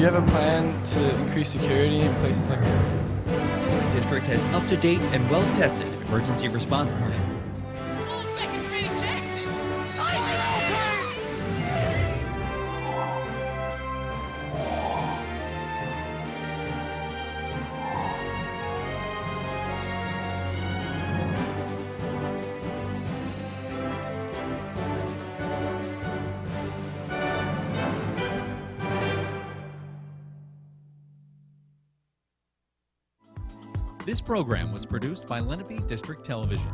you have a plan to increase security in places like that? The district has up-to-date and well-tested emergency response plans. This program was produced by Lenape District Television.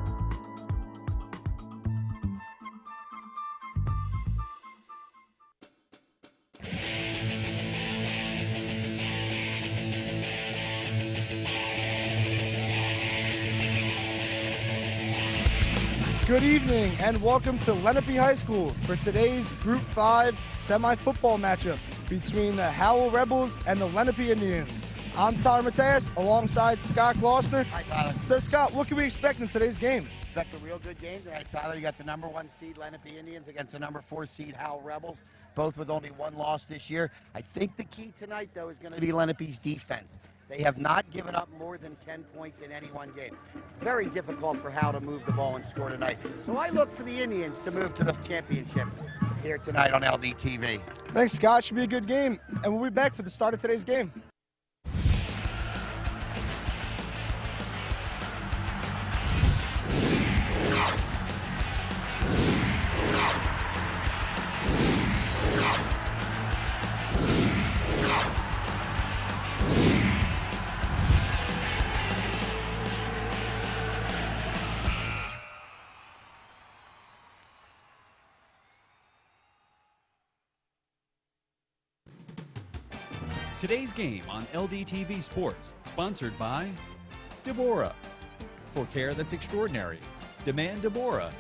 Good evening and welcome to Lenape High School for today's Group 5 semi-football matchup between the Howell Rebels and the Lenape Indians. I'm Tyler Mateus alongside Scott Gloucester. Hi, Tyler. So Scott, what can we expect in today's game? Expect a real good game tonight, Tyler. You got the number 1 seed Lenape Indians against the number 4 seed Howell Rebels, both with only 1 loss this year. I think the key tonight, though, is going to be Lenape's defense. They have not given up more than 10 points in any one game. Very difficult for Howell to move the ball and score tonight. So I look for the Indians to move to the championship here tonight on LDTV. Thanks, Scott. Should be a good game, and we'll be back for the start of today's game. Today's game on LDTV Sports, sponsored by Deborah. For care that's extraordinary, demanddeborah.org.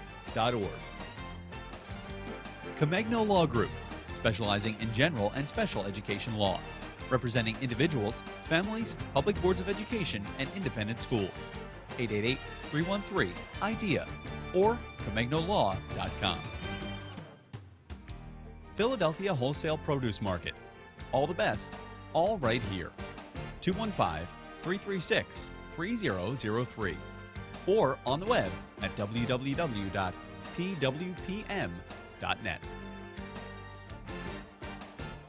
Comegno Law Group, specializing in general and special education law, representing individuals, families, public boards of education, and independent schools. 888-313-IDEA or ComegnoLaw.com. Philadelphia Wholesale Produce Market. All the best, all right here. 215-336-3003 or on the web at www.pwpm.net.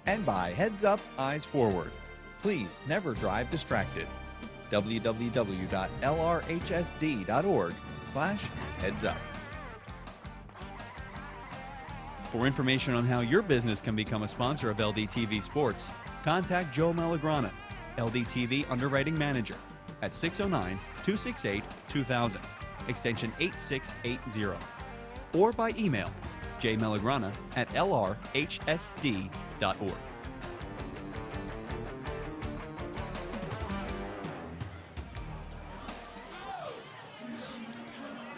And by Heads Up, Eyes Forward. Please never drive distracted. www.lrhsd.org/headsup. For information on how your business can become a sponsor of LDTV Sports, contact Joe Malagrana, LDTV Underwriting Manager, at 609-268-2000, extension 8680, or by email jmalagrana@lrhsd.org.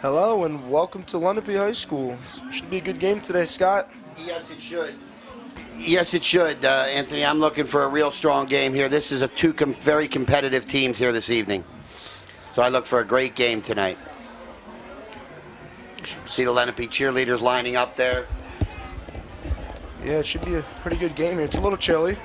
Hello and welcome to Lenape High School. Should be a good game today, Scott. Yes, it should. Yes, it should, Anthony. I'm looking for a real strong game here. This is two very competitive teams here this evening. So I look for a great game tonight. See the Lenape cheerleaders lining up there. Yeah, it should be a pretty good game here. It's a little chilly.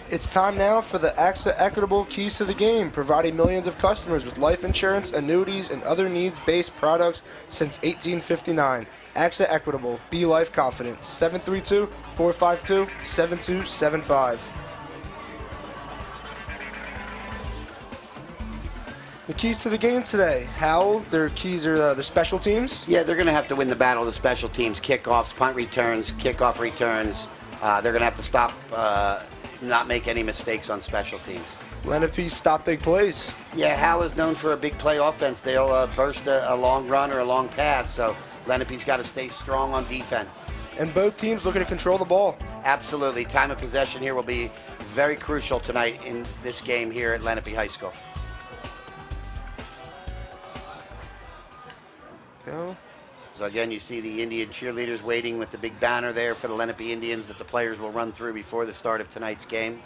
It's time now for the AXA Equitable Keys to the Game, providing millions of customers with life insurance, annuities, and other needs-based products since 1859. AXA Equitable. Be life confident. 732-452-7275. The keys to the game today. Howell, their keys are their special teams. Yeah, they're going to have to win the battle of the special teams, kickoffs, punt returns, kickoff returns. They're going to have to stop, not make any mistakes on special teams. Lenape stop big plays. Yeah, Howell is known for a big play offense. They'll burst a long run or a long pass, so Lenape's got to stay strong on defense. And both teams looking to control the ball. Absolutely. Time of possession here will be very crucial tonight in this game here at Lenape High School. Go. So again, you see the Indian cheerleaders waiting with the big banner there for the Lenape Indians that the players will run through before the start of tonight's game.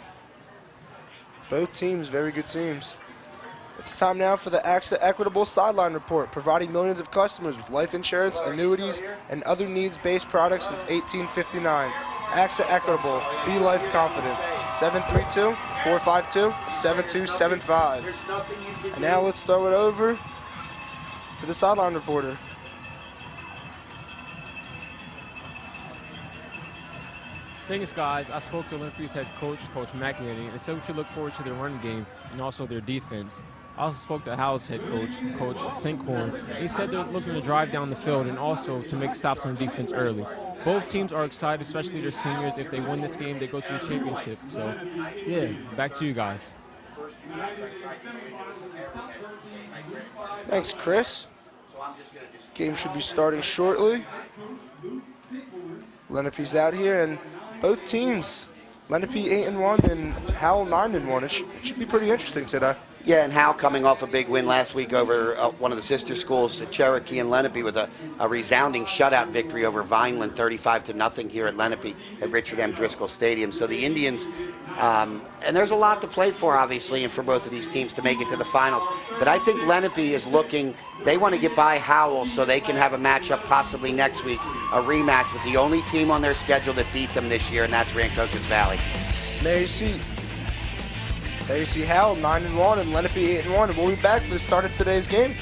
Both teams, very good teams. It's time now for the AXA Equitable Sideline Report, providing millions of customers with life insurance, annuities, and other needs-based products since 1859. AXA Equitable, be life confident. 732-452-7275. And now let's throw it over to the sideline reporter. Thanks, guys. I spoke to Lenape's head coach, Coach McEnany, and said we should look forward to their run game and also their defense. I also spoke to Howell's head coach, Coach Sinkhorn. He said they're looking to drive down the field and also to make stops on defense early. Both teams are excited, especially their seniors. If they win this game, they go to the championship. So, yeah, back to you guys. Thanks, Chris. Game should be starting shortly. Lenape's out here, and both teams, Lenape 8-1 and Howell 9-1. It should be pretty interesting today. Yeah, and Howell coming off a big win last week over one of the sister schools, Cherokee and Lenape, with a resounding shutout victory over Vineland, 35-0 here at Lenape at Richard M. Driscoll Stadium. So the Indians, and there's a lot to play for, obviously, and for both of these teams to make it to the finals. But I think Lenape is looking, they want to get by Howell so they can have a matchup possibly next week, a rematch with the only team on their schedule that beat them this year, and that's Rancocas Valley. There you see Howell 9-1 and Lenape 8-1, and we'll be back for the start of today's game.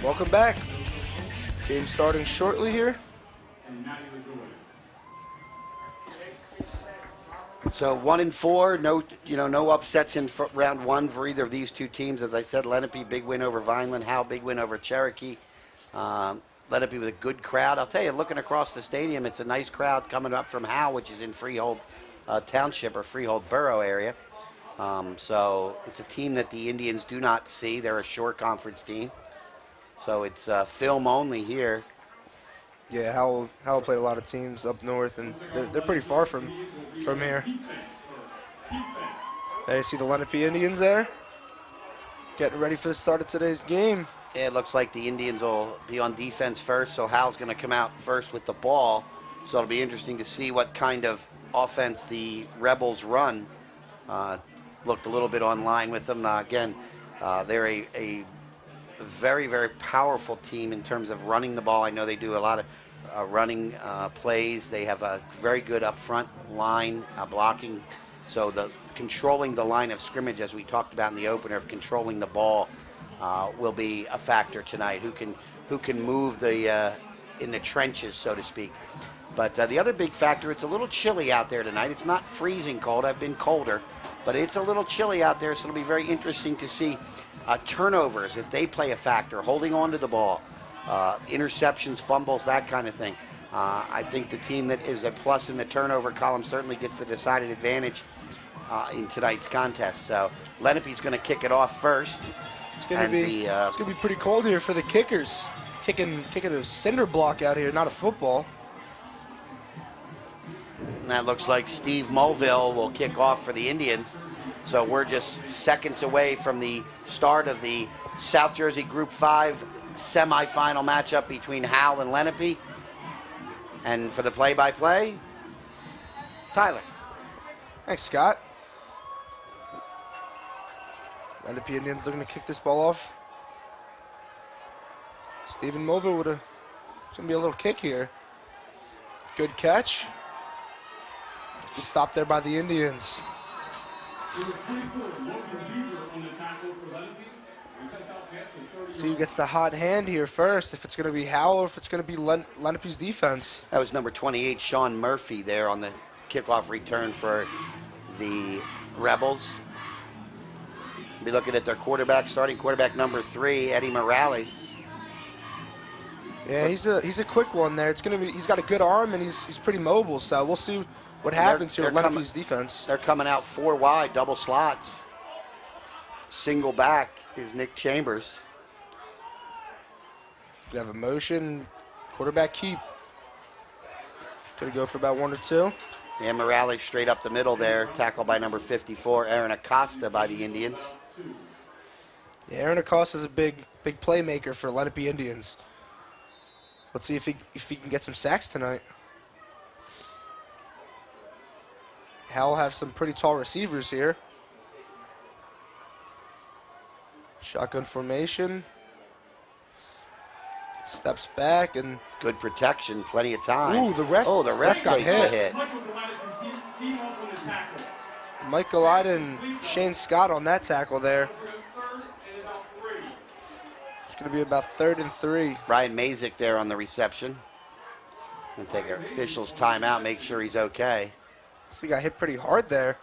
Welcome back. Game starting shortly here. So 1-4, no upsets in round one for either of these two teams. As I said, Lenape big win over Vineland, Howell big win over Cherokee. Lenape with a good crowd. I'll tell you, looking across the stadium, it's a nice crowd coming up from Howell, which is in Freehold Township or Freehold Borough area. So it's a team that the Indians do not see. They're a shore conference team. So it's film only here. Yeah, Howell played a lot of teams up north, and they're pretty far from here. There you see the Lenape Indians there, getting ready for the start of today's game. Yeah, it looks like the Indians will be on defense first, so Howell's going to come out first with the ball. So it'll be interesting to see what kind of offense the Rebels run. Looked a little bit online with them. Again, they're a very, very powerful team in terms of running the ball. I know they do a lot of running plays. They have a very good up front line blocking. So the controlling the line of scrimmage, as we talked about in the opener, of controlling the ball will be a factor tonight. Who can move the in the trenches, so to speak. But the other big factor, it's a little chilly out there tonight. It's not freezing cold. I've been colder, but it's a little chilly out there. So it'll be very interesting to see turnovers, if they play a factor, holding on to the ball, interceptions, fumbles, that kind of thing. I think the team that is a plus in the turnover column certainly gets the decided advantage in tonight's contest. So Lenape's going to kick it off first. It's going to be pretty cold here for the kickers. Kicking a cinder block out here, not a football. And that looks like Steve Mulville will kick off for the Indians. So we're just seconds away from the start of the South Jersey Group 5 semifinal matchup between Howell and Lenape. And for the play-by-play, Tyler. Thanks, Scott. Lenape Indians looking to kick this ball off. Stephen Mulville it's going to be a little kick here. Good catch. Good stop there by the Indians. See who gets the hot hand here first, if it's going to be Howell or if it's going to be Lenape's defense. That was number 28, Sean Murphy, there on the kickoff return for the Rebels. Be looking at their quarterback, starting quarterback number 3, Eddie Morales. Yeah, he's a quick one there. It's going to be, he's got a good arm and he's pretty mobile, so we'll see what happens here with Lenape's defense. They're coming out 4 wide, double slots. Single back is Nick Chambers. We have a motion, quarterback keep. Gonna go for about 1 or 2. And Morales straight up the middle there, tackled by number 54, Aaron Acosta by the Indians. Yeah, Aaron Acosta is a big playmaker for Lenape Indians. Let's see if he can get some sacks tonight. Howell have some pretty tall receivers here. Shotgun formation. Steps back and good protection, plenty of time. Ooh, the ref got hit. Michael Ida and Shane Scott on that tackle there. It's going to be about 3rd and 3. Brian Mazik there on the reception. Going to take our official's timeout, make sure he's okay. So he got hit pretty hard there.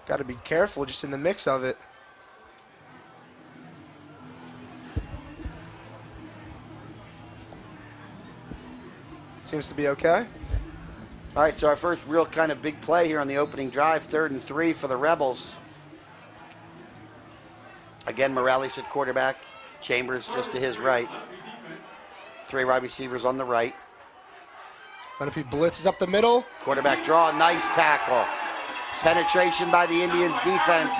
Got to be careful just in the mix of it. Seems to be okay. All right, so our first real kind of big play here on the opening drive, 3rd and 3 for the Rebels. Again, Morales at quarterback, Chambers just to his right. 3 wide receivers on the right. Lenape blitzes up the middle. Quarterback draw, nice tackle. Penetration by the Indians defense.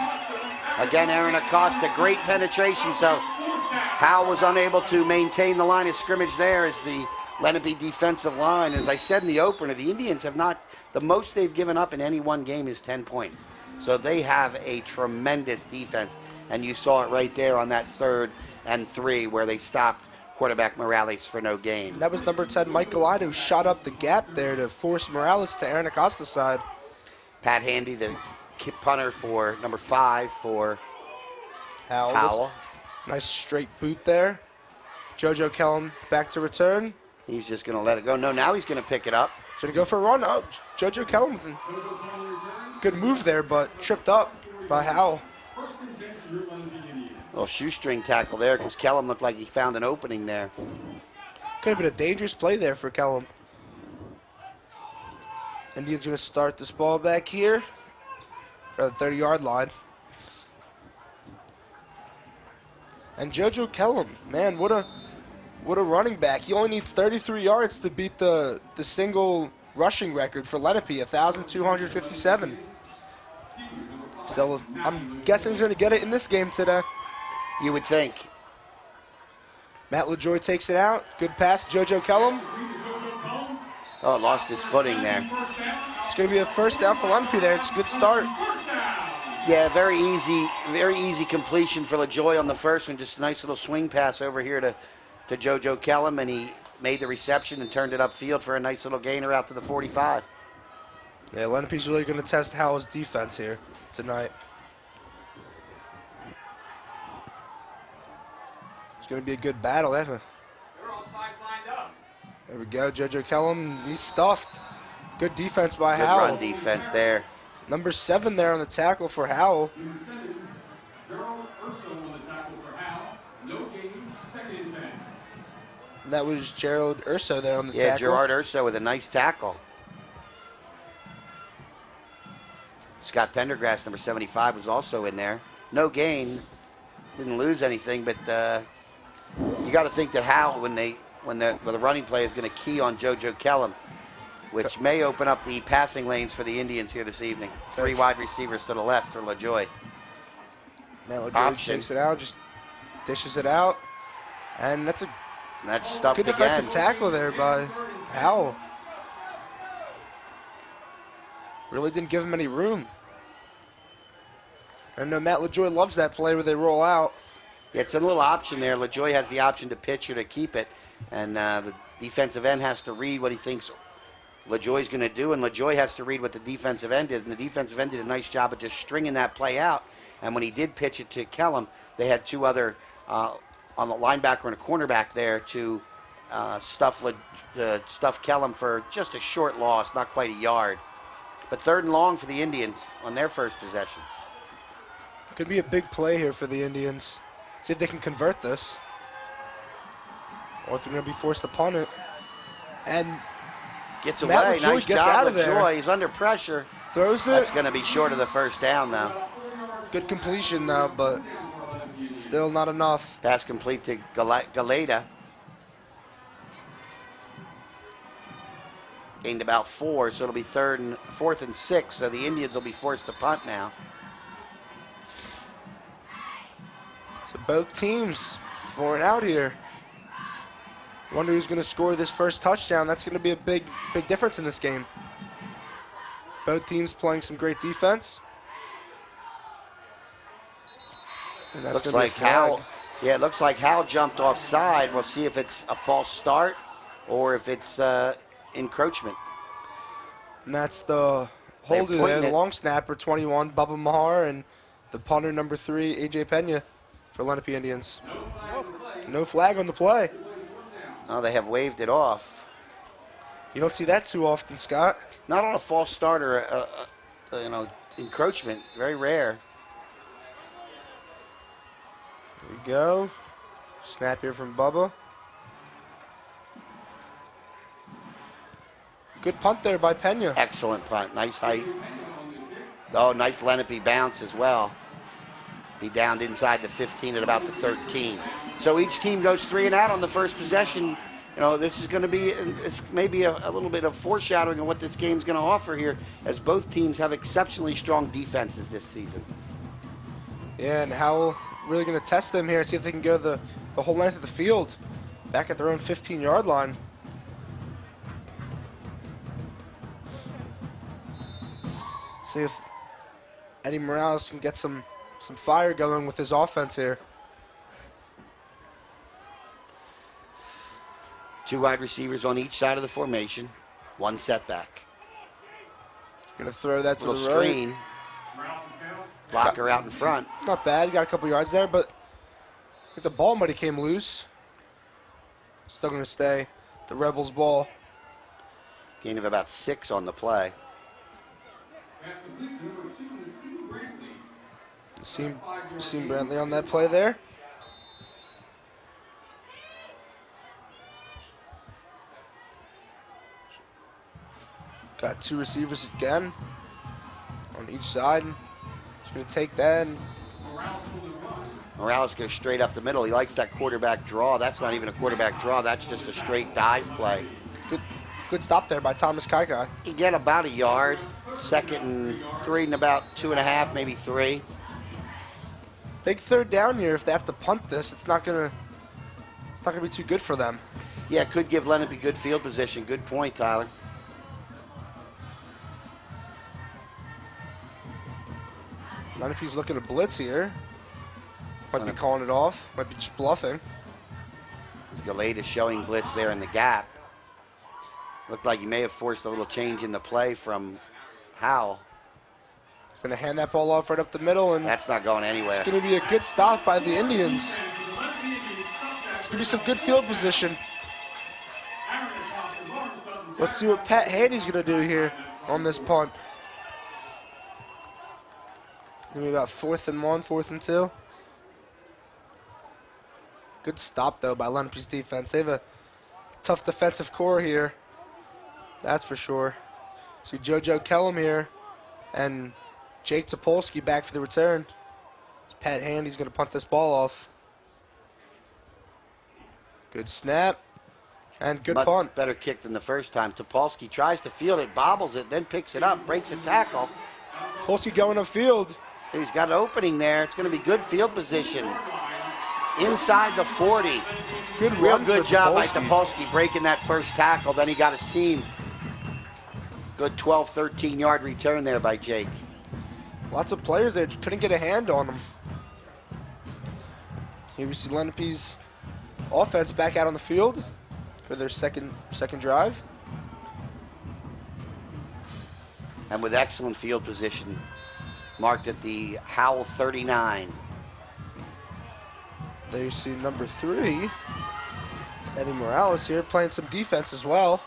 Again, Aaron Acosta, great penetration, so Howell was unable to maintain the line of scrimmage there as the Lenape defensive line. As I said in the opener, the Indians have not, the most they've given up in any one game is 10 points. So they have a tremendous defense, and you saw it right there on that 3rd and 3 where they stopped quarterback Morales for no gain. That was number 10, Michael Ida, who shot up the gap there to force Morales to Aaron Acosta's side. Pat Handy, the punter for number 5 for Howell. Nice straight boot there. JoJo Kellum back to return. He's just going to let it go. No, now he's going to pick it up. Should he go for a run? Oh, JoJo Kellum with a good move there, but tripped up by Howell. Little shoestring tackle there because Kellum looked like he found an opening there. Could have been a dangerous play there for Kellum. Indians going to start this ball back here at the 30-yard line. And JoJo Kellum, man, what a running back. He only needs 33 yards to beat the single rushing record for Lenape, 1,257. So I'm guessing he's going to get it in this game today. You would think. Matt LaJoy takes it out. Good pass, JoJo Kellum. Oh, lost his footing there. It's going to be a first down for Lenape there. It's a good start. Yeah, very easy completion for LaJoy on the first one. Just a nice little swing pass over here to JoJo Kellum, and he made the reception and turned it upfield for a nice little gainer out to the 45. Yeah, Lenape's really going to test Howell's defense here tonight. It's going to be a good battle. They're all sides lined up. There we go, JoJo Kellum. He's stuffed. Good defense by Good Howell. run defense there. Number 7 there on the tackle for Howell. And that was Gerald Urso there on the tackle. Yeah, Gerard Urso with a nice tackle. Scott Pendergrass, number 75, was also in there. No gain. Didn't lose anything, but you got to think that Howell, when the running play is going to key on JoJo Kellum, which may open up the passing lanes for the Indians here this evening. 3 wide receivers to the left for LaJoy. Man, LaJoy takes it out, just dishes it out. And that's stuffed good again. defensive tackle there by Howell. Really didn't give him any room. I know Matt LaJoy loves that play where they roll out. Yeah, it's a little option there. LaJoy has the option to pitch or to keep it. And the Defensive end has to read what he thinks LaJoie's going to do, and LaJoie has to read what the defensive end did, and the defensive end did a nice job of just stringing that play out. And when he did pitch it to Kellum, they had two other on the linebacker and a cornerback there to stuff Kellum for just a short loss, not quite a yard. But 3rd and long for the Indians on their first possession. Could be a big play here for the Indians. See if they can convert this. Or if they're going to be forced to punt it. And gets Matt away. LaJoie Nice gets job, out of there. LaJoie. He's under pressure. Throws it. That's going to be short of the first down, though. Good completion, though, but still not enough. Pass complete to Galeta. Gained about 4, so it'll be 4th and 6. So the Indians will be forced to punt now. So both teams for and out here. Wonder who's going to score this first touchdown. That's going to be a big difference in this game. Both teams playing some great defense. And that's Looks going like to be a flag. Howell. Yeah, it looks like Howell jumped offside. We'll see if it's a false start or if it's encroachment. And that's the holder there, the long snapper, 21, Bubba Mahar, and the punter, number 3, A.J. Pena for Lenape Indians. No flag on the play. Oh, they have waved it off. You don't see that too often, Scott. Not on a false start or encroachment. Very rare. There we go. Snap here from Bubba. Good punt there by Pena. Excellent punt. Nice height. Oh, nice Lenape bounce as well. Be downed inside the 15 at about the 13. So each team goes 3 and out on the first possession. You know, this is going to be, it's maybe a little bit of foreshadowing of what this game's going to offer here, as both teams have exceptionally strong defenses this season. Yeah, and Howell really going to test them here, see if they can go the whole length of the field, back at their own 15-yard line. See if Eddie Morales can get some fire going with his offense here. 2 wide receivers on each side of the formation. 1 setback. Going to throw that to the Little right. screen. Blocker out in front. Not bad. Got a couple yards there, but I think the ball might have came loose. Still going to stay the Rebels' ball. Gain of about 6 on the play. Seen Brantley on that play there. Got 2 receivers again on each side. Just going to take that. Morales goes straight up the middle. He likes that quarterback draw. That's not even a quarterback draw. That's just a straight dive play. Good stop there by Thomas Kaikai. You get about a yard. 2nd and 3 and about 2.5, maybe 3. Big 3rd down here. If they have to punt this, it's not gonna be too good for them. Yeah, it could give Lenape good field position. Good point, Tyler. Lenape's looking to blitz here. Might be calling it off. Might be just bluffing. Galeta showing blitz there in the gap. Looked like he may have forced a little change in the play from Howell. He's going to hand that ball off right up the middle, and that's not going anywhere. It's going to be a good stop by the Indians. It's going to be some good field position. Let's see what Pat Handy's going to do here on this punt. Going to be about 4th and 1, 4th and 2. Good stop, though, by Lenape's defense. They have a tough defensive core here. That's for sure. See JoJo Kellum here and Jake Topolsky back for the return. It's Pat Handy's going to punt this ball off. Good snap and good punt. Better kick than the first time. Topolsky tries to field it, bobbles it, then picks it up, breaks a tackle. Topolsky going upfield. He's got an opening there. It's going to be good field position. Inside the 40. Real good job by Topolsky breaking that first tackle. Then he got a seam. Good 12, 13-yard return there by Jake. Lots of players there. Couldn't get a hand on them. Here we see Lenape's offense back out on the field. for their second drive. And with excellent field position, marked at the Howell 39. There you see number 3, Eddie Morales here playing some defense as well.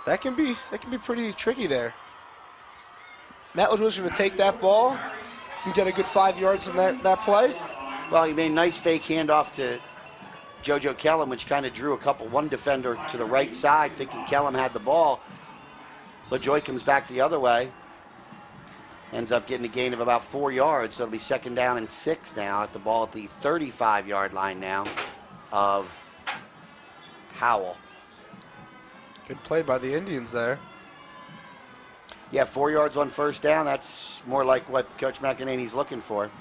That can be pretty tricky there. Matt LaJoie's going to take that ball and get a good 5 yards in that play. Well, he made a nice fake handoff to JoJo Kellum, which kind of drew one defender to the right side, thinking Kellum had the ball. LaJoie comes back the other way. Ends up getting a gain of about 4 yards. So it'll be 2nd down and 6 now at the ball at the 35-yard line now of Howell. Good play by the Indians there. Yeah, 4 yards on 1st down. That's more like what Coach McEnany's looking for.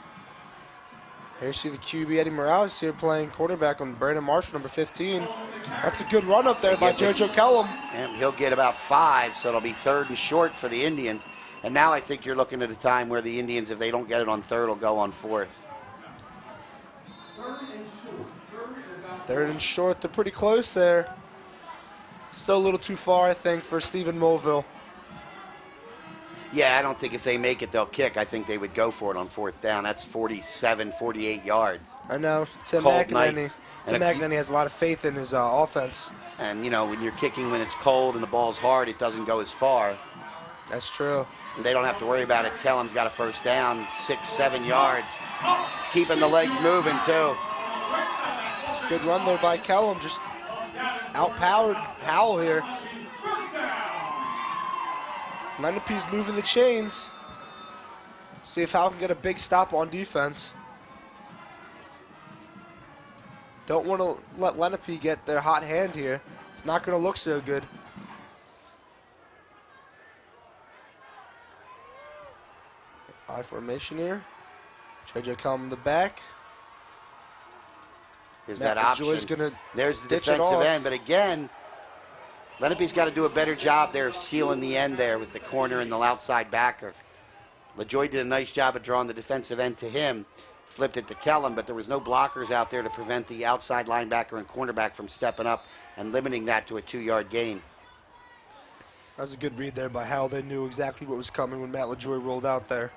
Here you see the QB Eddie Morales here playing quarterback on Brandon Marshall, number 15. That's a good run up there by JoJo Kellum. And he'll get about 5, so it'll be 3rd and short for the Indians. And now I think you're looking at a time where the Indians, if they don't get it on 3rd, will go on 4th. 3rd and short. They're pretty close there. Still a little too far, I think, for Stephen Mulville. Yeah, I don't think if they make it, they'll kick. I think they would go for it on 4th down. That's 47, 48 yards. I know. Tim Cold McEnany. night. Tim McEnany has a lot of faith in his offense. And, you know, when you're kicking when it's cold and the ball's hard, it doesn't go as far. That's true. And they don't have to worry about it. Kellum's got a 1st down, 6, 7 yards. Keeping the legs moving, too. Good run there by Kellum. Just outpowered Howell here. Lenape's moving the chains. See if Howell can get a big stop on defense. Don't want to let Lenape get their hot hand here. It's not going to look so good. I formation here. JoJo Kellum in the back. Here's Matt that option. There's the defensive end, but again, Lenape's got to do a better job there of sealing the end there with the corner and the outside backer. LaJoie did a nice job of drawing the defensive end to him, flipped it to Kellum, but there was no blockers out there to prevent the outside linebacker and cornerback from stepping up and limiting that to a 2-yard gain. That was a good read there by Howell. They knew exactly what was coming when Matt LaJoie rolled out there.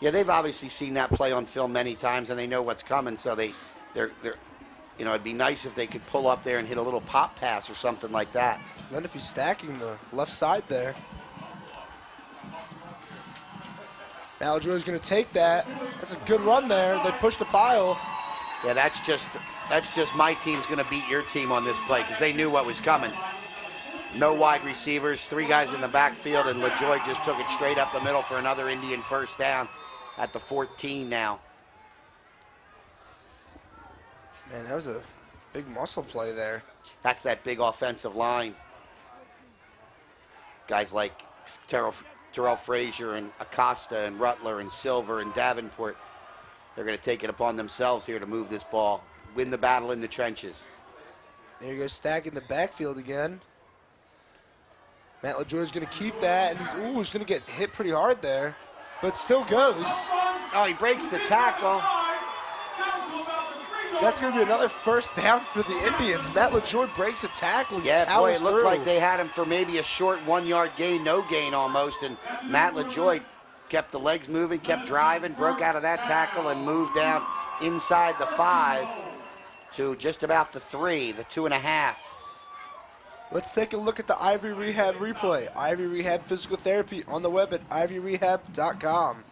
Yeah, they've obviously seen that play on film many times, and they know what's coming, so they're you know, it'd be nice if they could pull up there and hit a little pop pass or something like that. Lenape stacking the left side there. Matt LaJoie's going to take that. That's a good run there. They pushed the pile. Yeah, that's just my team's going to beat your team on this play because they knew what was coming. No wide receivers, 3 guys in the backfield, and LaJoie just took it straight up the middle for another Indian 1st down at the 14 now. Man, that was a big muscle play there. That's that big offensive line. Guys like Terrell Frazier and Acosta and Rutler and Silver and Davenport, they're going to take it upon themselves here to move this ball, win the battle in the trenches. There you go, stacking the backfield again. Matt LaJoie's going to keep that, and he's going to get hit pretty hard there, but still goes. Oh, he breaks the tackle. That's going to be another 1st down for the Indians. Matt LaJoie breaks a tackle. Yeah, boy, it looked like they had him for maybe a short 1-yard gain, no gain almost, and Matt LaJoie kept the legs moving, kept driving, broke out of that tackle, and moved down inside the 5 to just about the 3, the 2.5. Let's take a look at the Ivory Rehab replay. Ivory Rehab Physical Therapy on the web at ivoryrehab.com.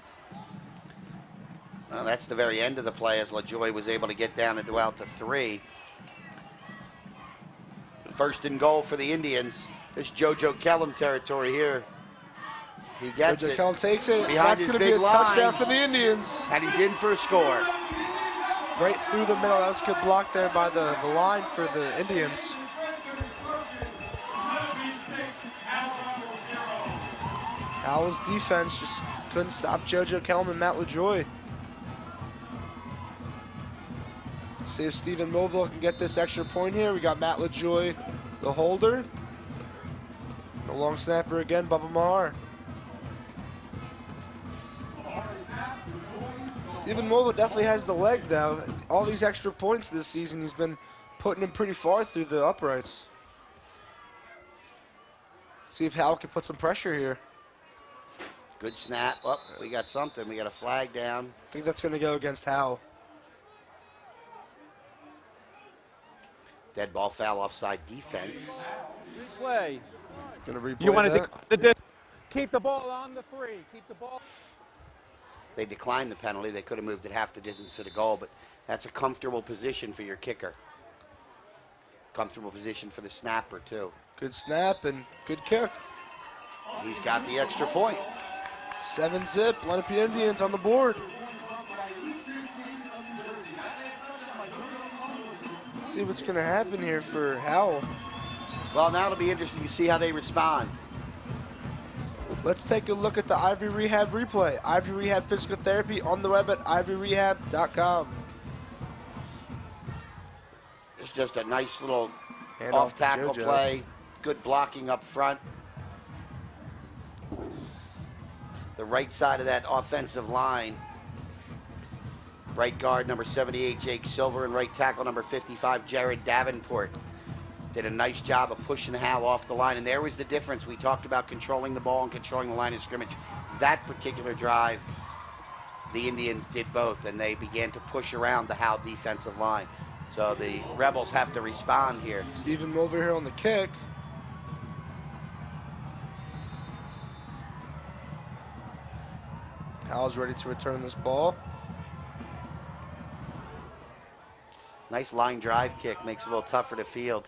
Well, that's the very end of the play as LaJoie was able to get down and do out the 3. 1st and goal for the Indians. This JoJo Kellum territory here. He gets it. JoJo Kellum takes it. Behind That's going to be a touchdown for the Indians. And he's in for a score. Right through the middle. That was a good block there by the line for the Indians. Howell's defense just couldn't stop JoJo Kellum and Matt LaJoie. See if Stephen Mulville can get this extra point here. We got Matt LaJoie, the holder. The long snapper again, Bubba Maher. Stephen Mulville definitely has the leg, though. All these extra points this season, he's been putting him pretty far through the uprights. See if Howell can put some pressure here. Good snap. Oh, we got something. We got a flag down. I think that's going to go against Howell. Dead ball foul, offside defense. Replay. Going to replay You want to that. decline the disc. Keep the ball on the 3. Keep the ball. They declined the penalty. They could have moved it half the distance to the goal, but that's a comfortable position for your kicker. Comfortable position for the snapper, too. Good snap and good kick. He's got the extra point. 7-zip, Lenape Indians on the board. Let's see what's going to happen here for Howell. Well, now it'll be interesting to see how they respond. Let's take a look at the Ivy Rehab replay. Ivy Rehab Physical Therapy on the web at ivyrehab.com. It's just a nice little Hand off to tackle JoJo. play. Good blocking up front. The right side of that offensive line. Right guard number 78, Jake Silver, and right tackle number 55, Jared Davenport. Did a nice job of pushing Hal off the line, and there was the difference. We talked about controlling the ball and controlling the line of scrimmage. That particular drive, the Indians did both, and they began to push around the Hal defensive line. So the Rebels have to respond here. Stephen Mulver here on the kick. Howell's ready to return this ball. Nice line drive kick, makes it a little tougher to field.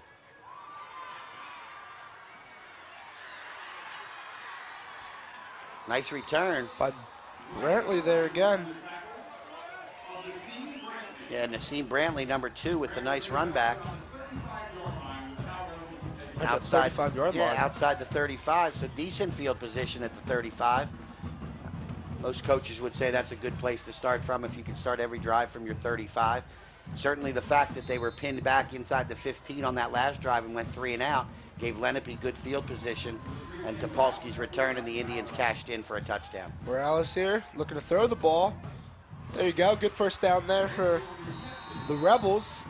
Nice return. By Brantley there again. Yeah, Nassim Brantley, number 2, with a nice run back. At the 35-yard yeah, line. outside the 35, so decent field position at the 35. Most coaches would say that's a good place to start from if you can start every drive from your 35. Certainly the fact that they were pinned back inside the 15 on that last drive and went 3 and out gave Lenape good field position, and Topolsky's return, and the Indians cashed in for a touchdown. Morales here looking to throw the ball. There you go. Good first down there for the Rebels.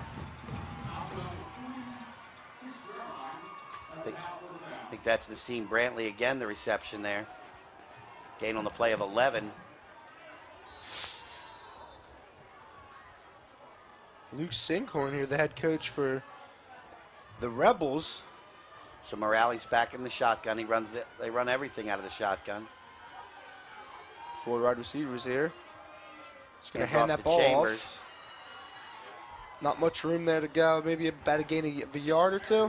I think that's Nassim Brantley again, the reception there. Gain on the play of 11. Luke Sinkhorn here, the head coach for the Rebels. So Morales back in the shotgun. They run everything out of the shotgun. 4 wide receivers here. Just going to Hands hand off that to ball Chambers. off. Not much room there to go. Maybe about a gain of a yard or 2.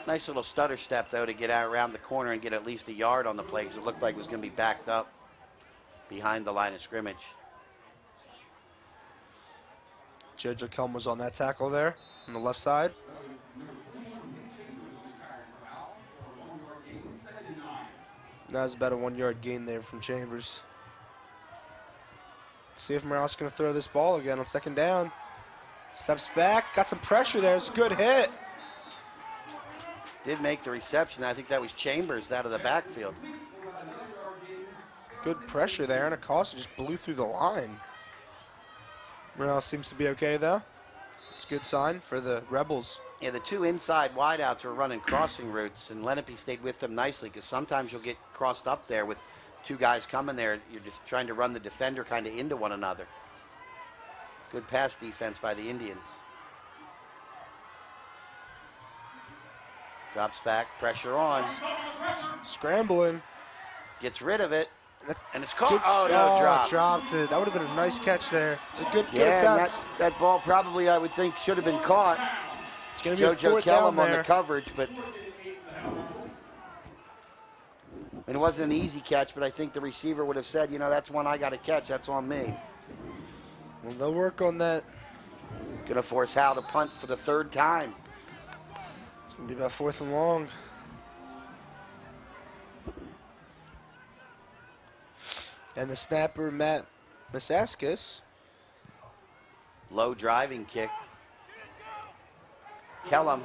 Nice little stutter step, though, to get out around the corner and get at least a yard on the play, because it looked like it was going to be backed up behind the line of scrimmage. JoJo Kelm was on that tackle there on the left side. That was about a 1-yard gain there from Chambers. See if Morales is going to throw this ball again on second down. Steps back, got some pressure there. It's a good hit. Did make the reception. I think that was Chambers out of the backfield. Good pressure there, and Acosta just blew through the line. Morales seems to be okay, though. It's a good sign for the Rebels. Yeah, the 2 inside wideouts were running crossing routes, and Lenape stayed with them nicely, because sometimes you'll get crossed up there with 2 guys coming there. You're just trying to run the defender kind of into one another. Good pass defense by the Indians. Drops back, pressure on. Scrambling. Gets rid of it, and it's caught. Good, Oh, no, drop. Dropped it. That would have been a nice catch there. It's a good Yeah, and attempt. that ball probably, I would think, should have been caught. It's going to be a JoJo 4th down Kellum on there. the coverage, but and it wasn't an easy catch, but I think the receiver would have said, you know, that's one I got to catch. That's on me. Well, they'll work on that. Going to force Hal to punt for the 3rd time. It's going to be about 4th and long. And the snapper, Matt Masaskis. Low driving kick. Kellum.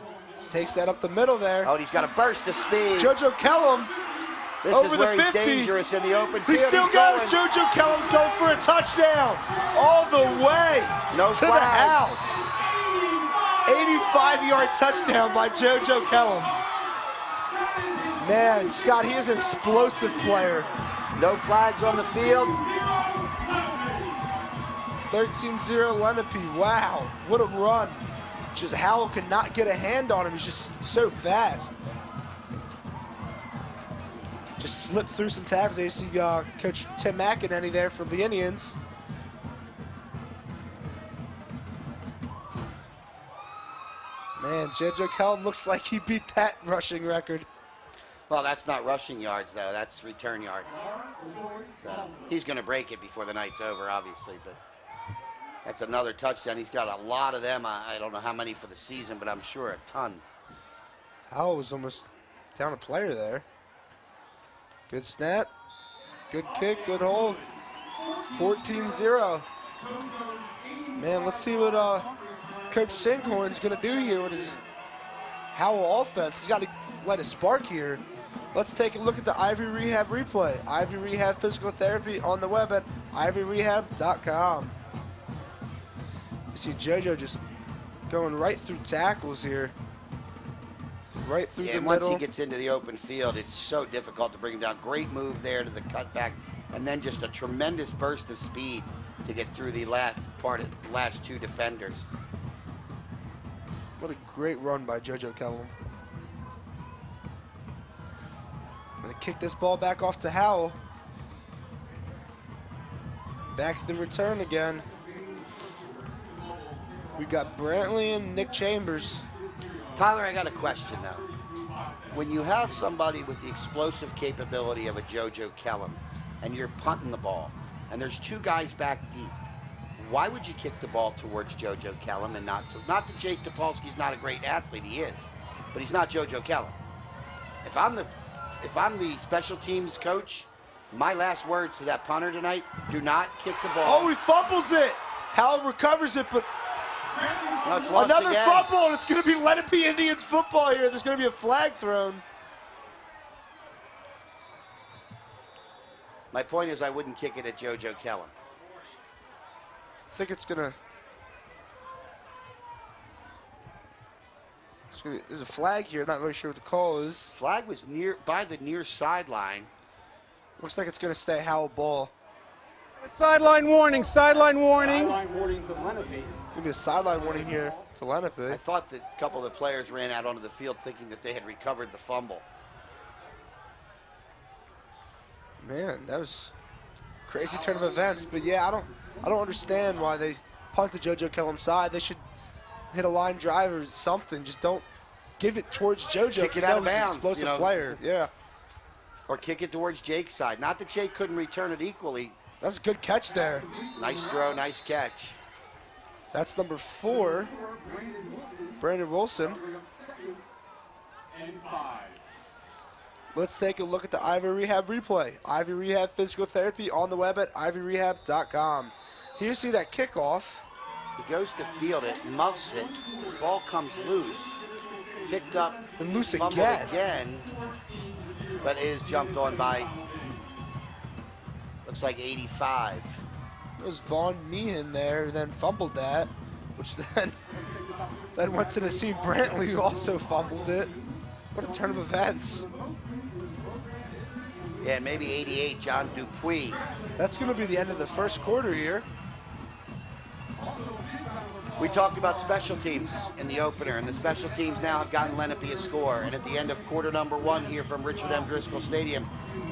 Takes that up the middle there. Oh, and he's got a burst of speed. JoJo Kellum This over is the where 50. he's dangerous in the open He field. still He's goes. going. JoJo Kellum's going for a touchdown all the way No to the flag. house. 85-yard touchdown by JoJo Kellum. Man, Scott, he is an explosive player. No flags on the field. 13-0 Lenape. Wow, what a run. Just Howell could not get a hand on him. He's just so fast. Just slipped through some tackles. There you see Coach Tim McEnany there from the Indians. Man, JoJo Kellum looks like he beat that rushing record. Well, that's not rushing yards, though. That's return yards. So he's going to break it before the night's over, obviously. But that's another touchdown. He's got a lot of them. I don't know how many for the season, but I'm sure a ton. Howell was almost down a player there. Good snap. Good kick. Good hold. 14-0. Man, let's see what Coach Sinkhorn's going to do here with his Howell offense. He's got to let it spark here. Let's take a look at the Ivy Rehab replay. Ivy Rehab Physical Therapy on the web at ivyrehab.com. You see JoJo just going right through tackles here. Right through the and middle. once he gets into the open field, it's so difficult to bring him down. Great move there to the cutback, and then just a tremendous burst of speed to get through the last two defenders. What a great run by JoJo Kellum. Gonna kick this ball back off to Howell. Back to the return again. We got Brantley and Nick Chambers. Tyler, I got a question though. When you have somebody with the explosive capability of a JoJo Kellum and you're punting the ball and there's two guys back deep, why would you kick the ball towards JoJo Kellum and not that Jake Topolsky's not a great athlete, he is, but he's not JoJo Kellum. If I'm the special teams coach, my last words to that punter tonight, do not kick the ball. Oh, he fumbles it. Howell recovers it, but No, it's lost another again. fumble, and it's going to be Lenape Indians football here. There's going to be a flag thrown. My point is I wouldn't kick it at JoJo Kellum. I think it's going to... There's a flag here. Not really sure what the call is. Flag was by the near sideline. Looks like it's going to stay Howell ball. Sideline warning, sideline warning. Sideline warning to Lenape. Going to be a sideline warning here to Lenape. I thought that a couple of the players ran out onto the field thinking that they had recovered the fumble. Man, that was a crazy turn of events. But yeah, I don't understand why they punt to JoJo Kellum's side. They should hit a line drive or something. Just don't give it towards JoJo. Kick it out of bounds. Explosive player. Yeah. Or kick it towards Jake's side. Not that Jake couldn't return it equally. That's a good catch there. Nice throw, nice catch. That's number 4, Brandon Wilson. And 5. Let's take a look at the Ivy Rehab replay. Ivy Rehab Physical Therapy on the web at ivyrehab.com. Here you see that kickoff. He goes to field it, muffs it, ball comes loose, picked up, And loose fumbled again, but is jumped on by, looks like 85. It was Vaughn Meehan there, then fumbled that, which then went to Nassim Brantley, who also fumbled it. What a turn of events. Yeah, and maybe 88, John Dupuis. That's going to be the end of the first quarter here. We talked about special teams in the opener, and the special teams now have gotten Lenape a score. And at the end of quarter number 1 here from Richard M. Driscoll Stadium,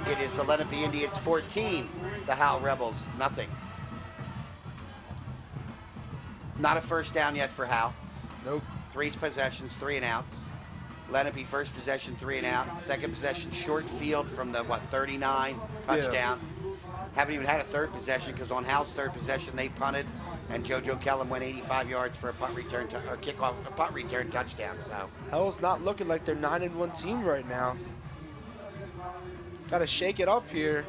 it is the Lenape Indians 14, the Howell Rebels nothing. Not a first down yet for Howell. Nope. 3 possessions, 3 and outs. Lenape first possession, 3 and out. Second possession, short field from the 39, touchdown. Haven't even had a third possession because on Howell's third possession they punted, and JoJo Kellum went 85 yards for a punt return or kickoff, a punt return touchdown. So Hell's not looking like they're 9-1 team right now. Got to shake it up here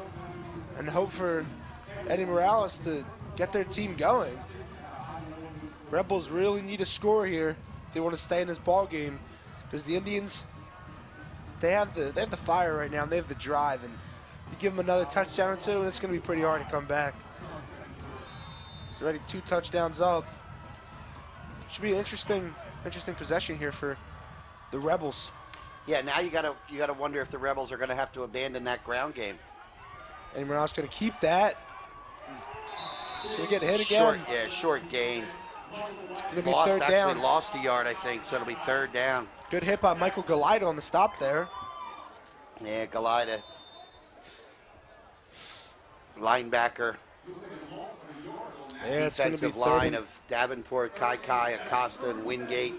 and hope for Eddie Morales to get their team going. Rebels really need a score here if they want to stay in this ball game, because the Indians, they have the fire right now, and they have the drive, and you give them another touchdown or two, and it's going to be pretty hard to come back. It's already 2 touchdowns up. Should be an interesting possession here for the Rebels. Yeah, now you gotta wonder if the Rebels are gonna have to abandon that ground game. And Morales going to keep that. He's going to get hit again. Short gain. It's going to be third down. Actually lost a yard, I think, so it'll be third down. Good hit by Michael Galida on the stop there. Yeah, Galida. Linebacker. Yeah, Defensive line of Davenport, Kai, Acosta, and Wingate.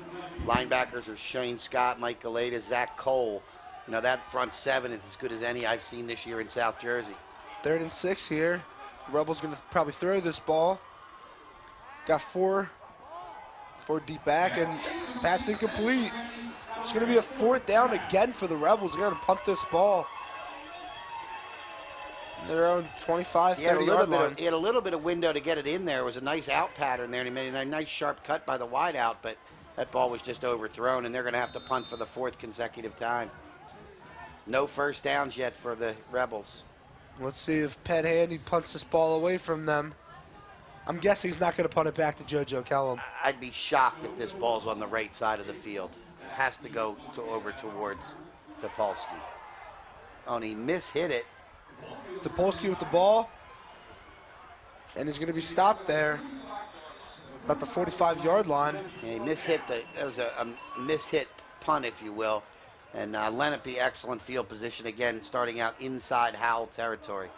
Linebackers are Shane Scott, Mike Galida, Zach Cole. You know, that front seven is as good as any I've seen this year in South Jersey. 3rd and 6 here. Rebels going to probably throw this ball. Got four deep back, and pass incomplete. It's going to be a 4th down again for the Rebels. They're going to punt this ball. Their own 25, 30-yard line. He had a little bit of window to get it in there. It was a nice out pattern there, and he made a nice sharp cut by the wide out, but that ball was just overthrown, and they're going to have to punt for the 4th consecutive time. No first downs yet for the Rebels. Let's see if Pat Handy punts this ball away from them. I'm guessing he's not going to punt it back to JoJo Kellum. I'd be shocked if this ball's on the right side of the field. It has to go over towards Topolsky. Oh, and he mishit it. Topolsky with the ball. And he's going to be stopped there. About the 45-yard line. Yeah, he mishit that was a mishit punt, if you will. And Lenape, excellent field position again, starting out inside Howell territory.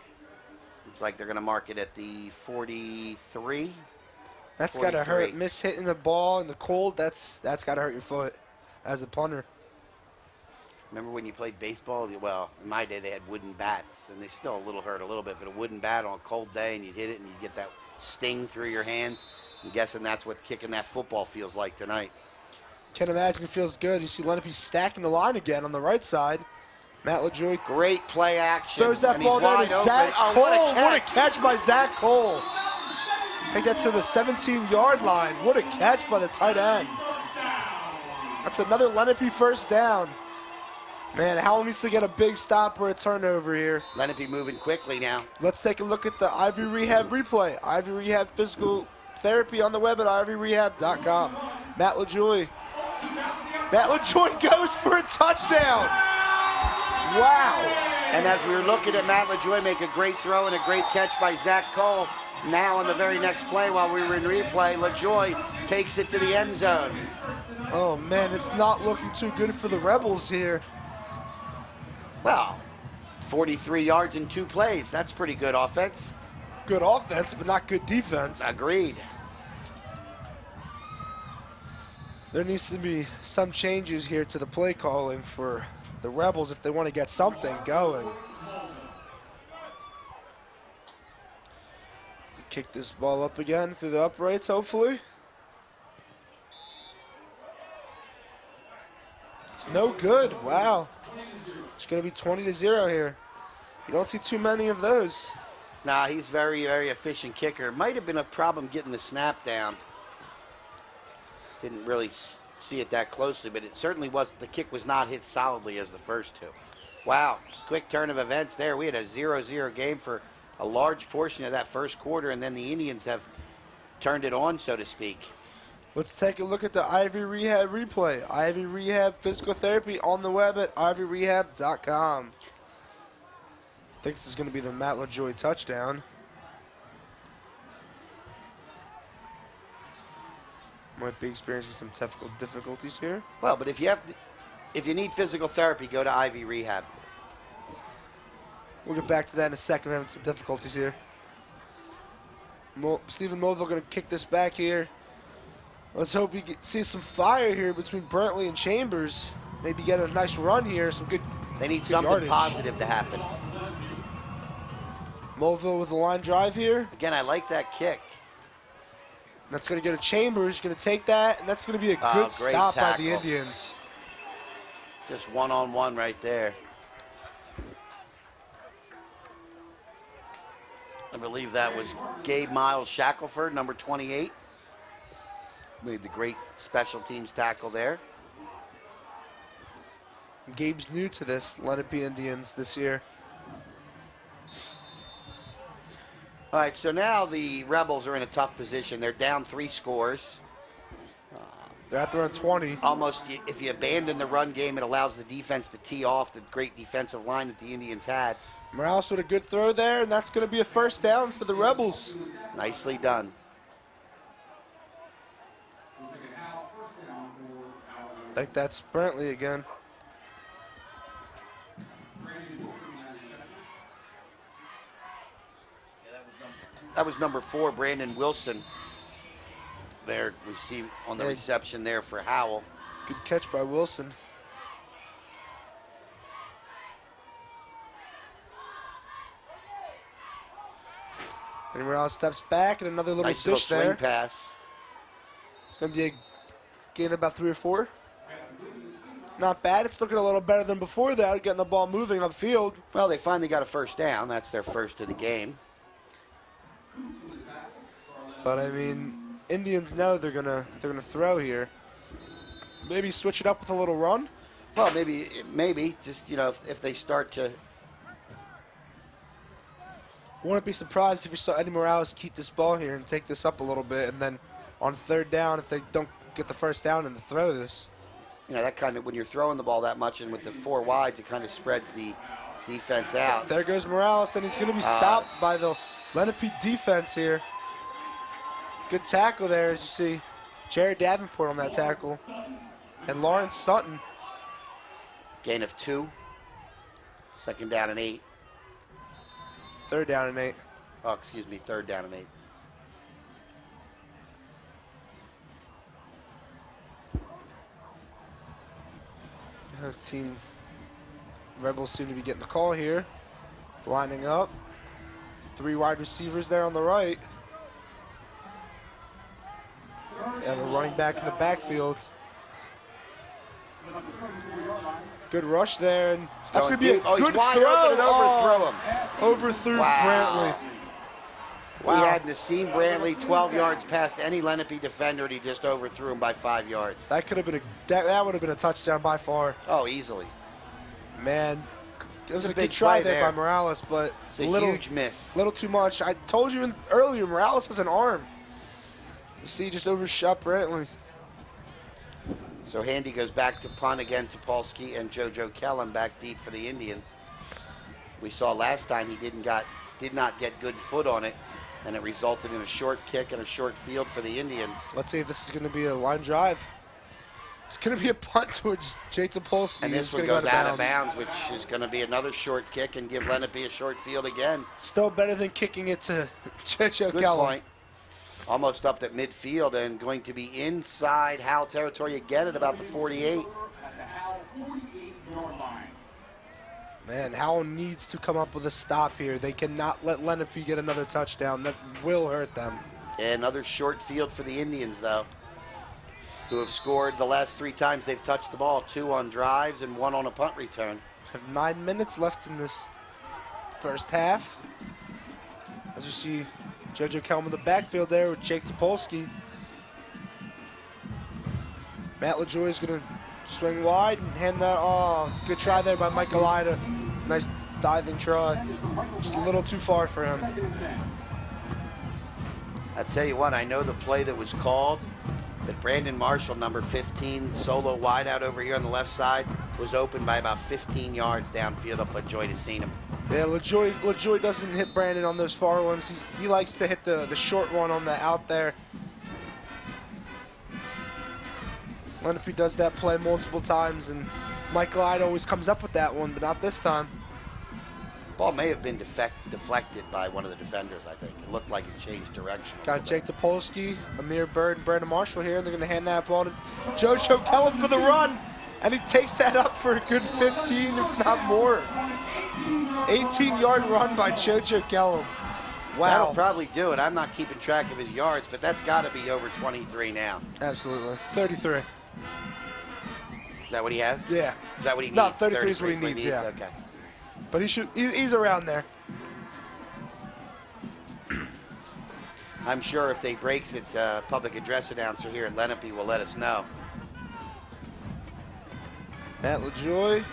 Looks like they're going to mark it at the 43. That's got to hurt. Mishitting the ball in the cold, that's got to hurt your foot as a punter. Remember when you played baseball? Well, in my day they had wooden bats, and they still hurt a little bit, but a wooden bat on a cold day, and you'd hit it, and you'd get that sting through your hands. I'm guessing that's what kicking that football feels like tonight. Can't imagine it feels good. You see Lenape stacking the line again on the right side. Matt LaJoy. Great play action. Throws that ball down to Zach Cole. What a catch by Zach Cole. Take that to the 17-yard line. What a catch by the tight end. That's another Lenape first down. Man, Howell needs to get a big stop or a turnover here. Lenape moving quickly now. Let's take a look at the Ivy Rehab replay. Ivy Rehab physical therapy on the web at ivyrehab.com. Matt LaJoy. Matt LaJoy goes for a touchdown. Wow. And as we were looking at Matt LaJoy make a great throw and a great catch by Zach Cole, now on the very next play while we were in replay, LaJoy takes it to the end zone. Oh, man, it's not looking too good for the Rebels here. Well, 43 yards in 2 plays. That's pretty good offense. Good offense, but not good defense. Agreed. There needs to be some changes here to the play calling for the Rebels if they want to get something going. Kick this ball up again through the uprights, hopefully. It's no good. Wow. It's going to be 20-0 here. You don't see too many of those. Nah, he's very, very efficient kicker. Might have been a problem getting the snap down. Didn't really see it that closely, but it certainly was. The kick was not hit solidly as the first 2. Wow, quick turn of events there. We had a 0-0 game for a large portion of that first quarter, and then the Indians have turned it on, so to speak. Let's take a look at the Ivy Rehab replay. Ivy Rehab physical therapy on the web at ivyrehab.com. I think this is going to be the Matt LaJoy touchdown. Might be experiencing some technical difficulties here. Well, but if you need physical therapy, go to Ivy Rehab. We'll get back to that in a second. We're having some difficulties here. Stephen Mulville going to kick this back here. Let's hope we see some fire here between Brantley and Chambers. Maybe get a nice run here. Some good. They need good something yardage. positive to happen. Mulville with a line drive here. Again, I like that kick. That's going to go to Chambers. Going to take that, and that's going to be a good stop tackle by the Indians. Just one-on-one right there. I believe that was Gabe Miles Shackelford, number 28. Made the great special teams tackle there. Gabe's new to this Lenape Indians this year. All right, so now the Rebels are in a tough position. They're down 3 scores. They're at their own 20. Almost, if you abandon the run game, it allows the defense to tee off the great defensive line that the Indians had. Morales with a good throw there, and that's going to be a first down for the Rebels. Nicely done. I think that's Brantley again. That was number 4, Brandon Wilson. There, received on the Yeah. reception there for Howell. Good catch by Wilson. And Morales steps back, and another little Nice little dish swing there. pass. It's going to be a gain of about 3 or 4. Not bad. It's looking a little better than before that, getting the ball moving on the field. Well, they finally got a first down. That's their first of the game. But I mean, Indians know they're gonna throw here. Maybe switch it up with a little run. Well, maybe just, you know, if they start to. Wouldn't be surprised if we saw Eddie Morales keep this ball here and take this up a little bit, and then on third down, if they don't get the first down, and to throw this. You know, that kind of, when you're throwing the ball that much and with the 4 wides, it kind of spreads the defense out. There goes Morales, and he's going to be stopped by the Lenape defense here. Good tackle there, as you see. Jared Davenport on that tackle. And Lawrence Sutton. Gain of 2. Second down and 8. Third down and 8. Oh, excuse me, third down and 8. Team Rebels seem to be getting the call here. Lining up. 3 wide receivers there on the right. And the running back in the backfield. Good rush there, and that's going to be a good he's wide throw. open and overthrew him. Overthrew Wow. Brantley. We had Nassim Brantley 12 yards past any Lenape defender, and he just overthrew him by 5 yards. That could have been that would have been a touchdown by far. Oh, easily. Man, it was It's a a big good try play there by Morales, but It's a huge miss. little too much. I told you earlier, Morales has an arm. You see, just overshot Brantley. So Handy goes back to punt again. Topolsky and JoJo Kellum back deep for the Indians. We saw last time he did not get good foot on it, and it resulted in a short kick and a short field for the Indians. Let's see if this is going to be a line drive. It's going to be a punt towards Jake Topolsky. And this He's one gonna goes go out of bounds, which is going to be another short kick and give Lenape a short field again. Still better than kicking it to JoJo Good Kellum. point. Almost up at midfield and going to be inside Howell territory again at about the 48. At the Howell 48-yard line. Man, Howell needs to come up with a stop here. They cannot let Lenape get another touchdown. That will hurt them. And another short field for the Indians, though, who have scored the last 3 times they've touched the ball, 2 on drives and 1 on a punt return. Have 9 minutes left in this first half. As you see, JoJo Kellum in the backfield there with Jake Topolsky. Matt LaJoy is going to swing wide and hand that. Oh, good try there by Michael Ida. Nice diving try. Just a little too far for him. I tell you what, I know the play that was called, that Brandon Marshall, number 15, solo wideout over here on the left side, was open by about 15 yards downfield. If LaJoy had seen him. Yeah, LaJoy doesn't hit Brandon on those far ones. He likes to hit the short one on the out there. Lenape does that play multiple times, and Michael Ida always comes up with that one, but not this time. Ball may have been deflected by one of the defenders, I think. It looked like it changed direction. Got Jake Topolsky, Amir Bird, and Brandon Marshall here, and they're going to hand that ball to JoJo Kellum for the run. And he takes that up for a good 15, if not more. 18-yard run by JoJo Kellum. Wow. That'll probably do it. I'm not keeping track of his yards, but that's got to be over 23 now. Absolutely. 33. Is that what he has? Yeah. Is that what he needs? No, 33 is what he needs, yeah. Okay. But he's around there. I'm sure if they breaks it, public address announcer here at Lenape will let us know. Matt LaJoy.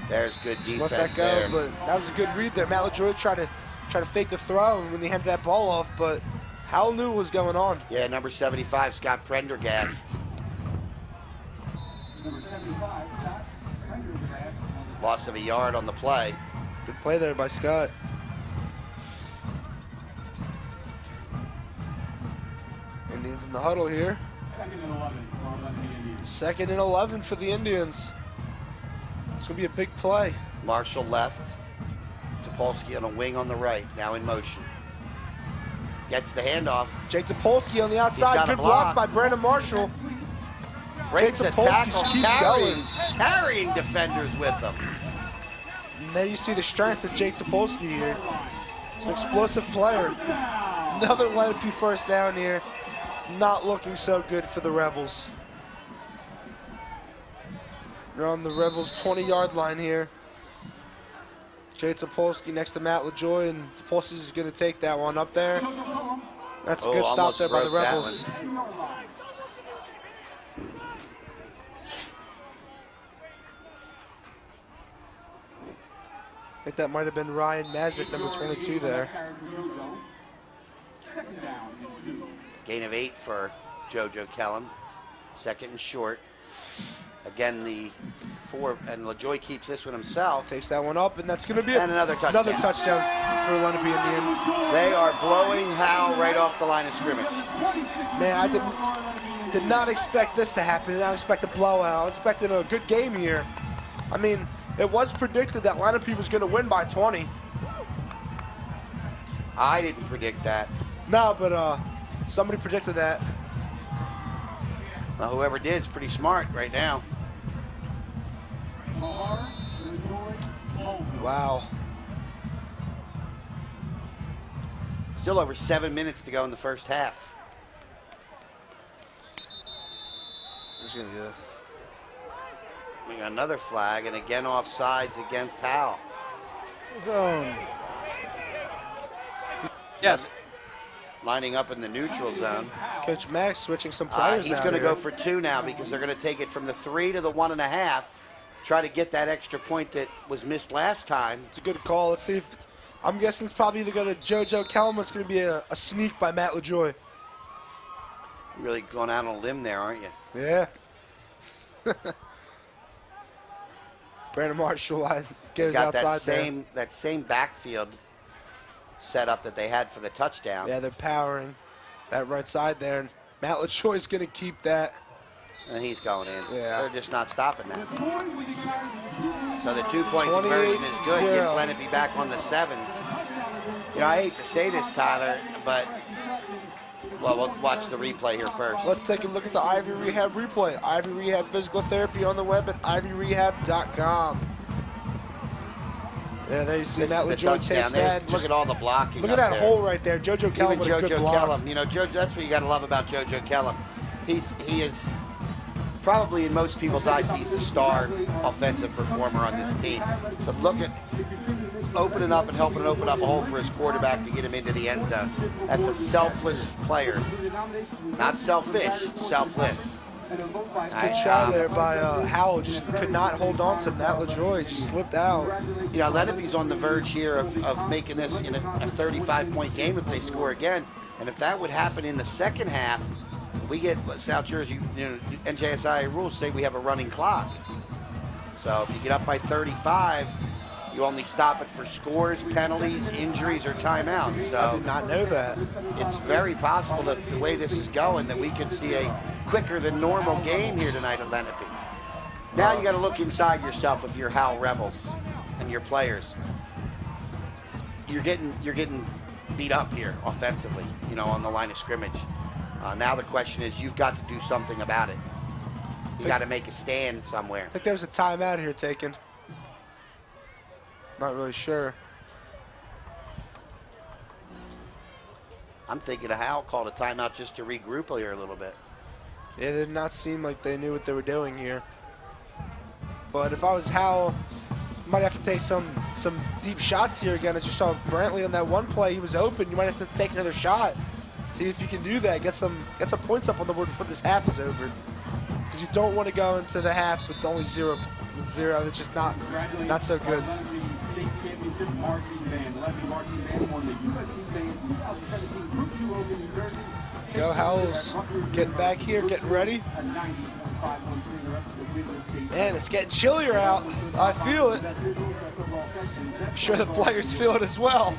There's good Just let defense that go, there. but that was a good read there. Matt LaJoy tried to fake the throw and when he handed that ball off, but Howell knew what was going on. Yeah, number 75, Scott Prendergast. Number 75, Scott Pendergrass. Loss of a yard on the play. Good play there by Scott. Indians in the huddle here. 2nd and 11 for the Indians. 2nd and 11 for the Indians. It's going to be a big play. Marshall left. Topolsky on a wing on the right, now in motion. Gets the handoff. Jake Topolsky on the got outside. a Good block. block by Brandon Marshall. Breaks a Topolsky tackle, just keeps going. carrying defenders with him. And there you see the strength of Jake Topolsky here. He's an explosive player. Another Lenape first down here. It's not looking so good for the Rebels. They're on the Rebels' 20-yard line here. Jay Topolsky next to Matt LaJoy, and Topolsky is going to take that one up there. That's a good stop almost there by the broke that Rebels. I think that might have been Ryan Mazik, number 22 there. 2nd down and 2. Gain of 8 for JoJo Kellum. 2nd and short. Again, the 4, and LaJoy keeps this one himself. Takes that one up, and that's going to be And another touchdown. Another touchdown for Lenape Indians. They are blowing Howell right off the line of scrimmage. Man, I did not expect this to happen. Did not expect a blowout. I was expecting a good game here. I mean, it was predicted that Lenape was going to win by 20. I didn't predict that. No, but somebody predicted that. Well, whoever did is pretty smart right now. Wow. Still over 7 minutes to go in the first half. This is going to be We got another flag, and again offsides against Howell. Zone. Yes. Lining up in the neutral zone. Coach Max switching some players He's out going to here. go for 2 now because they're going to take it from the 3 to the 1.5. Try to get that extra point that was missed last time. It's a good call. Let's see if it's, I'm guessing it's probably either going to JoJo Kellum. It's going to be a sneak by Matt LaJoy. You're really going out on a limb there, aren't you? Yeah. Brandon Marshall goes Got outside that same backfield setup that they had for the touchdown. there. Yeah, they're powering that right side there. And Matt LaJoy is going to keep that. And he's going in. Yeah. They're just not stopping that. So the 2-point conversion is good. 28-0. Gets Lenape back on the 7s. You know, I hate to say this, Tyler, but, well, we'll watch the replay here first. Let's take a look at the Ivy Rehab replay. Ivy Rehab Physical Therapy on the web at ivyrehab.com. Yeah, there you see This Matt is the LaJoy touchdown. takes There's- that. and Look just- at all the blocking. Look at up that there. hole right there. JoJo Kellum Even with a good JoJo block. Kellum. You know, that's what you got to love about JoJo Kellum. He is probably in most people's eyes, he's the star offensive performer on this team. But look at opening up and helping open up a hole for his quarterback to get him into the end zone. That's a selfless player. Not selfish, selfless. Good shot there by Howell. Just could not hold on to Matt LaJoy. Just slipped out. You know, Lenape's on the verge here of making this in a 35-point game if they score again. And if that would happen in the second half, we get South Jersey, you know, NJSIA rules say we have a running clock. So if you get up by 35, you only stop it for scores, penalties, injuries, or timeouts. I So did not know that. it's very possible that the way this is going that we could see a quicker than normal game here tonight at Lenape. Now you got to look inside yourself if you're Howell Rebels and your players. You're getting beat up here offensively, you know, on the line of scrimmage. Now the question is, you've got to do something about it. You got to make a stand somewhere. I think there was a timeout here taken. Not really sure. I'm thinking Howell called a timeout just to regroup here a little bit. Yeah, it did not seem like they knew what they were doing here. But if I was Howell, might have to take some deep shots here again. As you saw Brantley on that one play, he was open. You might have to take another shot. See if you can do that. Get some points up on the board before this half is over. Because you don't want to go into the half with only zero. It's just not so good. State Championship Marching Band. Lenape Marching Band won the USD Band 2017 Group 2 Open New Jersey. Go Howells, getting back here, getting ready. A 90 Man, it's getting chillier out. I feel it. I'm sure the players feel it as well.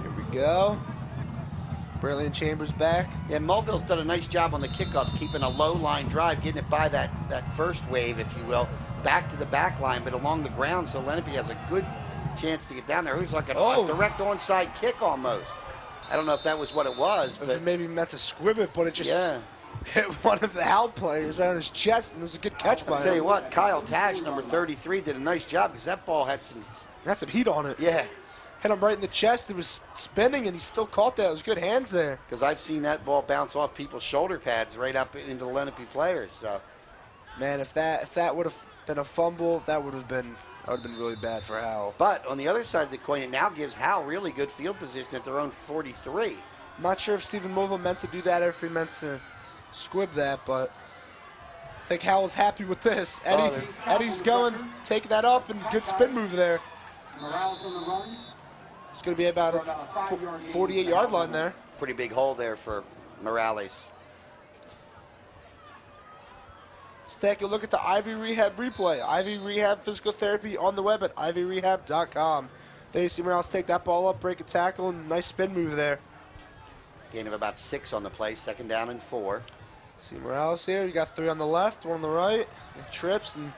Here we go. Brantley and Chambers back. Yeah, Mulville's done a nice job on the kickoffs, keeping a low line drive, getting it by that first wave, if you will, back to the back line, but along the ground, so Lenape has a good chance to get down there. It was like a direct onside kick almost. I don't know if that was what it was, but it maybe meant to squib it, but it just hit one of the Howell players right on his chest, and it was a good catch by him. I'll tell you what, Kyle Tash, number 33, did a nice job because that ball had some heat on it. Yeah. Hit him right in the chest. It was spinning, and he still caught that. It was good hands there. Because I've seen that ball bounce off people's shoulder pads right up into the Lenape players. So, man, if that would have been a fumble, that would have been really bad for Howell. But on the other side of the coin, it now gives Howell really good field position at their own 43. I'm not sure if Stephen Mulville meant to do that or if he meant to squib that, but I think Howell's happy with this. Eddie's going, taking that up, and good spin move there. Morales on the run. It's going to be about a 48-yard line there. Pretty big hole there for Morales. Let's take a look at the Ivy Rehab replay. Ivy Rehab Physical Therapy on the web at ivyrehab.com. There you see Morales take that ball up, break a tackle, and nice spin move there. Gain of about 6 on the play, 2nd down and 4. See Morales here. You got 3 on the left, 1 on the right. He trips and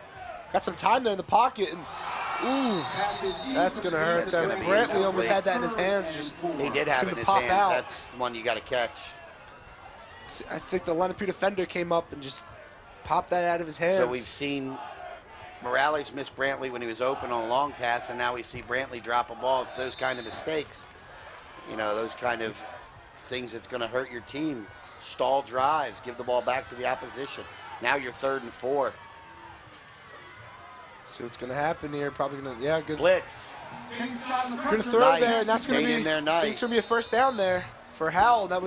got some time there in the pocket. And ooh, that's going to hurt them. Brantley almost had that in his hands. He did have it in his hands. That's the one you got to catch. I think the Lenape defender came up and just popped that out of his hands. So we've seen Morales miss Brantley when he was open on a long pass, and now we see Brantley drop a ball. It's those kind of mistakes, you know, those kind of things that's going to hurt your team. Stall drives, give the ball back to the opposition. Now you're 3rd and 4. See what's going to happen here. Probably going to, good. Blitz. Going to throw there, and that's going to be, in there, nice. I think it's going to be a first down there for Howell. I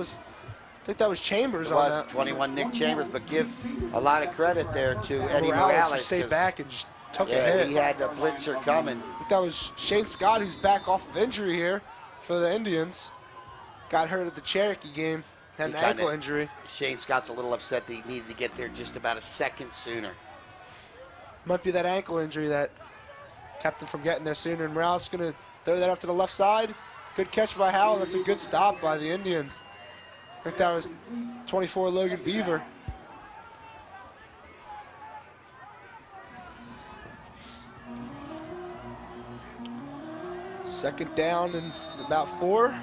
think that was Chambers on that. 21 Nick Chambers, but give a lot of credit there to Eddie Morales. Just stayed back and just took a yeah, hit. He had a blitzer coming. I think that was Shane Scott, who's back off of injury here for the Indians. Got hurt at the Cherokee game. Had an ankle injury. Shane Scott's a little upset that he needed to get there just about a second sooner. Might be that ankle injury that kept him from getting there sooner. And Morales going to throw that up to the left side. Good catch by Howell. That's a good stop by the Indians. I think that was 24 Logan Beaver. Second down and about 4.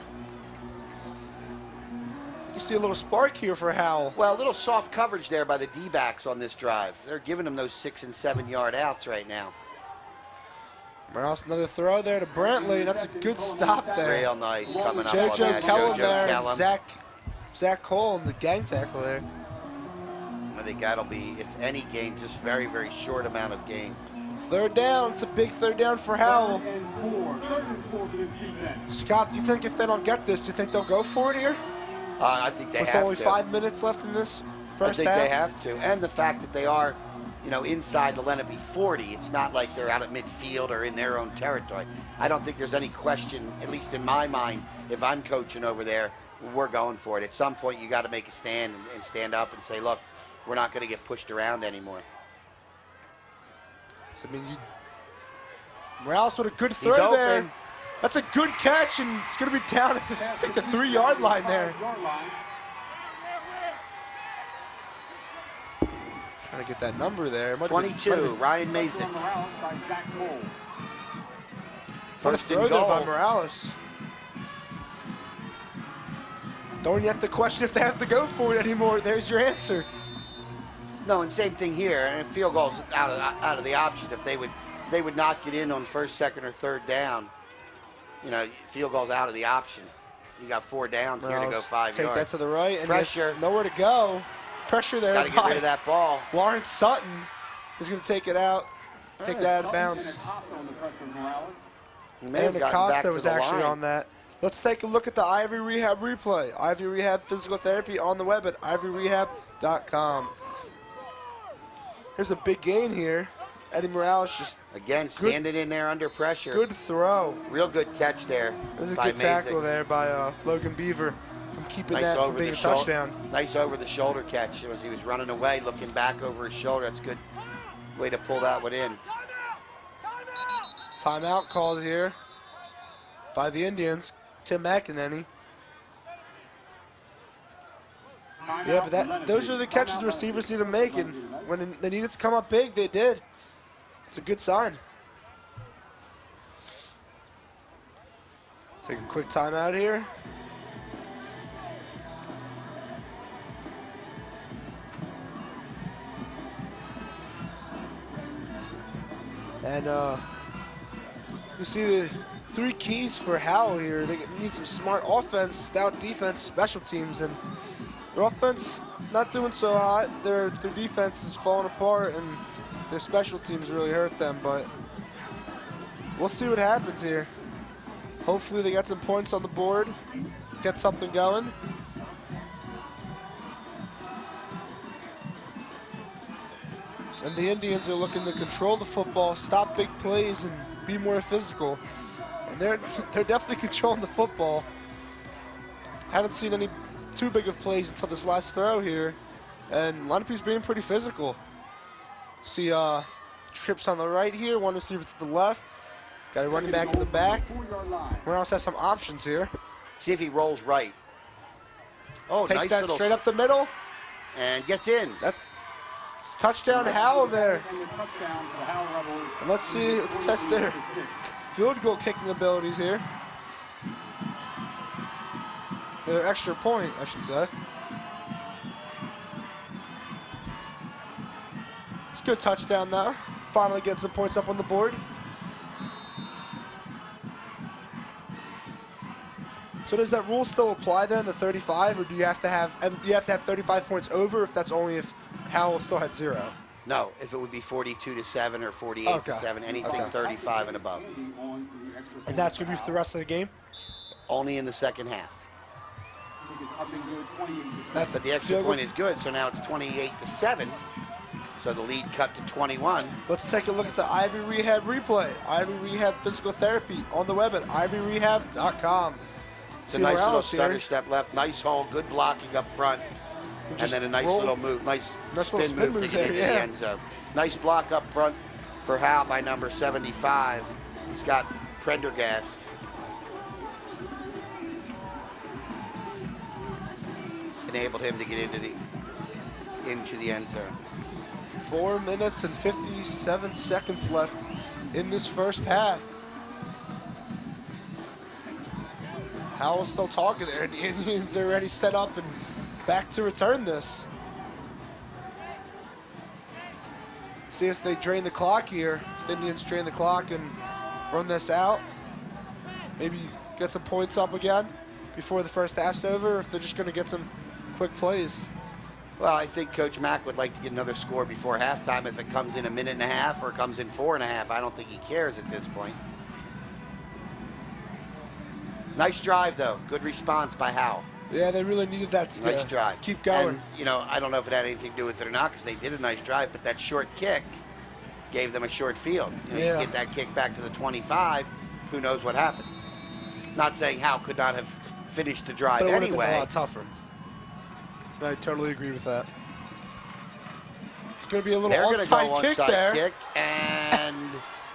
You see a little spark here for Howell. Well, a little soft coverage there by the D-backs on this drive. They're giving them those 6- and 7-yard outs right now. Morales, another throw there to Brantley. That's a good stop there. Real nice coming up on JoJo that. Kellum JoJo there, Kellum. and Zach Cole in the gang tackle there. I think that'll be, if any game, just very, very short amount of game. 3rd down. It's a big 3rd down for Howell. Scott, do you think if they don't get this, do you think they'll go for it here? I think they have to. With only 5 minutes left in this first half? I think they have to. And the fact that they are, inside the Lenape 40, it's not like they're out at midfield or in their own territory. I don't think there's any question, at least in my mind, if I'm coaching over there, we're going for it. At some point, you got to make a stand and stand up and say, look, we're not going to get pushed around anymore. So, Morales with a good throw there. Open. That's a good catch, and it's going to be down at the 3-yard line there. Trying to get that number there. 22, Ryan Mason. First throw there by Morales. Don't even have to question if they have to go for it anymore. There's your answer. No, and same thing here. And field goals out of the option. If they would not get in on 1st, 2nd, or 3rd down, field goals out of the option. You got 4 downs here to go 5 yards. Take that to the right. And pressure. Nowhere to go. Pressure there. Got to get rid of that ball. Lawrence Sutton is going to take it out. Take that out of bounds. And Acosta was actually on that. Let's take a look at the Ivy Rehab replay. Ivy Rehab Physical Therapy on the web at ivyrehab.com. Here's a big gain here. Eddie Morales just Again, standing in there under pressure. good throw. Real good catch there. There's a by good tackle Mazik. there by Logan Beaver from keeping Nice that from over being the a shoulder. touchdown. Nice over the shoulder catch as he was running away, looking back over his shoulder. That's a good way to pull that one in. Timeout called here by the Indians. Tim McEnany. Yeah, but those are the catches the receivers need to make, and when they needed to come up big, they did. It's a good sign. Take a quick timeout here. And you see the 3 keys for Howell here. They need some smart offense, stout defense, special teams, and their offense not doing so hot. Their defense is falling apart, and their special teams really hurt them. But we'll see what happens here. Hopefully they got some points on the board, get something going. And the Indians are looking to control the football, stop big plays, and be more physical. And they're definitely controlling the football. Haven't seen any too big of plays until this last throw here. And Lenape's being pretty physical. See trips on the right here, one receiver to the left. Got a running back in the back. Morales has some options here. See if he rolls right. Oh, Takes nice that little straight up the middle. and gets in. That's touchdown Howell there. And let's test their field goal kicking abilities here. Their extra point, I should say. It's a good touchdown though. Finally getting some points up on the board. So does that rule still apply then, the 35, or do you have to have 35 points over if that's only if Howell still had 0? No, if it would be 42-7 or 48-7, anything 35 and above. And that's going to be for the rest of the game? Only in the second half. That's But the extra point is good, so now it's 28-7. So the lead cut to 21. Let's take a look at the Ivy Rehab replay. Ivy Rehab Physical Therapy on the web at ivyrehab.com. It's a nice little stutter step left, nice hole, good blocking up front, and then a nice little move, nice spin move to get into the end zone. Nice block up front for Howell by number 75. He's got Prendergast. Enabled him to get into the end zone. 4 minutes and 57 seconds left in this first half. Howell's still talking there, and the Indians are already set up and back to return this. See if they drain the clock here. If the Indians drain the clock and run this out, maybe get some points up again before the first half's over, or if they're just going to get some quick plays. Well, I think Coach Mack would like to get another score before halftime. If it comes in 1.5 minutes or comes in 4.5, I don't think he cares at this point. Nice drive, though. Good response by Howell. Yeah, they really needed that Nice drive. to keep going. And, you know, I don't know if it had anything to do with it or not, because they did a nice drive, but that short kick gave them a short field. You know, you get that kick back to the 25, who knows what happens. Not saying Howell could not have finished the drive but it would have anyway. been a lot tougher. I totally agree with that. It's going to be a little onside kick there. Kick, and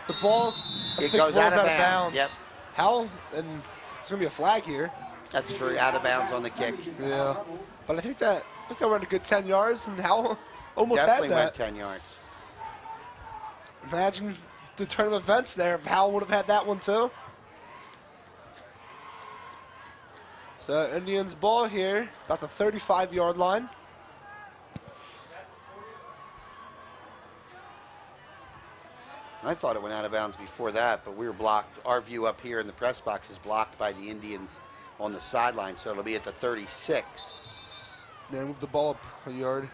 the ball it goes out of bounds. Yep. Howell, and it's going to be a flag here. That's for out of bounds on the kick. Yeah, but I think that went a good 10 yards, and Howell almost Definitely had that. went 10 yards. Imagine the turn of events there if Howell would have had that one too. So Indians ball here, about the 35-yard line. I thought it went out of bounds before that, but we were blocked. Our view up here in the press box is blocked by the Indians on the sideline, so it'll be at the 36. Then move the ball up a yard.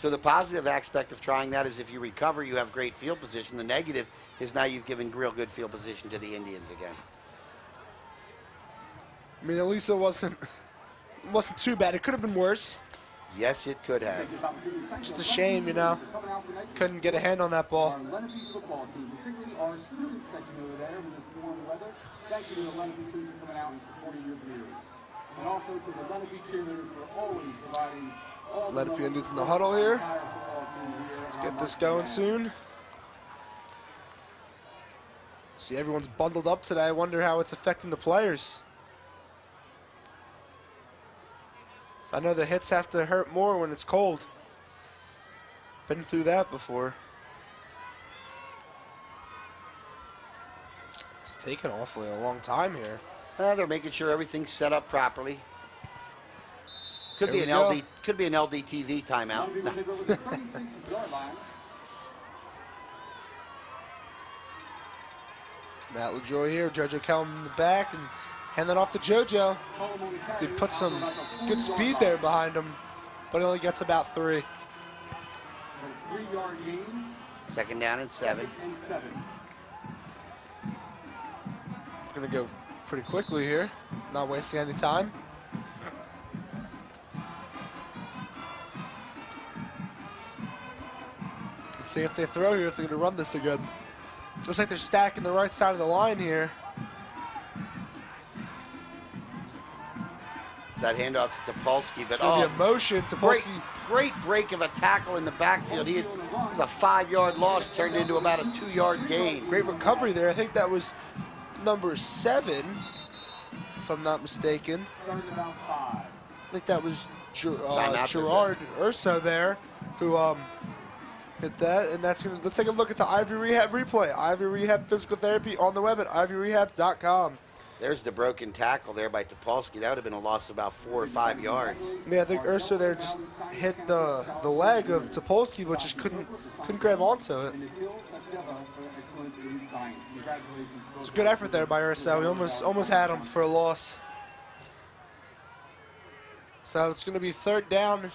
So the positive aspect of trying that is if you recover, you have great field position. The negative is now you've given real good field position to the Indians again. I mean, at least it wasn't too bad. It could have been worse. Yes, it could have. Just a shame, you know. Couldn't get a hand on that ball. Our Lenape football team, particularly our student section over there with this warm weather. Thank you to the Lenape students for coming out and supporting your careers. And also to the Lenape cheerleaders for always providing all the Lenape Indians in the huddle here. entire football team here. Let's get this going soon. See, everyone's bundled up today. I wonder how it's affecting the players. So I know the hits have to hurt more when it's cold. Been through that before. It's taken awfully a long time here. They're making sure everything's set up properly. Could Here be we an go. could be an LDTV timeout. Lenape will take over the 36-yard line. Matt LaJoy here, JoJo Kellum in the back, and hand that off to JoJo. He put some good speed there behind him, but he only gets about 3. 3-yard gain. Second down and 7. And 7. Gonna go pretty quickly here, not wasting any time. Let's see if they throw here, if they're gonna run this again. Looks like they're stacking the right side of the line here. That handoff to Topolsky, but It's gonna be a motion to great break of a tackle in the backfield. It was a 5-yard loss turned into about a 2-yard gain. Great recovery there. I think that was number 7, if I'm not mistaken. Third and about 5. I think that was Timeout, Gerard Urso there, who hit that, and that's gonna. Let's take a look at the Ivy Rehab replay. Ivy Rehab Physical Therapy on the web at ivyrehab.com. There's the broken tackle there by Topolsky. That would have been a loss of about 4 or 5 yards. Yeah, I think Urso there just hit the leg of Topolsky, but just couldn't grab onto it. It's a good effort there by Urso. We almost had him for a loss. So it's going to be 3rd down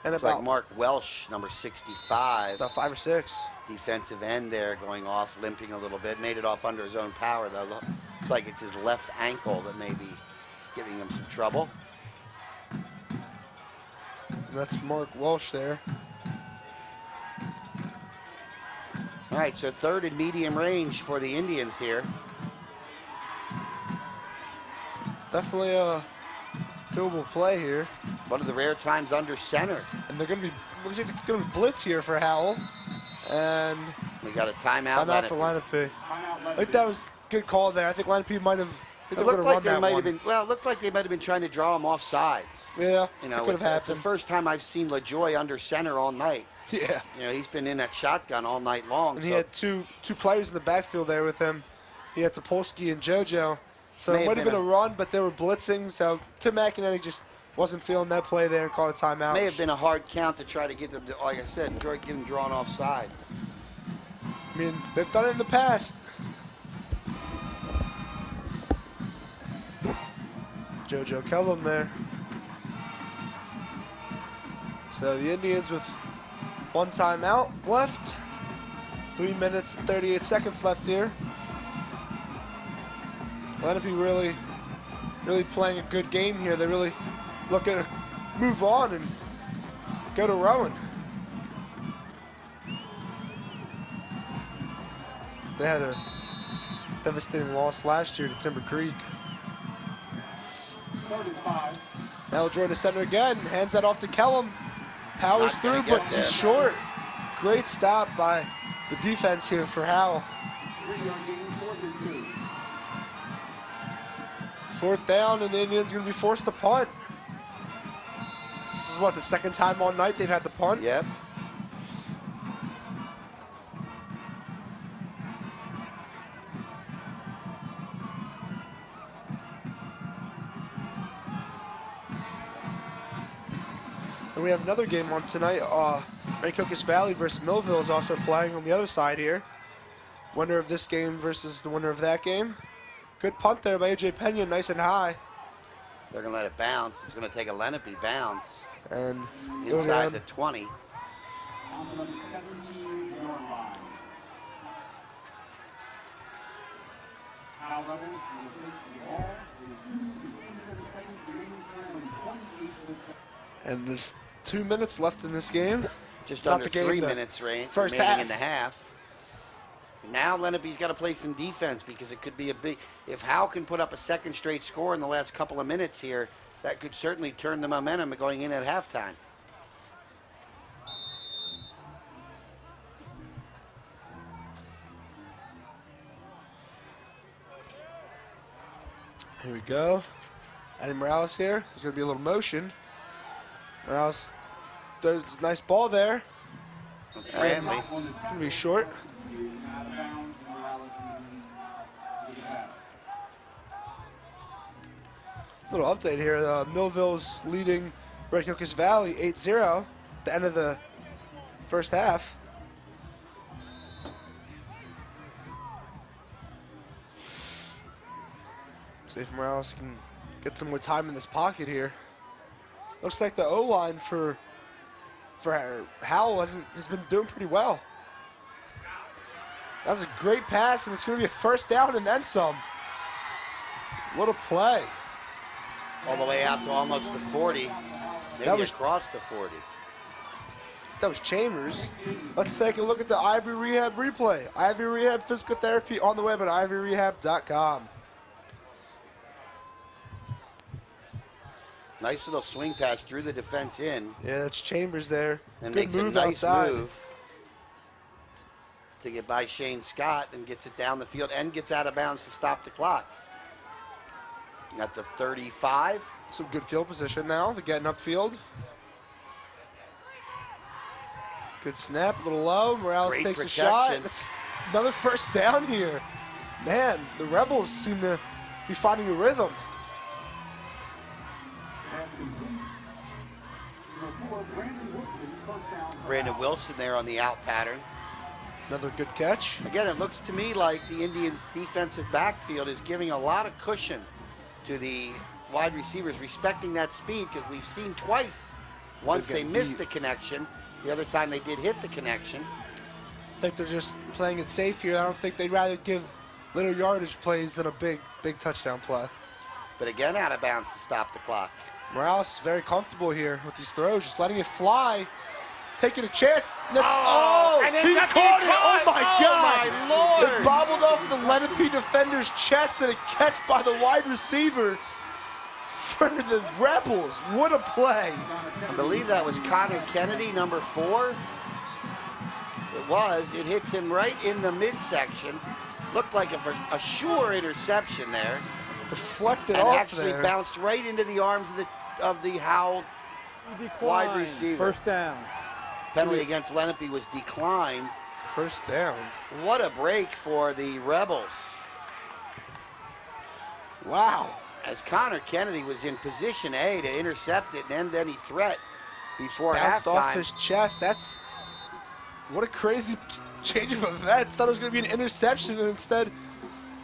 and It's about like Mark Welsh, number 65. about 5 or 6. Defensive end there going off, limping a little bit. Made it off under his own power, though. Looks like it's his left ankle that may be giving him some trouble. And that's Mark Welsh there. All right, so 3rd and medium range for the Indians here. Definitely a doable play here. One of the rare times under center. And they're going to be, looks like they're going to be blitz here for Howell. And We got a timeout. timeout for Lenape. I think that was a good call there. I think Lenape might have. I think It they would looked have like run they that might one. have been. Well, it looked like they might have been trying to draw him off sides. Yeah, You know, it could have it's the happened. first time I've seen LaJoy under center all night. Yeah, You know, he's been in that shotgun all night long. and he so had two players in the backfield there with him. He had Topolsky and JoJo. So May it have might have been been a run, but they were blitzing. So Tim McInerney just wasn't feeling that play there and called a timeout. may have been a hard count to try to get them, to, like I said, get them drawn off sides. I mean, they've done it in the past. JoJo Kellum there. So the Indians with 1 timeout left. 3 minutes and 38 seconds left here. Lenape really playing a good game here. They're really looking to move on and go to Rowan. They had a devastating loss last year to Timber Creek. 3rd and 5. Now Jordan to center again, hands that off to Kellum. Powers Not gonna through, but get just there. short. Great stop by the defense here for Howell. 3-yard gain, 4th and 2. 4th down, and the Indians going to be forced to punt. This is what, the 2nd time all night they've had to punt? Yep. And we have another game on tonight. Rancocas Valley versus Millville is also playing on the other side here. Winner of this game versus the winner of that game. Good punt there by A.J. Pena, nice and high. They're going to let it bounce. It's going to take a Lenape bounce And inside the 20. On the 17-yard line. Howell Rebels will take the ball. It is 2 to 57 seconds remaining time and 28 to the second. And this 2 minutes left in this game. Just Not under the game, 3 the minutes first remaining half. in the half. Now Lenape's got to play some defense because it could be a big. If Howell can put up a second straight score in the last couple of minutes here, that could certainly turn the momentum going in at halftime. Here we go. Eddie Morales here. There's going to be a little motion. Morales, there's a nice ball there. Brantley. It's going to be short. Little update here. Millville's leading Bracocas Valley 8-0 at the end of the first half. See if Morales can get some more time in this pocket here. Looks like the O-line for Howell has been doing pretty well. That was a great pass, and it's going to be a first down and then some. What a play. All the way out to almost the 40. Maybe That was- across the 40. That was Chambers. Let's take a look at the Ivy Rehab replay. Ivy Rehab Physical Therapy on the web at ivyrehab.com. Nice little swing pass, drew the defense in, Yeah, that's Chambers there. and Good makes a move nice outside. move to get by Shane Scott and gets it down the field and gets out of bounds to stop the clock. At the 35. Some good field position now. They're getting upfield. Good snap, a little low. Morales Great takes protection. a shot. That's another first down here. Man, the Rebels seem to be finding a rhythm. Brandon Wilson there on the out pattern. Another good catch. Again, it looks to me like the Indians' defensive backfield is giving a lot of cushion to the wide receivers, respecting that speed, because we've seen twice. Once They're they getting missed beat. the connection, the other time they did hit the connection. I think they're just playing it safe here. I don't think they'd rather give little yardage plays than a big touchdown play. But again, out of bounds to stop the clock. Morales is very comfortable here with these throws, just letting it fly, taking a chance. That's, and then he got caught it! caught. Oh my God! My Lord! It bobbled off the Lenape defender's chest and a catch by the wide receiver for the Rebels. What a play! I believe that was Connor Kennedy, number 4. It was. It hits him right in the midsection. Looked like a sure interception there. Deflected And off actually there. bounced right into the arms of the Howell wide receiver. First down. Penalty against Lenape was declined. First down. What a break for the Rebels. Wow. As Connor Kennedy was in position A to intercept it and end any threat before Bounced off halftime. his chest. That's what a crazy change of events. Thought it was going to be an interception, and instead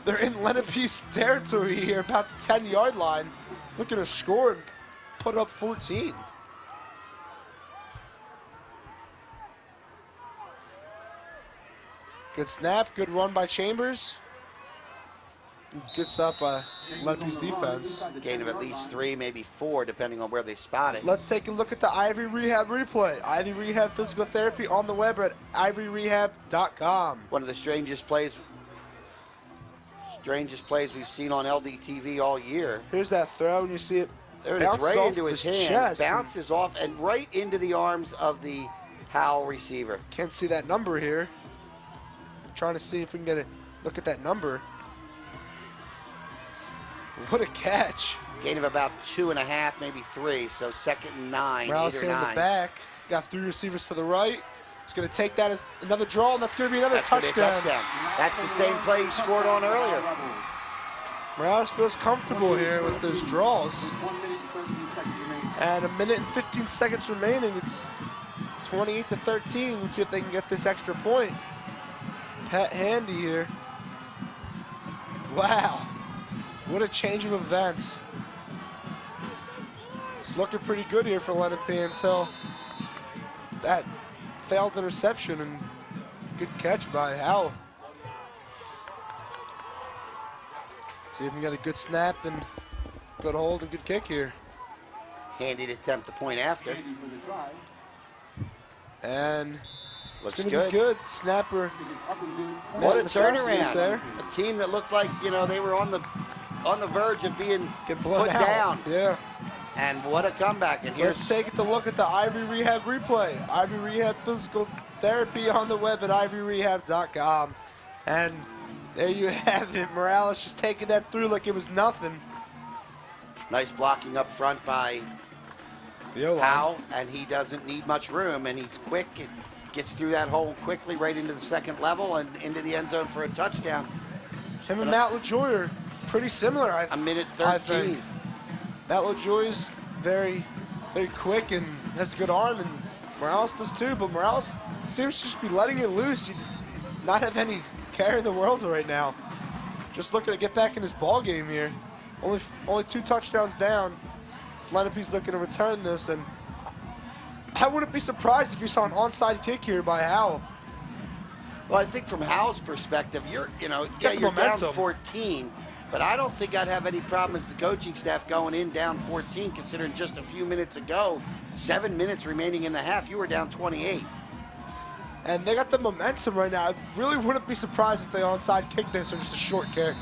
they're in Lenape's territory here, about the 10-yard line, looking to score and put up 14. Good snap, good run by Chambers. Good stuff by Lenape's defense. Gain of at least 3, maybe 4, depending on where they spot it. Let's take a look at the Ivy Rehab replay. Ivy Rehab Physical Therapy on the web at ivyrehab.com. One of the strangest plays we've seen on LDTV all year. Here's that throw, and you see it There it is, bounces right off into his his hand, chest. bounces off, and right into the arms of the Howell receiver. Can't see that number here. I'm trying to see if we can get a look at that number. What a catch. Gain of about 2.5, maybe 3, so 2nd and 9, Morales 8 or here in 9. the back. Got 3 receivers to the right. He's going to take that as another draw, and that's going to be another That's gonna be a touchdown. That's the same play he scored on earlier. Morales feels comfortable here with those draws. 1 minute and 13 seconds remaining. And a minute and 15 seconds remaining. It's 28-13. Let's see if they can get this extra point. Pat Handy here. Wow. What a change of events. It's looking pretty good here for Lenape until that failed interception, and good catch by Howell. See if we can get a good snap and good hold and good kick here. Handy to attempt the point after. Handy for the try. And Looks it's going to be good. Snapper. It is up and good. What a Matt Massarski is turnaround. there. A team that looked like, you know, they were on the verge of being Get blown put out. down. Yeah. And what a comeback. And here's Let's take a look at the Ivy Rehab replay. Ivy Rehab Physical Therapy on the web at ivyrehab.com. And there you have it. Morales just taking that through like it was nothing. nice blocking up front by Howell, and he doesn't need much room, and he's quick. And gets through that hole quickly right into the second level and into the end zone for a touchdown. Him and Matt LaJoy are pretty similar, A minute I 13. think. Matt LaJoy's very, very quick and has a good arm, and Morales does too, but Morales seems to just be letting it loose. He does not have any care in the world right now. Just looking to get back in his ball game here. Only 2 touchdowns down. Lenape's looking to return this, and I wouldn't be surprised if you saw an onside kick here by Howell. Well, I think from Howell's perspective, you're the down momentum. 14, but I don't think I'd have any problem as the coaching staff going in down 14, considering just a few minutes ago, 7 minutes remaining in the half, you were down 28. And they got the momentum right now. I really wouldn't be surprised if they onside kick this or just a short kick.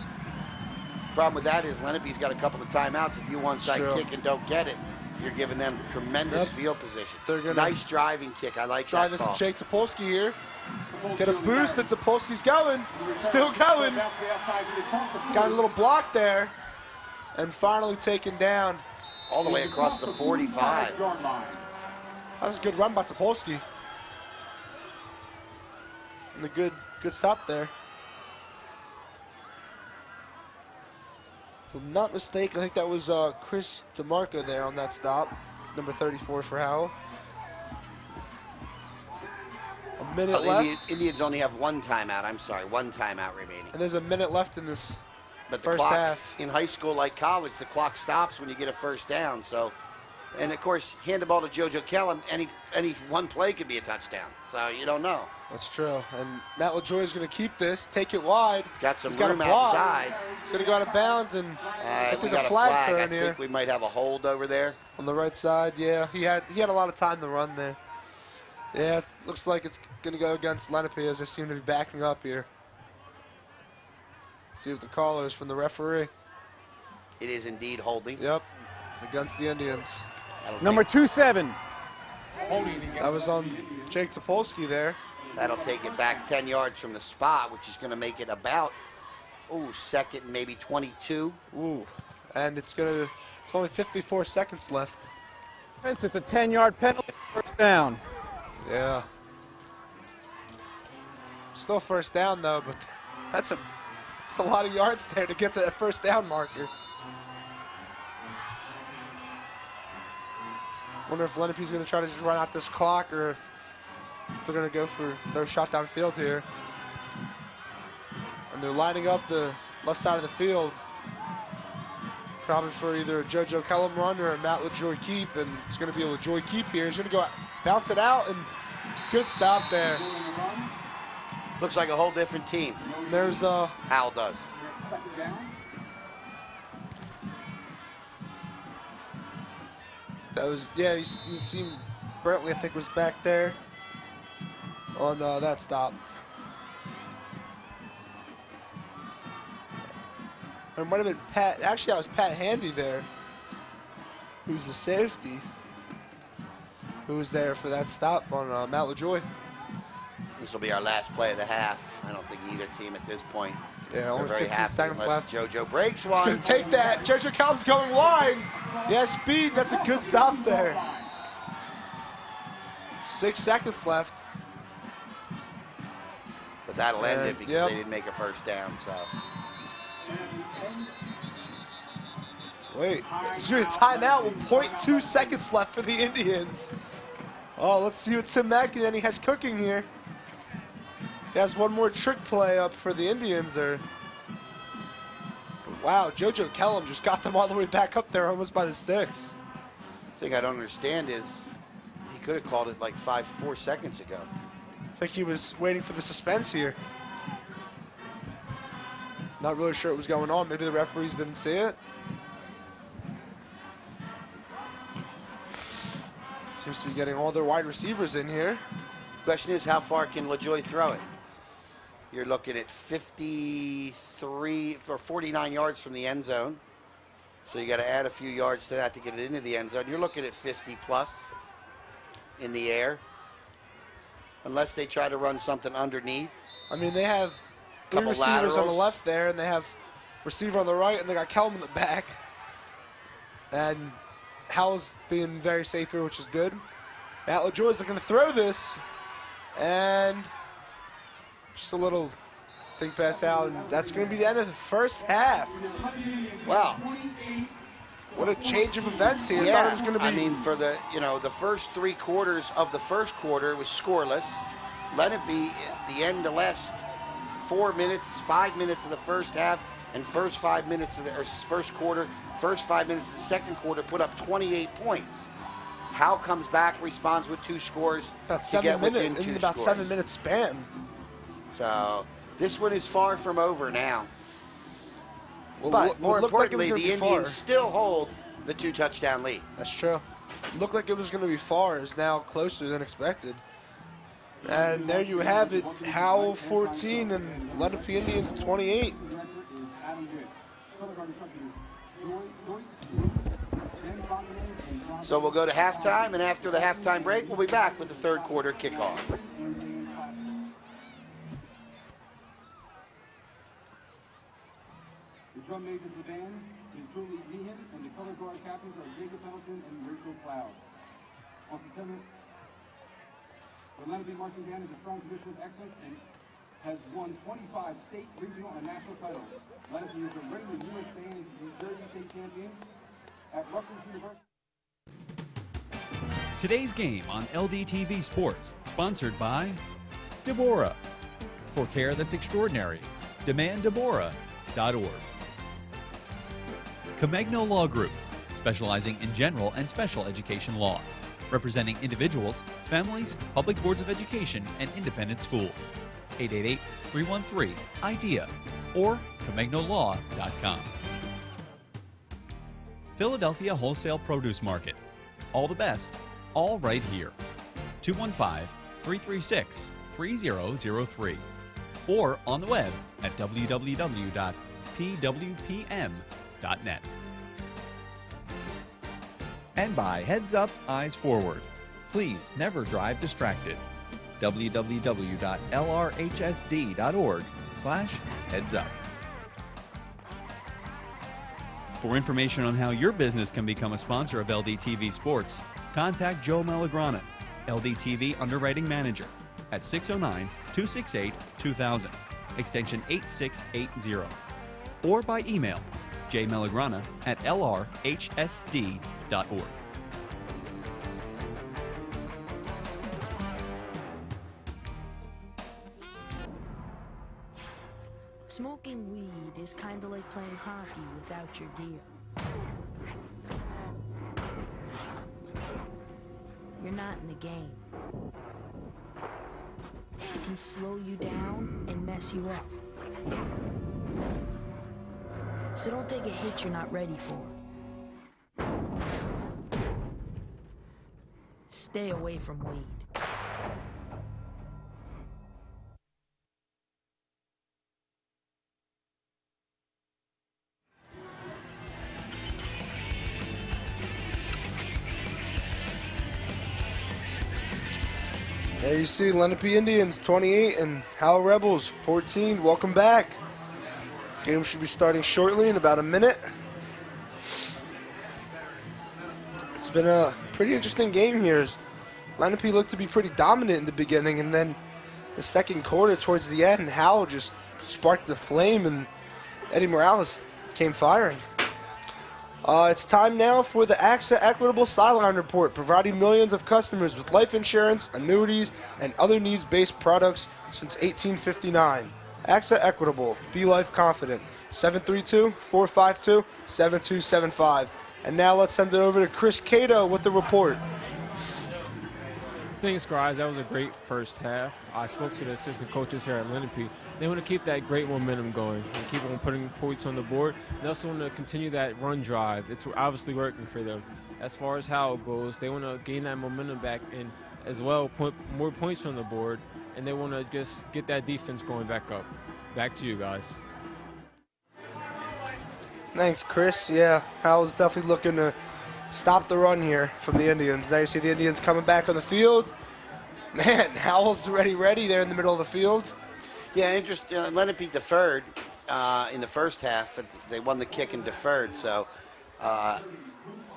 Problem with that is Lenape's got a couple of timeouts. If you onside Sure. kick and don't get it, you're giving them tremendous field position. They're gonna nice driving kick. I like Try that this call. to Jake Topolsky here. Get a boost that Topolsky's going. Still going. Got a little block there. And finally taken down. All the way across the 45. That was a good run by Topolsky. And a good stop there. If I'm not mistaken, I think that was Chris DeMarco there on that stop. Number 34 for Howell. A minute left. Indians only have one timeout. I'm sorry, one timeout remaining. And there's a minute left in this But the first clock, half. in high school like college, the clock stops when you get a first down. So, and of course, hand the ball to JoJo Kellum, any one play could be a touchdown. So you don't know. That's true. And Matt LaJoy is going to keep this, take it wide. He's got some He's got a room block. outside. He's going to go out of bounds, and I think We there's got a flag I thrown here. think we might have a hold over there. On the right side, yeah. He had a lot of time to run there. Yeah, it looks like it's going to go against Lenape as they seem to be backing up here. See what the call is from the referee. It is indeed holding. Yep, against the Indians. Number 27. That was on Jake Topolsky there. That'll take it back 10 yards from the spot, which is going to make it about, second, maybe 22. Ooh, and it's only 54 seconds left. It's a 10-yard penalty, first down. Yeah. Still first down though, but that's a lot of yards there to get to that first down marker. Wonder if Lenape's going to try to just run out this clock, or if they're going to go for their shot downfield here. And they're lining up the left side of the field, probably for either a JoJo Kellum run or a Matt LaJoy keep, and it's going to be a LaJoy keep here. He's going to go bounce it out, and good stop there. Looks like a whole different team. There's Howell does. Second down. that was, yeah, you see Brantley, I think, was back there on that stop. Or it might have been Pat, actually that was Pat Handy there, who's the safety, who was there for that stop on Matt LaJoy. This will be our last play of the half. I don't think either team at this point. Yeah, only They're very 15 happy seconds unless left. JoJo breaks He's one. going to take that. JoJo Kellum's going wide. Yeah, speed. That's a good stop there. 6 seconds left. But that'll end it because Yep. they didn't make a first down. So Wait, it's going to timeout with 0.2 seconds left for the Indians. Oh, let's see what Tim McEnany has cooking here. He has one more trick play up for the Indians. Wow, JoJo Kellum just got them all the way back up there almost by the sticks. the thing I don't understand is he could have called it like 4 seconds ago. I think he was waiting for the suspense here. Not really sure what was going on. Maybe the referees didn't see it. Seems to be getting all their wide receivers in here. Question is, how far can LaJoy throw it? You're looking at 53 or 49 yards from the end zone. So you got to add a few yards to that to get it into the end zone. You're looking at 50 plus in the air. Unless they try to run something underneath. I mean, they have three Couple receivers on the laterals. left there, and they have receiver on the right, and they got Kellum in the back. And Howell's being very safe here, which is good. Matt LaJoy's looking to throw this, and just a little think pass out, and that's going to be the end of the first half. Wow. What a change of events here. I thought Yeah, it was going to be. I mean, for the first 3 quarters of the first quarter was scoreless. Lenape, at the end, the last 4 minutes, 5 minutes of the first half, and first 5 minutes of the first quarter, first 5 minutes of the second quarter, put up 28 points. Howell comes back, responds with 2 scores about to 7 get within minutes, 2 in about scores. 7 minute span. So this one is far from over now. Well, But more it looked like it was importantly, gonna the be Indians far. still hold the 2-touchdown lead. That's true. It looked like it was going to be far. It's now closer than expected. And there you have it. Howell 14 and Lenape Indians 28. So we'll go to halftime, and after the halftime break, we'll be back with the third quarter kickoff. The drum major for the band is Julie Meehan, and the color guard captains are Jacob Hamilton and Rachel Cloud. On September, the Lenape Marching Band is a strong tradition of excellence and has won 25 state, regional, and national titles. Lenape is the reigning U.S. Band's New Jersey State champions at Rutgers University. Today's game on LDTV Sports, sponsored by Deborah. For care that's extraordinary, demanddeborah.org. Comegno Law Group, specializing in general and special education law, representing individuals, families, public boards of education, and independent schools. 888-313-IDEA or ComegnoLaw.com. Philadelphia Wholesale Produce Market. All the best, all right here. 215-336-3003 or on the web at www.pwpm.net. And by Heads Up, Eyes Forward. Please never drive distracted. www.lrhsd.org/headsup. For information on how your business can become a sponsor of LDTV Sports, contact Joe Malagrana, LDTV Underwriting Manager, at 609-268-2000, extension 8680, or by email jmalagrana@lrhsd.org. Smoking weed is kind of like playing hockey without your gear. You're not in the game. It can slow you down and mess you up. So don't take a hit you're not ready for. Stay away from weed. There you see Lenape Indians 28 and Howell Rebels 14. Welcome back. Game should be starting shortly in about a minute. It's been a pretty interesting game here. Lenape looked to be pretty dominant in the beginning, and then the second quarter towards the end, Howell just sparked the flame and Eddie Morales came firing. It's time now for the AXA Equitable Sideline Report, providing millions of customers with life insurance, annuities, and other needs-based products since 1859. AXA Equitable, be life confident. 732-452-7275. And now let's send it over to Chris Cato with the report. Thanks, guys. That was a great first half. I spoke to the assistant coaches here at Lenape. They want to keep that great momentum going and keep on putting points on the board. They also want to continue that run drive. It's obviously working for them. as far as Howell goes, they want to gain that momentum back and as well put more points on the board, and they want to just get that defense going back up. Back to you guys. Thanks, Chris. Yeah, Howell's definitely looking to stop the run here from the Indians. Now you see the Indians coming back on the field. Man, Howell's ready there in the middle of the field. Yeah, Lenape deferred in the first half, but they won the kick and deferred. So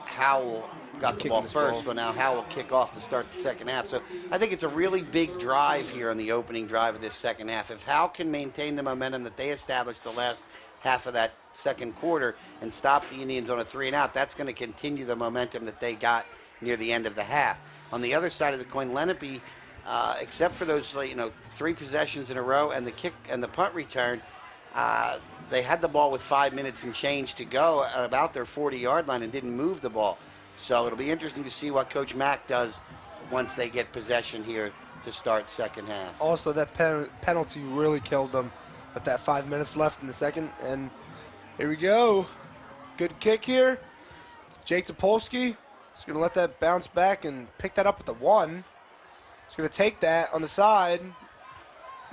Howell got the ball first, but now Howell will kick off to start the second half. So I think it's a really big drive here on the opening drive of this second half. If Howell can maintain the momentum that they established the last half of that second quarter and stop the Indians on a 3-and-out, that's going to continue the momentum that they got near the end of the half. On the other side of the coin, Lenape, except for those 3 possessions in a row and the kick and the punt return, they had the ball with 5 minutes and change to go at about their 40-yard line and didn't move the ball. So it'll be interesting to see what Coach Mack does once they get possession here to start second half. Also, that penalty really killed them with that 5 minutes left in the second. And here we go. Good kick here. Jake Topolsky is going to let that bounce back and pick that up at the 1. He's going to take that on the side.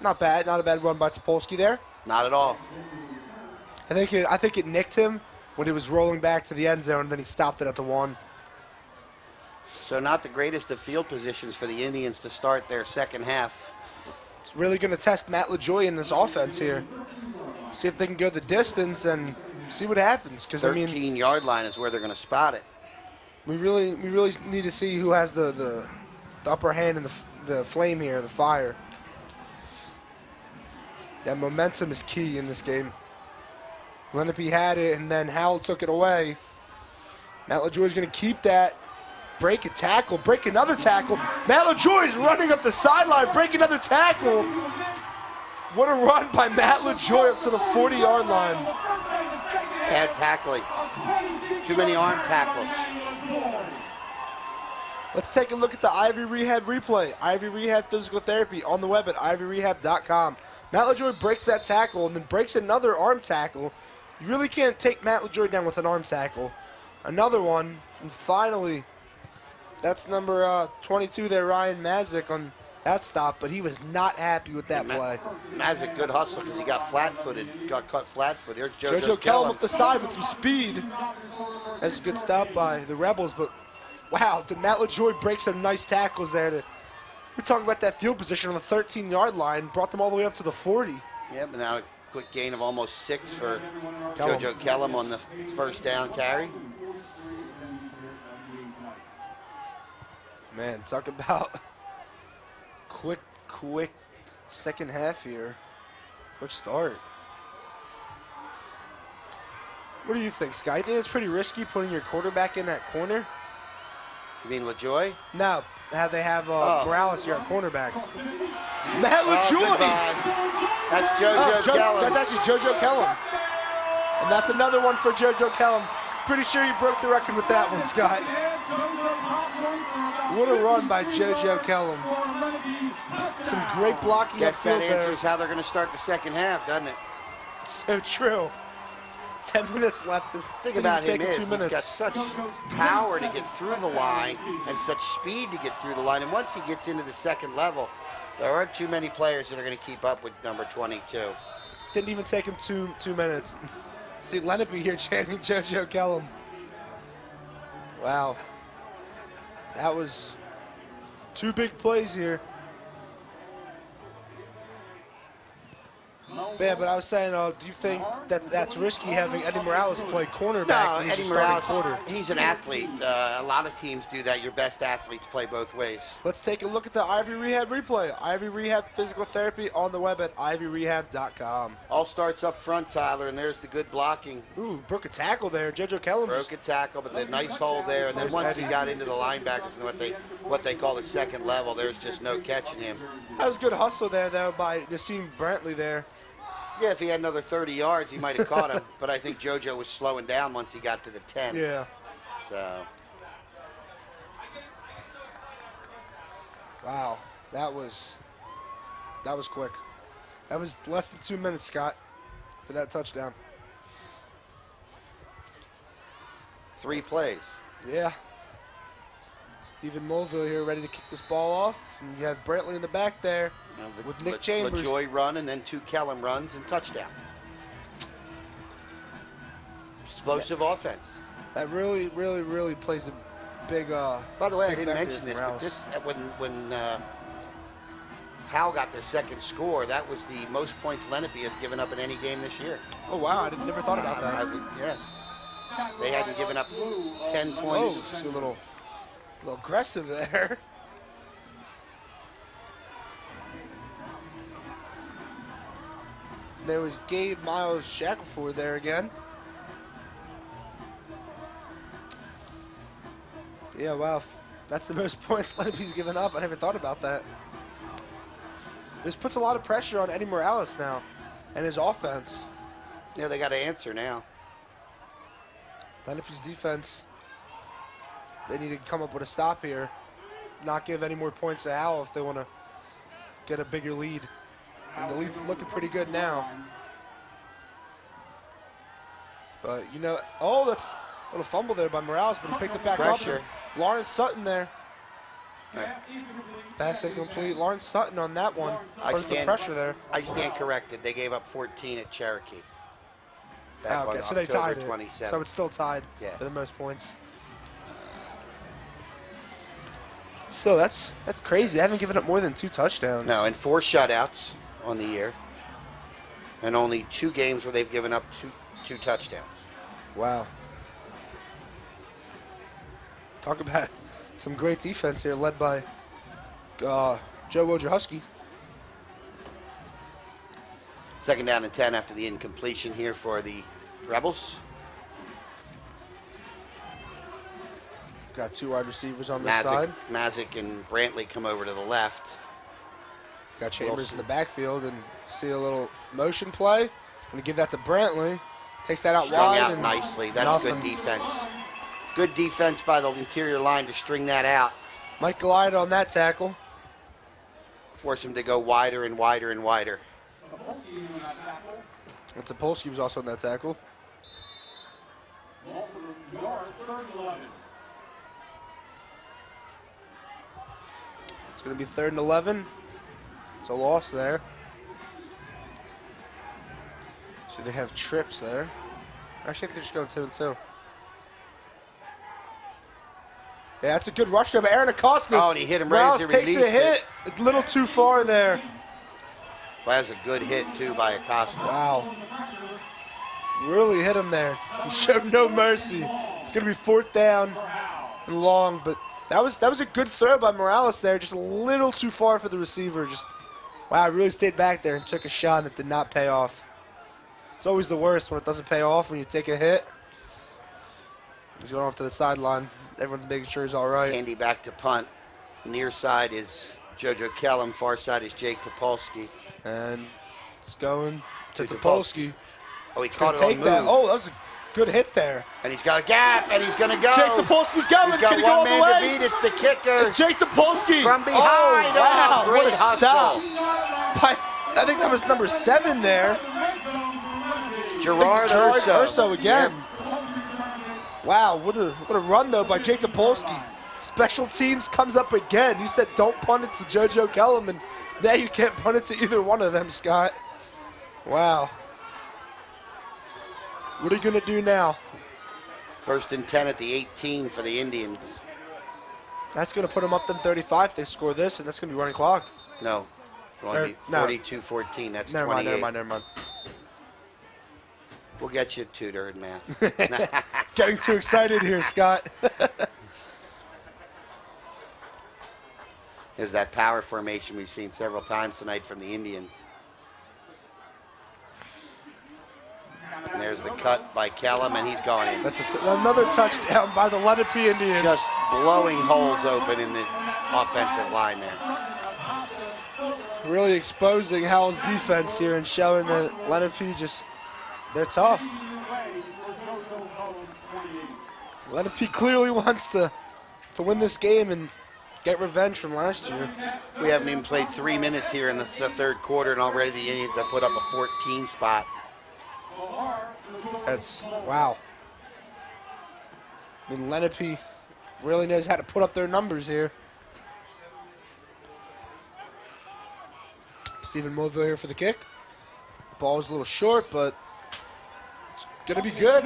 Not bad. Not a bad run by Topolsky there. Not at all. I think it nicked him when he was rolling back to the end zone, and then he stopped it at the 1. So not the greatest of field positions for the Indians to start their second half. It's really going to test Matt LaJoie in this offense here. See if they can go the distance and see what happens. 'Cause 13-yard line is where they're going to spot it. We really need to see who has the upper hand in the flame here, the fire. That momentum is key in this game. Lenape had it, and then Howell took it away. Matt LaJoie is going to keep that. Break a tackle, break another tackle. Matt LaJoie is running up the sideline, break another tackle. What a run by Matt LaJoie up to the 40-yard line. Bad tackling. Too many arm tackles. Let's take a look at the Ivy Rehab replay. Ivy Rehab Physical Therapy on the web at ivyrehab.com. Matt LaJoie breaks that tackle and then breaks another arm tackle. You really can't take Matt LaJoie down with an arm tackle. Another one, and finally, that's number 22 there, Ryan Mazik on that stop, but he was not happy with that play. Mazik, good hustle because he got flat-footed, got caught flat-footed. There's JoJo Kellum up the side with some speed. That's a good stop by the Rebels, but wow, did Matt LaJoie break some nice tackles there. We're talking about that field position on the 13-yard line, brought them all the way up to the 40. Yep, and now a quick gain of almost 6 for JoJo Kellum on the first down carry. Man, talk about quick second half here. Quick start. What do you think, Scott? You think it's pretty risky putting your quarterback in that corner? You mean LaJoie? No, they have Morales here at cornerback. Matt LaJoie! That's JoJo Kellum. That's actually JoJo Kellum. And that's another one for JoJo Kellum. Pretty sure you broke the record with that one, Scott. What a run by JoJo Kellum. Some great blocking Guess upfield that there. answers how they're going to start the second half, doesn't it? So true. 10 minutes left. The thing about him is he's got such power to get through the line and such speed to get through the line. And once he gets into the second level, there aren't too many players that are going to keep up with number 22. Didn't even take him two minutes. See Lenape here chanting JoJo Kellum. Wow. That was 2 big plays here. Yeah, but I was saying, do you think that that's risky having Eddie Morales play cornerback? No, Eddie Morales, he's an athlete. A lot of teams do that. Your best athletes play both ways. Let's take a look at the Ivy Rehab replay. Ivy Rehab Physical Therapy on the web at ivyrehab.com. All starts up front, Tyler, and there's the good blocking. Ooh, broke a tackle there. JoJo Kellum broke a tackle, but the nice hold there. And then once he got into the linebackers and what they call the second level, there's just no catching him. That was good hustle there, though, by Nassim Brantley there. Yeah, if he had another 30 yards, he might have caught him. But I think JoJo was slowing down once he got to the 10. Yeah. So. Wow, that was quick. That was less than 2 minutes, Scott, for that touchdown. 3 plays. Yeah. Stephen Mulville here ready to kick this ball off. And you have Brantley in the back there with Nick Chambers. LaJoy run and then 2 Kellum runs and touchdown. Explosive offense. That really, really, really plays a big. By the way, I big didn't factor mention for this, Morales. but when Howell got their second score, that was the most points Lenape has given up in any game this year. Oh wow, I never thought about that. Yes, they hadn't given up 10 points. Oh, see a little aggressive there. There was Gabe Miles Shackelford there again. Yeah, wow. That's the most points Lenape's given up. I never thought about that. This puts a lot of pressure on Eddie Morales now and his offense. Yeah, they got to answer now. Lenape's defense, they need to come up with a stop here. Not give any more points to Howell if they want to get a bigger lead. And the lead's looking pretty good now. But, you know, oh, that's a little fumble there by Morales, but he picked it back Pressure. up. Lawrence Sutton there. Pass incomplete. Lawrence Sutton on that one. Put some pressure there. I stand corrected. They gave up 14 at Cherokee. Back Okay, on so they tied October it. 27th. So it's still tied Yeah. for the most points. So that's crazy. They haven't given up more than 2 touchdowns. No, and 4 shutouts on the year. And only 2 games where they've given up two touchdowns. Wow. Talk about some great defense here, led by Joe Wojciechowski. 2nd down and 10 after the incompletion here for the Rebels. Got 2 wide receivers on this side. Mazik and Brantley come over to the left. Got Chambers in the backfield and see a little motion play. Gonna give that to Brantley. Takes that out Strung wide. out and nicely. That's nothing. good defense. Good defense by the interior line to string that out. Mike Goliath on that tackle. Force him to go wider and wider and wider. And Topolsky was also on that tackle. It's going to be 3rd and 11. It's a loss there. So they have trips there. Actually, I think they're just going 2 and 2. Yeah, that's a good rush there by Aaron Acosta. Oh, and he hit him right as he takes released a hit. it. A little too far there. Well, that's a good hit, too, by Acosta. Wow. Really hit him there. He showed no mercy. It's going to be 4th down and long, but that was a good throw by Morales there. Just a little too far for the receiver. Just, wow, really stayed back there and took a shot that did not pay off. It's always the worst when it doesn't pay off, when you take a hit. He's going off to the sideline. Everyone's making sure he's all right. Handy back to punt. Near side is JoJo Kellum. Far side is Jake Topolsky. And it's going to Topolsky. Oh, he caught it take on that. move. Oh, that was a good hit there. And he's got a gap, and he's going to go. Jake Topolsky's going. He's got Can he go all one the man way? to beat. It's the kicker. Jake Topolsky. From behind. Oh, wow. Great What a hustle. stop. I think that was number 7 there. Gerard Urso again. Wow, what a run, though, by Jake Topolsky. Special teams comes up again. You said don't punt it to JoJo Kellum, and now you can't punt it to either one of them, Scott. Wow. What are you going to do now? 1st and 10 at the 18 for the Indians. That's going to put them up then 35 if they score this, and that's going to be running clock. No. It'll only be 42-14. That's Never 28. mind. We'll get you a tutor in math. Getting too excited here, Scott. There's that power formation we've seen several times tonight from the Indians. And there's the cut by Kellum, and he's going in. That's another touchdown by the Lenape Indians. Just blowing holes open in the offensive line there. Really exposing Howell's defense here and showing that Lenape they're tough. Lenape clearly wants to win this game and get revenge from last year. We haven't even played 3 minutes here in the 3rd quarter, and already the Indians have put up a 14 spot. That's, wow. I mean, Lenape really knows how to put up their numbers here. Stephen Mulville here for the kick. Ball was a little short, but it's going to be good.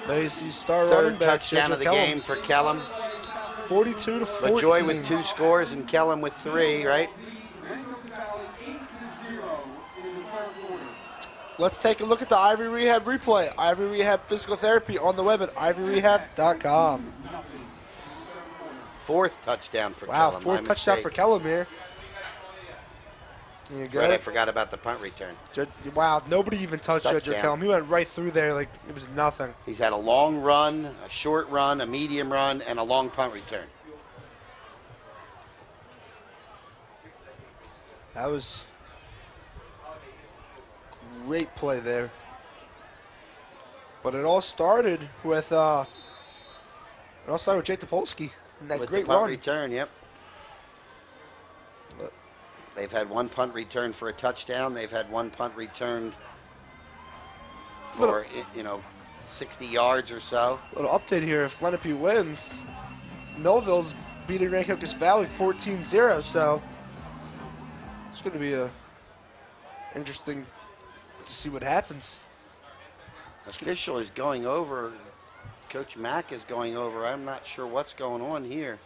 Macy's star running Third back, touchdown of the Kellum. game for Kellum. 42-14. LaJoy with 2 scores and Kellum with 3, right? Let's take a look at the Ivory Rehab replay. Ivory Rehab Physical Therapy on the web at ivoryrehab.com. 4th touchdown for Wow, Kellum. 4th My touchdown mistake. for Kellum here. There you go. Right, I forgot about the punt return. Wow, nobody even touched Judge Touchdown. Kellum. He went right through there like it was nothing. He's had a long run, a short run, a medium run, and a long punt return. That was great play there. But it all started with Jake Topolsky and that With great the punt run. return, yep. But They've had 1 punt return for a touchdown. They've had 1 punt return for, 60 yards or so. little update here. If Lenape wins, Millville's beating Rancocas Valley 14-0. So it's going to be interesting to see what happens. Official is going over. Coach Mack is going over. I'm not sure what's going on here.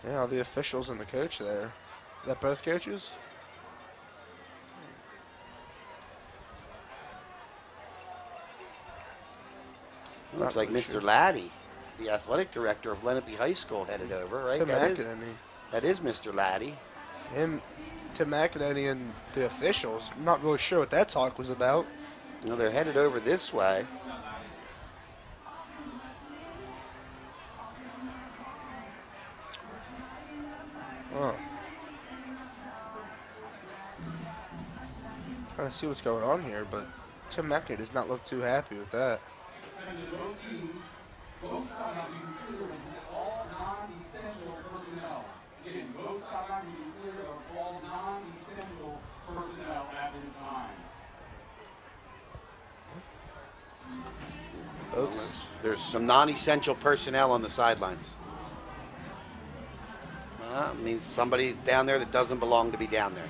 Yeah, the officials and the coach there. Is that both coaches? Looks Not like really Mr. sure. Laddie, the athletic director of Lenape High School, headed over, right? Tim That is, McEnany. that is Mr. Laddie. Him, Tim McEnany, and the officials. I'm not really sure what that talk was about. They're headed over this way. Oh. Trying to see what's going on here, but Tim McEnany does not look too happy with that. Both sidelines be cleared of all non-essential personnel. Again, both sidelines be cleared of all non-essential personnel at this time. There's some non-essential personnel on the sidelines. Means somebody down there that doesn't belong to be down there.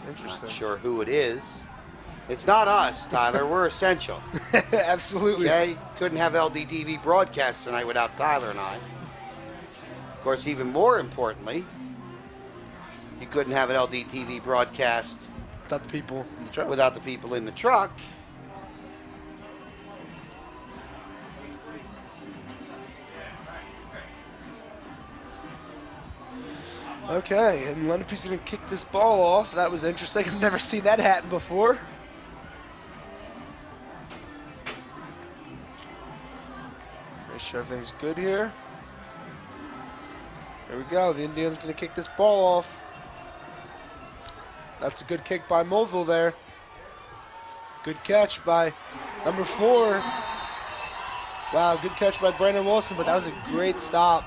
Interesting. Not sure who it is. It's not us, Tyler. We're essential. Absolutely. Okay? Couldn't have LDTV broadcast tonight without Tyler and I. Of course, even more importantly, you couldn't have an LDTV broadcast Without the people in the truck. without the people in the truck. Okay, and Lenape's going to kick this ball off. That was interesting. I've never seen that happen before. Make sure everything's good here. Here we go. The Indians going to kick this ball off. That's a good kick by Mulville there. Good catch by number 4. Wow, good catch by Brandon Wilson, but that was a great stop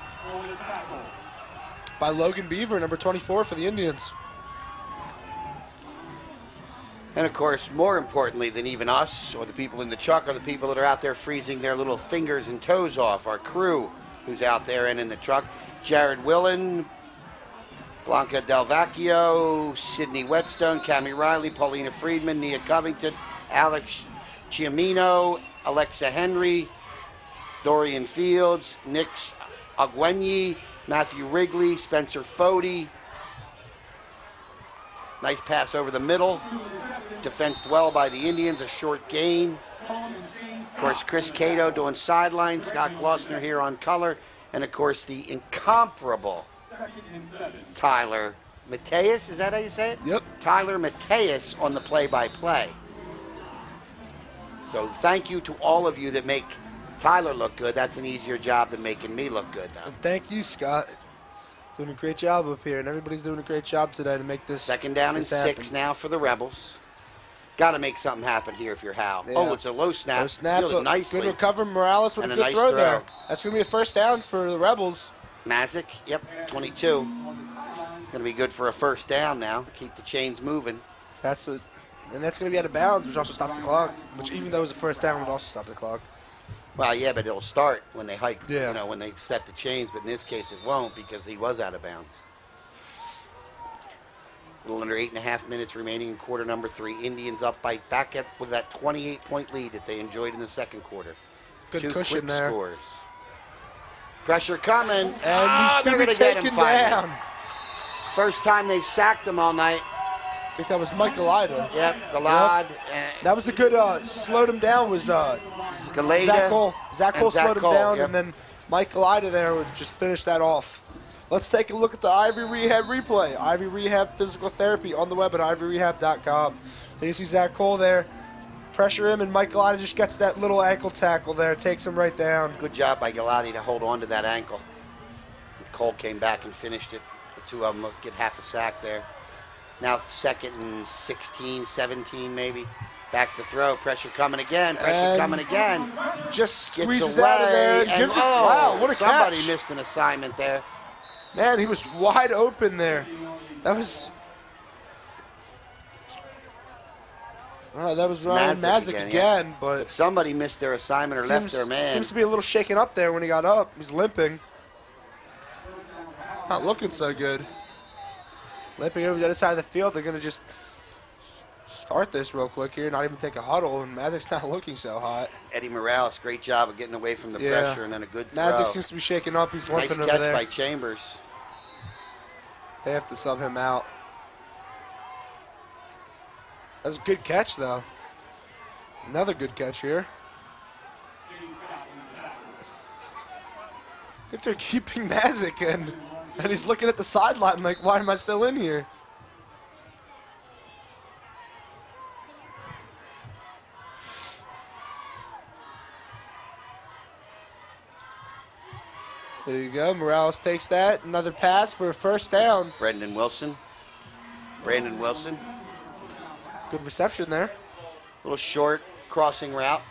by Logan Beaver, number 24 for the Indians. And of course, more importantly than even us or the people in the truck are the people that are out there freezing their little fingers and toes off. Our crew who's out there and in the truck. Jared Willen, Blanca Del Vecchio, Sydney Whetstone, Cami Riley, Paulina Friedman, Nia Covington, Alex Chiamino, Alexa Henry, Dorian Fields, Nick Agwenyi, Matthew Wrigley, Spencer Fody. Nice pass over the middle. Defensed well by the Indians, a short gain. Of course, Chris Cato doing sideline, Scott Glossner here on color, and of course the incomparable Tyler Mateus, is that how you say it? Yep. Tyler Mateus on the play-by-play. So thank you to all of you that make Tyler look good. That's an easier job than making me look good, though. And thank you, Scott. Doing a great job up here, and everybody's doing a great job today to make this. Second down and this happen. 6 now for the Rebels. Got to make something happen here if you're Howell. Yeah. Oh, it's a low snap. No snap, Fielded but nicely. good recovery. Morales with And a a good nice throw throw. there. That's going to be a first down for the Rebels. Mazik, yep, 22. Going to be good for a first down now. Keep the chains moving. That's what And that's going to be out of bounds, which also stops the clock. Which, even though it was a first down, would also stop the clock. Well, yeah, but it'll start when they hike, Yeah. you know, when they set the chains. But in this case, it won't because he was out of bounds. A little under 8.5 minutes remaining in quarter number 3. Indians up by back at with that 28-point lead that they enjoyed in the second quarter. Good 2 cushion quick there. scores. Pressure coming. And he's they're going going to to be get him taken finally. down. First time they've sacked him all night. I think that was Mike Galida. Yep, Galad. That was the good slowed him down was Galeda. Zach Cole. Zach Cole and Zach slowed him Cole, down, yep. and then Mike Galida there would just finish that off. Let's take a look at the Ivy Rehab replay. Ivy Rehab Physical Therapy on the web at ivyrehab.com. You see Zach Cole there. Pressure him, and Mike Galati just gets that little ankle tackle there. Takes him right down. Good job by Galati to hold on to that ankle. Cole came back and finished it. The two of them get half a sack there. Now 2nd and 16, 17 maybe. Back to throw. Pressure coming again. Pressure coming again. Just Gets squeezes away out of there and gives it. Wow, what a somebody catch. missed an assignment there. Man, he was wide open there. That was Ryan Mazik again, but somebody missed their assignment or left their man. Seems to be a little shaken up there when he got up. He's limping. It's not looking so good. Limping over the other side of the field. They're going to just start this real quick here, not even take a huddle, and Mazik's not looking so hot. Eddie Morales, great job of getting away from the pressure, and then a good throw. Mazik seems to be shaking up. He's limping nice over there. Nice catch by Chambers. They have to sub him out. That's a good catch, though. Another good catch here. I think they're keeping Mazik, and he's looking at the sideline like, why am I still in here? There you go. Morales takes that. Another pass for a first down. Brandon Wilson. Good reception there. A little short crossing route.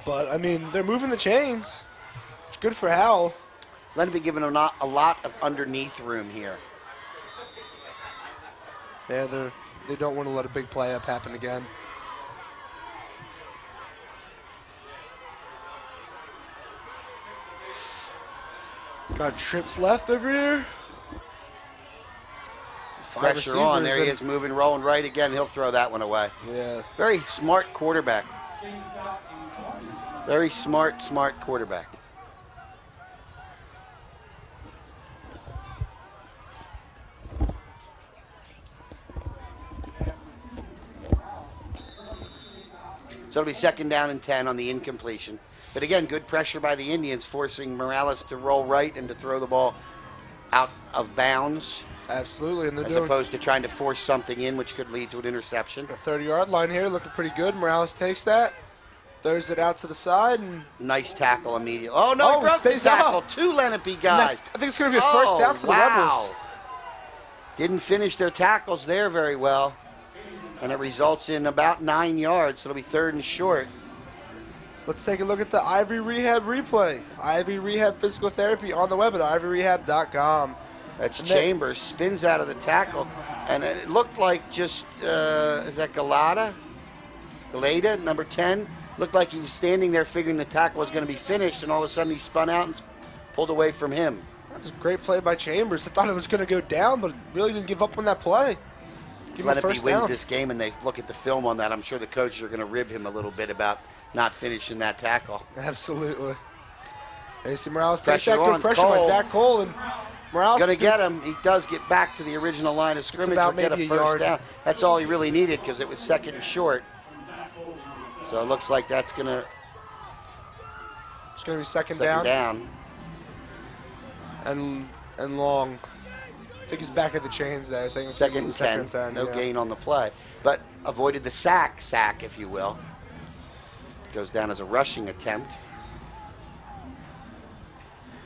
But, I mean, they're moving the chains. It's good for Howell. Lenape giving them a lot of underneath room here. Yeah, they don't want to let a big play up happen again. Got trips left over here. Pressure on. There he is, moving, rolling right again. He'll throw that one away. Yeah. Very smart quarterback. Very smart quarterback. So it'll be 2nd down and 10 on the incompletion. But again, good pressure by the Indians, forcing Morales to roll right and to throw the ball out of bounds. Absolutely, and they're as doing opposed to trying to force something in, which could lead to an interception. a 30-yard line here, looking pretty good. Morales takes that, throws it out to the side, and nice tackle immediately. Oh no, he broke the stays tackle. up. 2 Lenape guys. I think it's going to be a first down for the Rebels. Didn't finish their tackles there very well, and it results in about 9 yards. So it'll be 3rd and short. Let's take a look at the Ivy Rehab replay. Ivy Rehab Physical Therapy on the web at ivyrehab.com. That's Chambers, spins out of the tackle, and it looked like just, is that Galada, number 10? Looked like he was standing there figuring the tackle was going to be finished, and all of a sudden he spun out and pulled away from him. That's a great play by Chambers. I thought it was going to go down, but really didn't give up on that play. If Lenape wins this game and they look at the film on that, I'm sure the coaches are going to rib him a little bit about not finishing that tackle. Absolutely. And you see Morales takes Pressure that good on pressure by Cole. Zach Cole, and Morales Going to get him. He does get back to the original line of scrimmage. about He'll get maybe a a first yard. down. That's all he really needed because it was 2nd and short. So it looks like that's going to It's going to be second second down. down. And long. I think he's back at the chains there. Saying it's 2nd and 10. 10. No yeah. gain on the play. But avoided the sack, if you will. Goes down as a rushing attempt.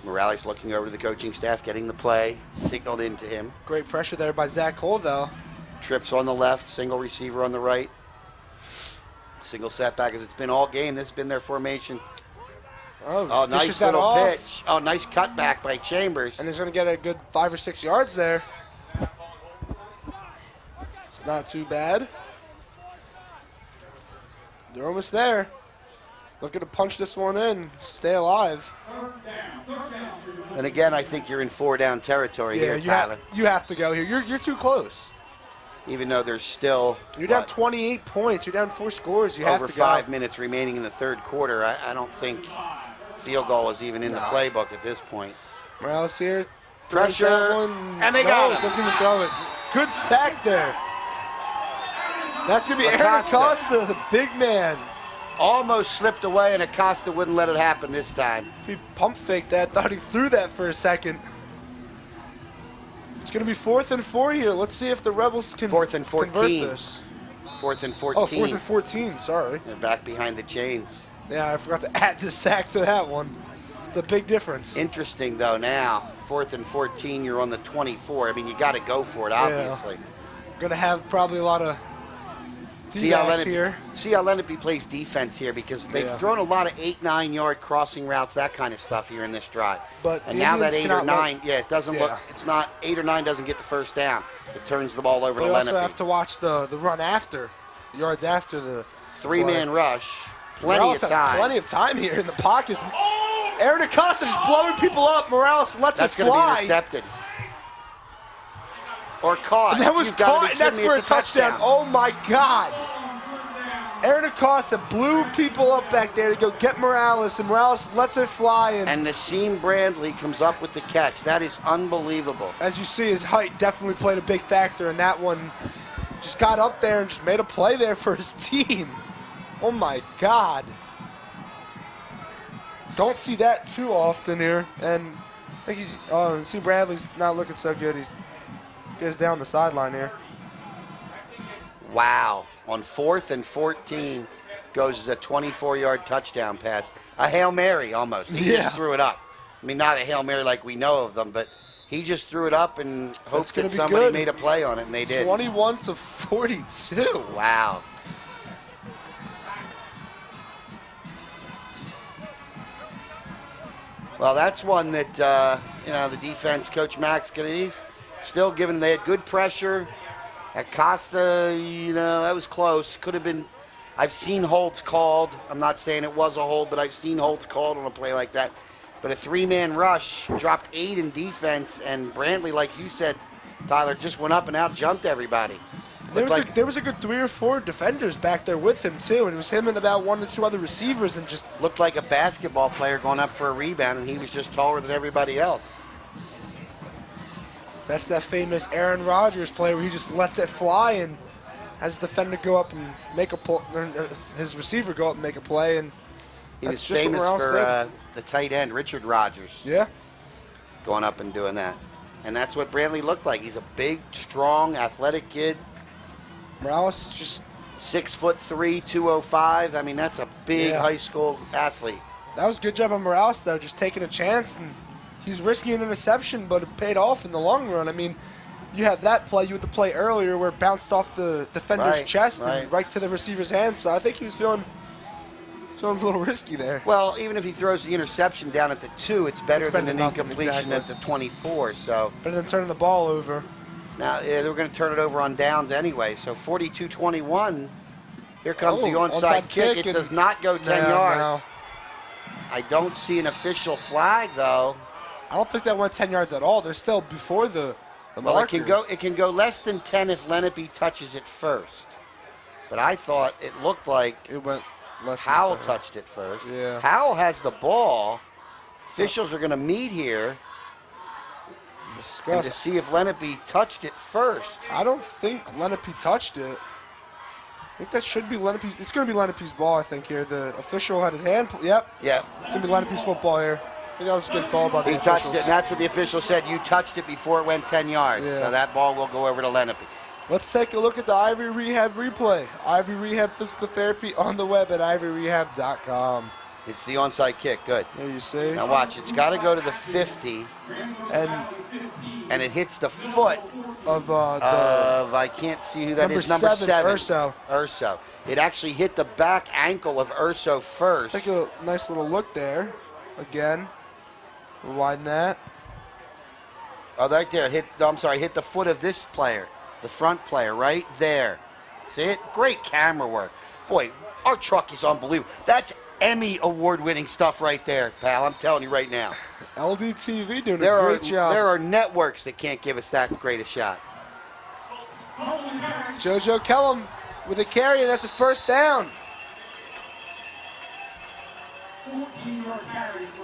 Morales looking over to the coaching staff, getting the play, signaled into him. Great pressure there by Zach Cole, though. Trips on the left, single receiver on the right. Single setback as it's been all game. This has been their formation. Oh, nice dishes that little off. pitch. Oh, nice cutback by Chambers. And he's going to get a good 5 or 6 yards there. It's not too bad. They're almost there. Looking to punch this one in, stay alive. And again, I think you're in 4-down territory here, Tyler. You have to go here. You're too close. Even though there's still You're down 28 points. You're down 4 scores. You have to go. Over 5 minutes remaining in the third quarter. I don't think field goal is even in the playbook at this point. Morales here. Pressure. And they got it. Doesn't even throw it. Just good sack there. That's going to be Aaron Acosta, the big man. Almost slipped away, and Acosta wouldn't let it happen this time. He pump faked that. Thought he threw that for a second. It's going to be 4th and 4 here. Let's see if the Rebels can 4th and 14. convert this. 4th and 14. Oh, 4th and 14. Sorry. They're back behind the chains. Yeah, I forgot to add the sack to that one. It's a big difference. Interesting, though, now. 4th and 14, you're on the 24. I mean, you got to go for it, obviously. Going to have probably a lot of D-backs here. See how Lenape plays defense here, because they've thrown a lot of 8-9 yard crossing routes, that kind of stuff here in this drive. But and now that 8 or 9, it doesn't look. It's not 8 or 9 doesn't get the first down. It turns the ball over to Lenape. We also have to watch the run after, yards after the 3-man rush. Plenty of time. Plenty of time here in the pockets. Aaron Acosta just blowing people up. Morales lets it fly. That's going to be intercepted. Or caught. And that was caught, and that's for a touchdown. Oh, my God. Aaron Acosta blew people up back there to go get Morales, and Morales lets it fly. And Nassim Brandley comes up with the catch. That is unbelievable. As you see, his height definitely played a big factor in that one. Just got up there and just made a play there for his team. Oh, my God. Don't see that too often here. And I think see Bradley's not looking so good. He goes down the sideline here. Wow. On 4th and 14 goes as a 24-yard touchdown pass. A Hail Mary almost. He just threw it up. I mean, not a Hail Mary like we know of them, but he just threw it up and hoped that somebody made a play on it, and they did. 21-42. Wow. Well, that's one that, the defense, Coach Max, he's still giving. They had good pressure. Acosta, that was close. Could have been. I've seen holds called. I'm not saying it was a hold, but I've seen holds called on a play like that. But a 3-man rush, dropped 8 in defense, and Brantley, like you said, Tyler, just went up and out, jumped everybody. There was a good 3 or 4 defenders back there with him, too, and it was him and about 1 or 2 other receivers, and just looked like a basketball player going up for a rebound, and he was just taller than everybody else. That's that famous Aaron Rodgers play where he just lets it fly and has the defender go up and make a play, his receiver go up and make a play, and he was famous for the tight end, Richard Rodgers. Yeah. Going up and doing that. And that's what Brantley looked like. He's a big, strong, athletic kid. Morales just 6'3", 205. I mean, that's a big high school athlete. That was a good job on Morales, though, just taking a chance, and he's risking an interception, but it paid off in the long run. I mean, you have that play, you had the play earlier where it bounced off the defender's chest and right to the receiver's hands. So I think he was feeling a little risky there. Well, even if he throws the interception down at the 2, it's better than an incompletion at the 24. So better than turning the ball over. Now, they were going to turn it over on downs anyway. So 42-21. Here comes the onside kick. It does not go 10 yards. No. I don't see an official flag, though. I don't think that went 10 yards at all. They're still before the marker. It can go less than 10 if Lenape touches it first. But I thought it looked like it went less Howell touched it first. Yeah. Howell has the ball. Officials are going to meet here and to see if Lenape touched it first. I don't think Lenape touched it. I think that should be Lenape's. It's going to be Lenape's ball, I think, here. The official had his hand. Yep. Yep. It's going to be Lenape's football here. I think that was a good call by the officials. He touched it, and that's what the official said. You touched it before it went 10 yards. Yeah. So that ball will go over to Lenape. Let's take a look at the Ivory Rehab replay. Ivory Rehab Physical Therapy on the web at ivoryrehab.com. It's the onside kick. Good. There you see. Now watch. It's got to go to the 50. And it hits the foot of I can't see who that is. Number 7. Urso. It actually hit the back ankle of Urso first. Take a nice little look there. Again. Widen that. Oh, right there. Hit the foot of this player. The front player right there. See it? Great camera work. Boy, Our truck is unbelievable. That's Emmy award-winning stuff right there, pal. I'm telling you right now. LDTV doing a great job. There are networks that can't give us that great a shot. JoJo Kellum with a carry, and that's a first down.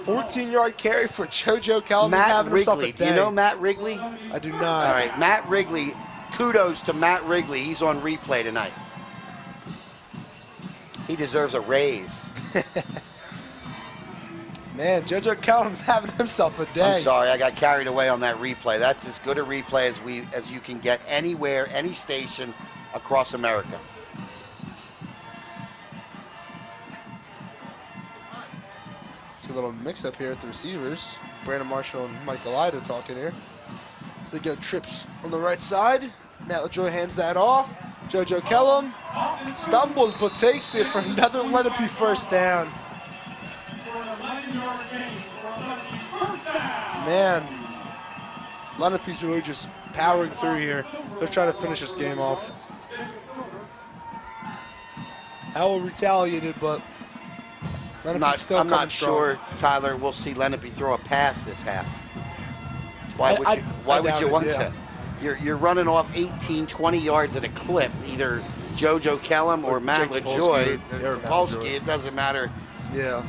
14-yard carry for JoJo Kellum. He's Matt having himself a Wrigley. Do day. you know Matt Wrigley? I do not. All right, Matt Wrigley. Kudos to Matt Wrigley. He's on replay tonight. He deserves a raise. Man, JoJo Kellum's having himself a day. I'm sorry, I got carried away on that replay. That's as good a replay as you can get anywhere, any station across America. See a little mix-up here at the receivers. Brandon Marshall and Mike Galida talking here. So they get trips on the right side. Matt LaJoy hands that off. JoJo Kellum stumbles but takes it for another Lenape first down. Man, Lenape's really just powering through here. They're trying to finish this game off. Howell retaliated, but Lenape's still I'm coming not strong. sure, Tyler, we'll see Lenape throw a pass this half. Why would you want to? You're running off 18, 20 yards at a clip, either JoJo Kellum or Matt LaJoy. Polsky, it doesn't matter. Yeah.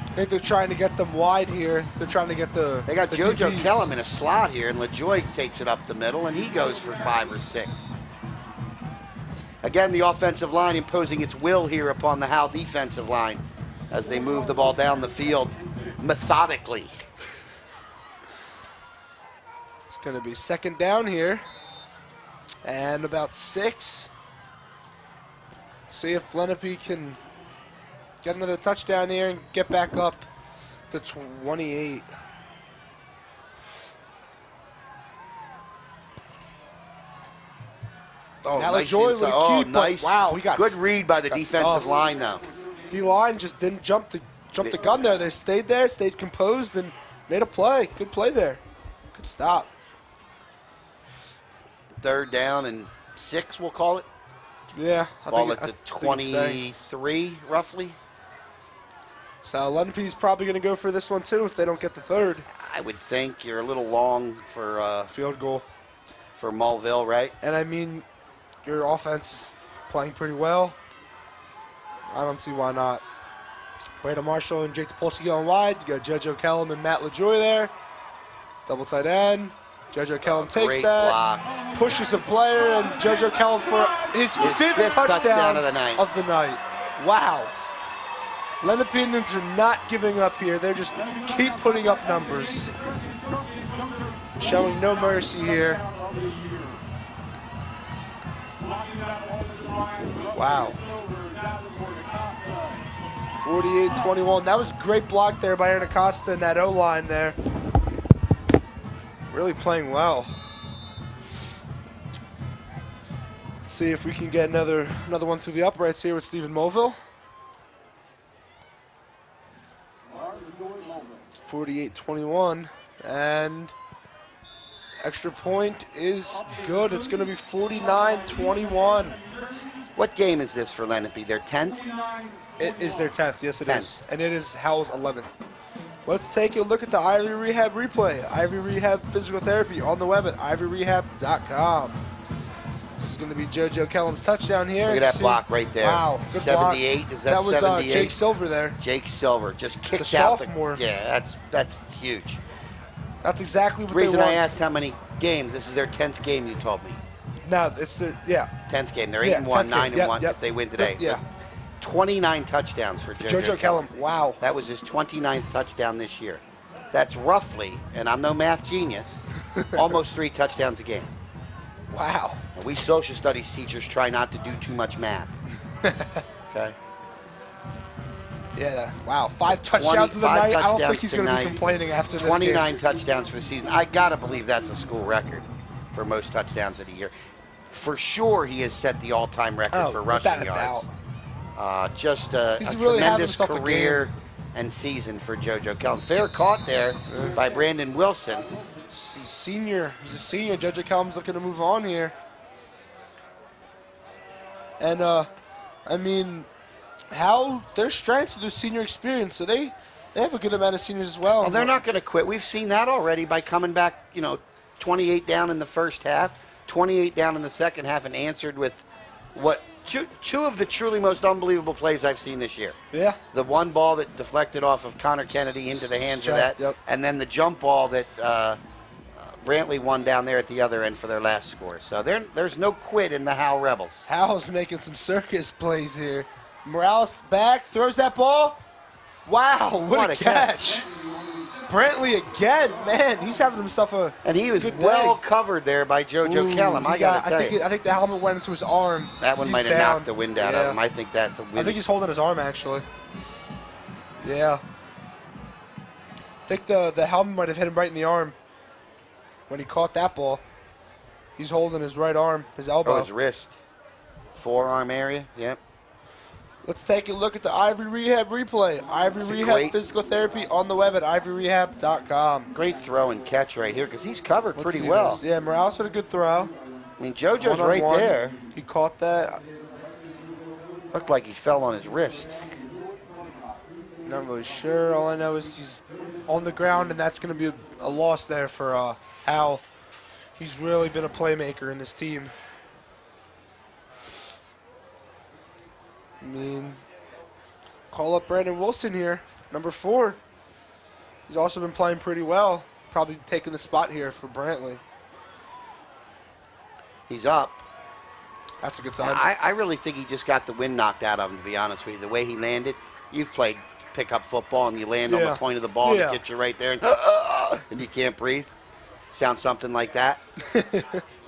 I think they're trying to get them wide here. They're trying to get the They got the JoJo DBs. Kellum in a slot here, and LaJoy takes it up the middle, and he goes for 5 or 6. Again, the offensive line imposing its will here upon the Howell defensive line as they move the ball down the field methodically. It's going to be second down here. And about 6. See if Lenape can get another touchdown here and get back up to 28. Oh, Now nice LaJoy inside. with a Oh, keep, but nice. wow, he got good read by the got defensive stuffed. line now. D-line just didn't jump the gun there. They stayed there, stayed composed, and made a play. Good play there. Good stop. Third down and 6, we'll call it. Yeah. Ball at I the think it's 23, roughly. So Lenape's probably going to go for this one too if they don't get the third. I would think you're a little long for Field goal. for Mulville, right? And I mean, your offense is playing pretty well. I don't see why not. Brandon Marshall and Jake DePolsky going wide. You got JoJo Kellum and Matt LaJoy there. Double tight end. JoJo Kellum takes Great that, block. pushes a player, and JoJo Kellum for his fifth touchdown of the night. Wow. Lenapeans are not giving up here. They just keep putting up numbers. Showing no mercy here. Wow. 48-21. That was a great block there by Aaron Acosta and that O-line there. Really playing well. Let's see if we can get another one through the uprights here with Stephen Mulville. 48-21, and extra point is good. It's going to be 49-21. What game is this for Lenape? Their 10th? It is their 10th, yes it 10th. is. And it is Howell's 11th. Let's take a look at the Ivy Rehab replay. Ivy Rehab Physical Therapy on the web at ivyrehab.com. This is going to be JoJo Kellum's touchdown here. Look at that block right there. Wow, good 78, block. is that 78? That was Jake Silver there. Jake Silver just kicked The out sophomore. Yeah, that's huge. That's exactly what The reason they want. I asked how many games, this is their 10th game, you told me. No, it's their, yeah. 10th game. They're Yeah, 8-1, 10th game. 9-1 Yep. if they win today. Yeah. So 29 touchdowns for JoJo Kellum, wow. That was his 29th touchdown this year. That's roughly, and I'm no math genius, almost 3 touchdowns a game. Wow. And we social studies teachers try not to do too much math. Okay? Yeah, wow. 5 touchdowns of the 25 night. I don't think touchdowns he's going to be tonight. complaining after this 29 game. touchdowns for the season. I got to believe that's a school record for most touchdowns in a year. For sure, he has set the all-time record for rushing yards. Just a He's really having tremendous himself a career game. and season for JoJo Kellum. Fair caught there by Brandon Wilson. He's a senior. JoJo Kellum's looking to move on here. And I mean, how their strengths are their senior experience, so they have a good amount of seniors as well. Well, they're not going to quit. We've seen that already by coming back, 28 down in the first half, 28 down in the second half, and answered with two of the truly most unbelievable plays I've seen this year. Yeah. The one ball that deflected off of Connor Kennedy into the hands of that, yep. and then the jump ball that Brantley won down there at the other end for their last score. So there's no quit in the Howell Rebels. Howell's making some circus plays here. Morales back, throws that ball. Wow, what a catch. Brantley again, man, he's having himself a And he was good well day. covered there by JoJo Kellum, I got to tell you. I think the helmet went into his arm. That one He's might have down. knocked the wind out of him. I think that's a win. I think he's holding his arm, actually. Yeah. I think the helmet might have hit him right in the arm when he caught that ball. He's holding his right arm, his elbow. Oh, his wrist. Forearm area, yep. Let's take a look at the Ivory Rehab replay. Ivory Rehab Physical Therapy on the web at ivoryrehab.com. Great throw and catch right here because he's covered pretty well. Yeah, Morales had a good throw. I mean, JoJo's right there. He caught that. Looked like he fell on his wrist. Not really sure. All I know is he's on the ground, and that's going to be a loss there for Howell. He's really been a playmaker in this team. I mean, call up Brandon Wilson here, number 4. He's also been playing pretty well. Probably taking the spot here for Brantley. He's up. That's a good sign. I really think he just got the wind knocked out of him, to be honest with you. The way he landed, you've played pickup football and you land on the point of the ball and it gets you right there and you can't breathe. Sounds something like that.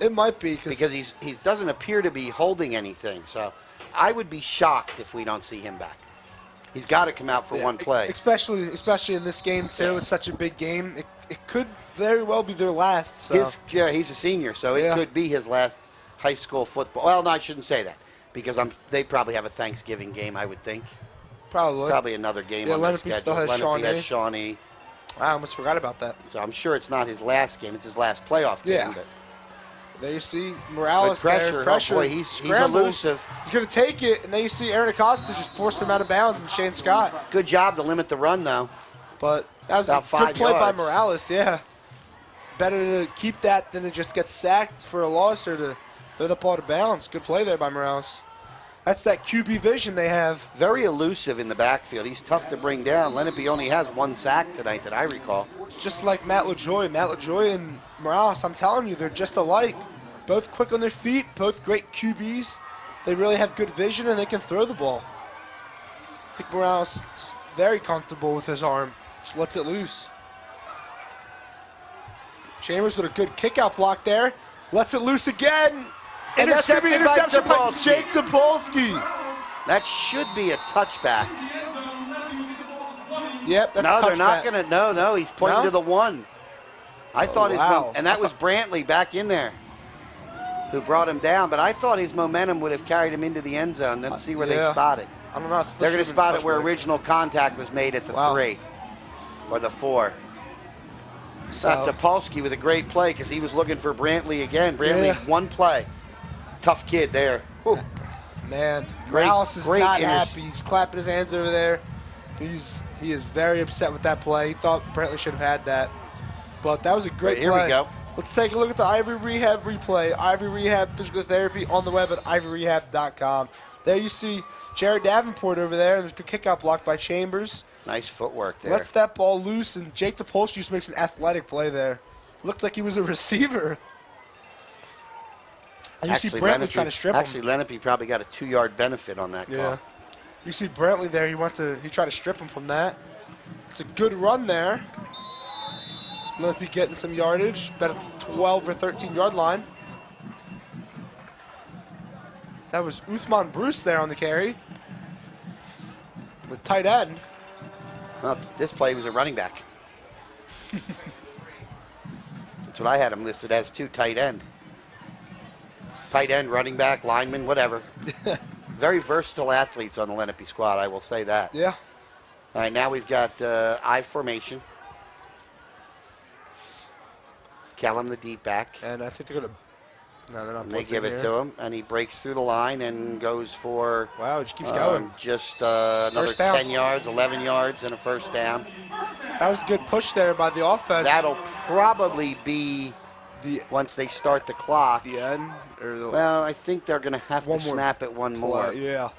It might be. Because he doesn't appear to be holding anything. So I would be shocked if we don't see him back. He's got to come out for one play. Especially in this game, too. It's such a big game. It could very well be their last. So. He's a senior, so it could be his last high school football. Well, no, I shouldn't say that because they probably have a Thanksgiving game, I would think. Probably another game on their schedule. Still has Lenape has Shawnee. I almost forgot about that. So I'm sure it's not his last game. It's his last playoff game. Yeah. But there you see Morales pressure. Pressure. Oh boy, he's elusive. He's going to take it, and then you see Aaron Acosta just force him out of bounds, and Shane Scott. Good job to limit the run, though. But that was about a 5 good play by yards. Morales, yeah. Better to keep that than to just get sacked for a loss or to throw the ball out of bounds. Good play there by Morales. That's that QB vision they have. Very elusive in the backfield. He's tough to bring down. Lenape only has 1 sack tonight that I recall. It's just like Matt LaJoy. Matt LaJoy and Morales, I'm telling you, they're just alike. Both quick on their feet, both great QBs. They really have good vision, and they can throw the ball. I think Morales is very comfortable with his arm. Just lets it loose. Chambers with a good kick-out block there. Lets it loose again. And that's going to be an interception by Jake Topolsky. That should be a touchback. Yep, that's no, a touchback. they're not going to. No, he's pointing to the 1. I thought and that was Brantley back in there who brought him down. But I thought his momentum would have carried him into the end zone. Let's see where they spot it. I don't know. They're going to spot it where original contact was made at the 3 or the 4. So Topolsky with a great play because he was looking for Brantley again. Brantley, 1 play. Tough kid there. Whew. Man, Morales is not happy. He's clapping his hands over there. He is very upset with that play. He thought Brantley should have had that. But that was a great play. Here we go. Let's take a look at the Ivory Rehab replay. Ivory Rehab Physical Therapy on the web at ivoryrehab.com. There you see Jared Davenport over there, and there's a good kick-out block by Chambers. Nice footwork there. Lets that ball loose, and Jake Topolsky just makes an athletic play there. Looked like he was a receiver. And you see Brantley trying to strip him. Actually, Lenape probably got a 2-yard benefit on that call. You see Brantley there. He tried to strip him from that. It's a good run there. Lenape getting some yardage, about a 12 or 13-yard line. That was Uthman Bruce there on the carry. With tight end. Well, this play was a running back. That's what I had him listed as, 2 tight end. Tight end, running back, lineman, whatever. Very versatile athletes on the Lenape squad, I will say that. Yeah. All right, now we've got I formation. Kellum the deep back. And I think they're going to No, they're not And they blitzing give it here. to him, and he breaks through the line and goes for Wow, it just keeps going. just another First down. 10 yards, 11 yards, and a first down. That was a good push there by the offense. That'll probably be once they start the clock. The end? Or the Well, I think they're going to have to snap it one more. Yeah.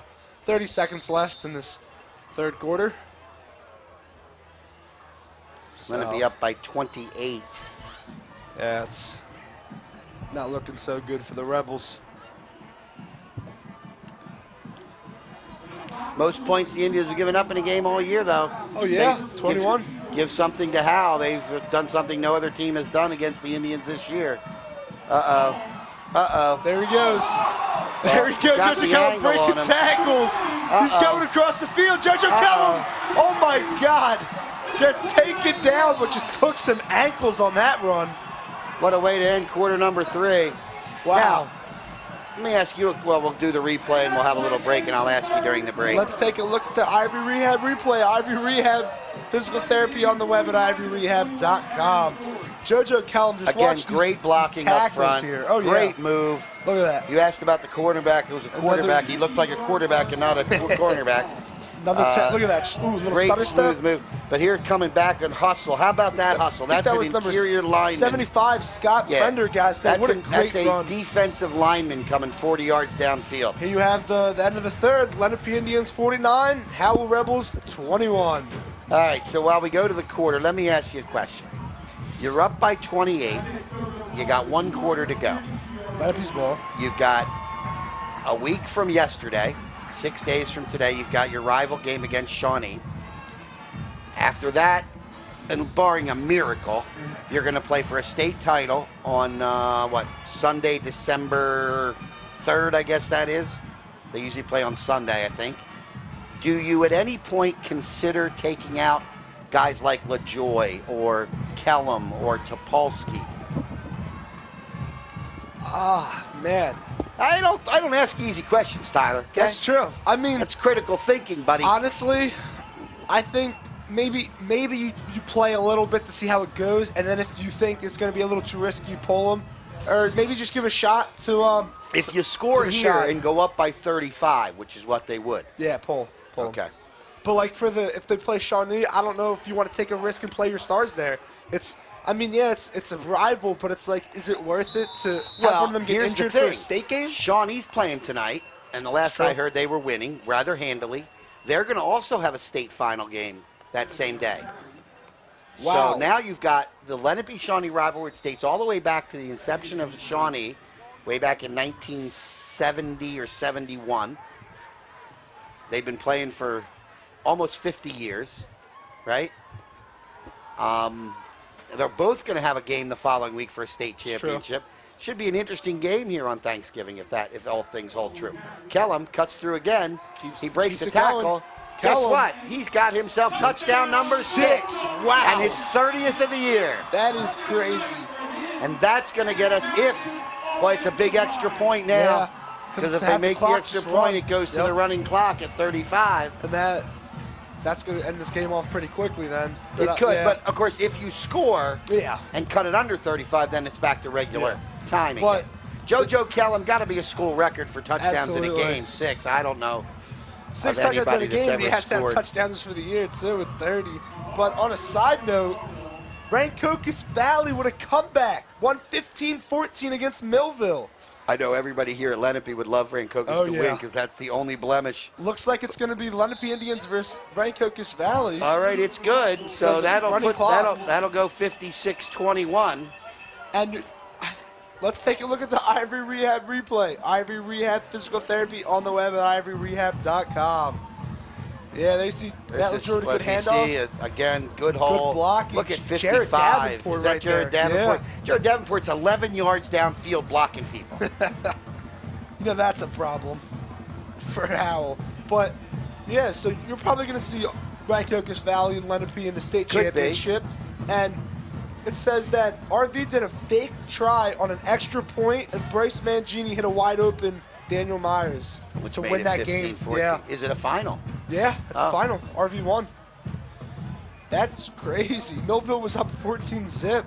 30 seconds left in this third quarter. Going to be up by 28. Yeah, it's not looking so good for the Rebels. Most points the Indians have given up in a game all year, though. Oh, yeah, 21. Give something to Howell. They've done something no other team has done against the Indians this year. Uh-oh. There he goes. There he goes. Got Judge the O'Callum angle breaking on him. tackles. He's going across the field. Judge O'Callum. Oh, my God. Gets taken down, but just took some ankles on that run. What a way to end quarter number 3. Wow. Now, let me ask you, well, we'll do the replay and we'll have a little break, and I'll ask you during the break. Let's take a look at the Ivory Rehab replay. Ivory Rehab physical therapy on the web at ivoryrehab.com. Judge O'Callum just Again, watched great blocking up front. Here. Oh, yeah. Great move. Look at that. You asked about the quarterback. It was a quarterback. He looked like a quarterback and not a cornerback. Another look at that. Ooh, little Great stutter smooth step. move. But here coming back and hustle. How about that hustle? I think That's that was an number interior lineman. 75, Scott Prendergast. That's What a great that's run. a defensive lineman coming 40 yards downfield. Here you have the end of the third. Lenape Indians 49, Howell Rebels 21. All right, so while we go to the quarter, let me ask you a question. You're up by 28. You got 1 quarter to go. Lenape's ball. You've got a week from yesterday, 6 days from today, you've got your rival game against Shawnee. After that, and barring a miracle, you're going to play for a state title on, Sunday, December 3rd, I guess that is. They usually play on Sunday, I think. Do you at any point consider taking out guys like LaJoy or Kellum or Topolsky? Man. I don't ask easy questions, Tyler. Okay? That's true. I mean, That's critical thinking, buddy. honestly, I think maybe you play a little bit to see how it goes, and then if you think it's going to be a little too risky, you pull them. Or maybe just give a shot to If you score give a here shot. and go up by 35, which is what they would. Yeah, pull. Okay. But like if they play Shawnee, I don't know if you want to take a risk and play your stars there. It's a rival, but it's like, is it worth it to have one of them get here's injured the for thing. a state game? Shawnee's playing tonight, and the last I heard, they were winning rather handily. They're going to also have a state final game that same day. Wow. So now you've got the Lenape-Shawnee rivalry. It dates all the way back to the inception of Shawnee, way back in 1970 or 71. They've been playing for almost 50 years, right? They're both going to have a game the following week for a state championship. Should be an interesting game here on Thanksgiving if all things hold true. Kellum cuts through again. He breaks the tackle. Guess what? He's got himself touchdown number 6. Wow. And his 30th of the year. That is crazy. And that's going to get us, it's a big extra point now. Yeah. Because To if they have the make the clock extra just point, run. it goes to Yep. the running clock at 35. And that's going to end this game off pretty quickly then. It could, yeah. but of course, if you score Yeah. and cut it under 35, then it's back to regular timing. But- JoJo Kellum got to be a school record for touchdowns in a Absolutely. game. 6, I don't know. 6 of touchdowns in anybody a that's game, ever he has to have scored. touchdowns for the year too with 30. But on a side note, Rancocas Valley with a comeback, won 15-14 against Millville. I know everybody here at Lenape would love Rancocas to win because that's the only blemish. Looks like it's going to be Lenape Indians versus Rancocas Valley. All right, it's good. So So that'll running put clock. that'll go 56-21. And let's take a look at the Ivory Rehab replay. Ivory Rehab physical therapy on the web at ivoryrehab.com. Yeah, they see that was a good handoff. Again, good hole. blockage. Look at Jared 55. Davenport Is that right Jared there. Davenport? Yeah. Jared Davenport's 11 yards downfield blocking people. You know, that's a problem for Howell. But, yeah, so you're probably going to see Rancocas Valley and Lenape in the state Could be. championship. And it says that RV did a fake try on an extra point, and Bryce Mangini hit a wide open Daniel Myers Which to made win it that 15-14. game. Yeah, Is it a final? yeah, that's Oh. the final. RV won. That's crazy. Millville was up 14-zip.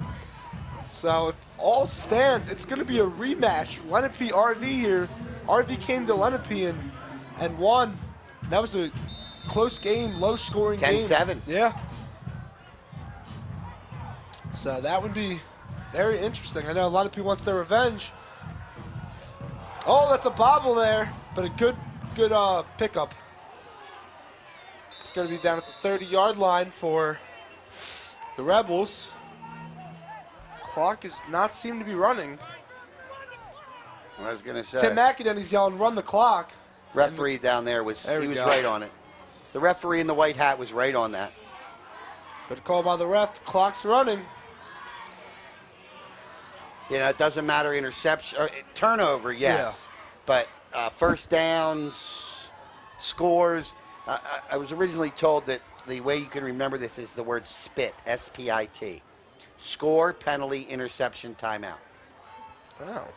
So if all stands, it's going to be a rematch. Lenape RV here. RV came to Lenape and won. That was a close game, low-scoring game. 10-7. Yeah. So that would be very interesting. I know a lot of people wants their revenge. Oh, that's a bobble there, but a good pickup. It's going to be down at the 30-yard line for the Rebels. Clock does not seem to be running. I was going to say. Tim McAdenny's yelling, "Run the clock." Referee down there was right on it. The referee in the white hat was right on that. Good call by the ref. The clock's running. You know, it doesn't matter interception or turnover, yes, but first downs, scores. I was originally told that the way you can remember this is the word SPIT, S-P-I-T. Score, penalty, interception, timeout. Wow.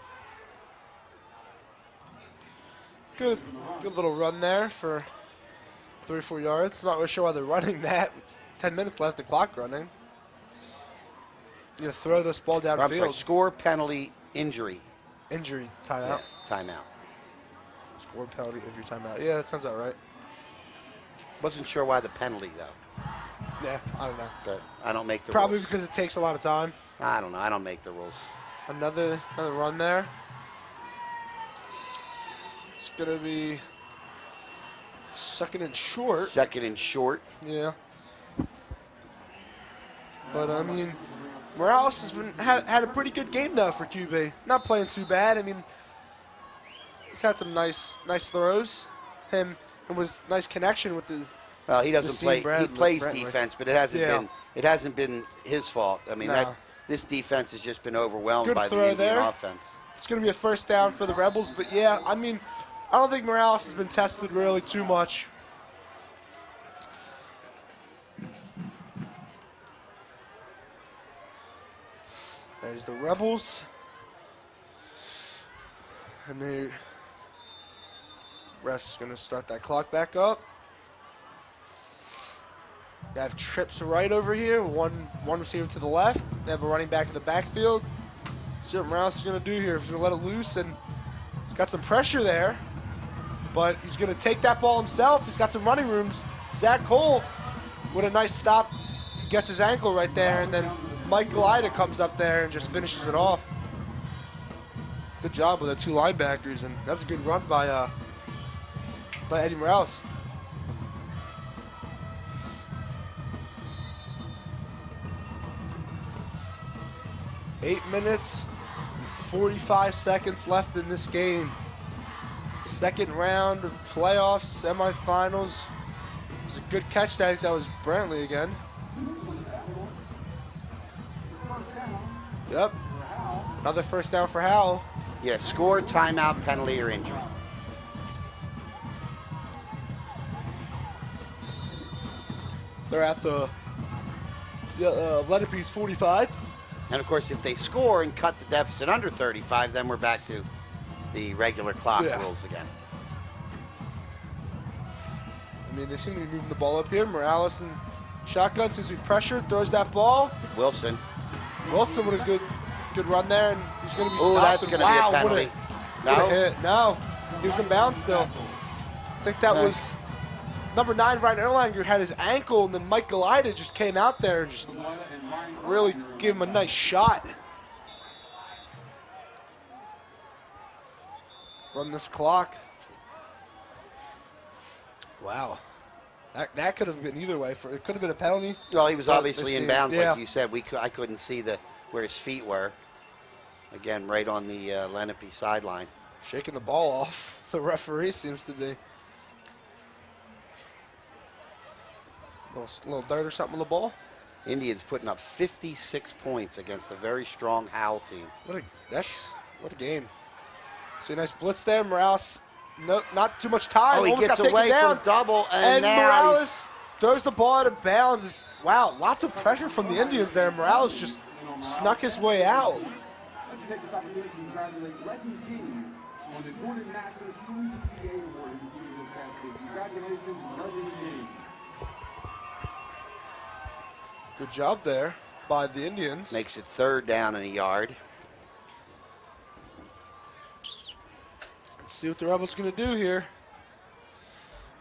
Good little run there for 3 or 4 yards. Not really sure why they're running that. With 10 minutes left, the clock running. You throw this ball downfield. I'm sorry, score, penalty, injury. Injury, timeout. Yeah, timeout. Score, penalty, injury, timeout. Yeah, that sounds about right. Wasn't sure why the penalty, though. Yeah, I don't know. But I don't make the Probably rules. because it takes a lot of time. I don't know. I don't make the rules. Another run there. It's going to be second and short. Second and short. Yeah. But, I mean, Morales has had a pretty good game, though, for QB. Not playing too bad. I mean, he's had some nice throws. Him was nice connection with the. Well, he doesn't play. He plays Bradley. defense, but it hasn't been his fault. I mean, No. this defense has just been overwhelmed Good by the throw Indian there. offense. It's going to be a first down for the Rebels. But, yeah, I mean, I don't think Morales has been tested really too much. There's the Rebels. And the ref's going to start that clock back up. They have trips right over here. One receiver to the left. They have a running back in the backfield. See what Morales is going to do here. He's going to let it loose, and he's got some pressure there. But he's going to take that ball himself. He's got some running rooms. Zach Cole with a nice stop. Gets his ankle right there, and then Mike Glida comes up there and just finishes it off. Good job with the 2 linebackers, and that's a good run by Eddie Morales. Eight minutes and 45 seconds left in this game. Second round of playoffs, semifinals. It was a good catch. I think that was Brantley again. Yep. Another first down for Howell. Yeah, score, timeout, penalty, or injury. They're at the Lenape's 45. And, of course, if they score and cut the deficit under 35, then we're back to the regular clock rules again. I mean, they seem to be moving the ball up here. Morales and shotgun seems to be pressured, throws that ball. Wilson with a good run there, and he's going to be Oh, stopped. that's going to be a penalty. What a hit. No, he was in bounds still. I think that was number 9, Ryan Erlanger, had his ankle, and then Mike Galida just came out there and just really gave him a nice shot. Run this clock. Wow. That could have been either way. It could have been a penalty. Well, he was obviously in bounds, yeah. like you said. I couldn't see where his feet were. Again, right on the Lenape sideline. Shaking the ball off. The referee seems to be. Little dirt or something on the ball. Indians putting up 56 points against a very strong Howell team. What a game. See a nice blitz there. Morales, not too much time. Oh, he Almost gets got away taken down. from double, And now Morales throws the ball out of bounds. Wow, lots of pressure from the Indians there. Morales just snuck his way out. I'd like to take this opportunity to congratulate Legend King on the Gordon Masters 2 GPA Award received this past week. Congratulations, Legend King. Good job there by the Indians. Makes it 3rd down and a yard. Let's see what the Rebels going to do here.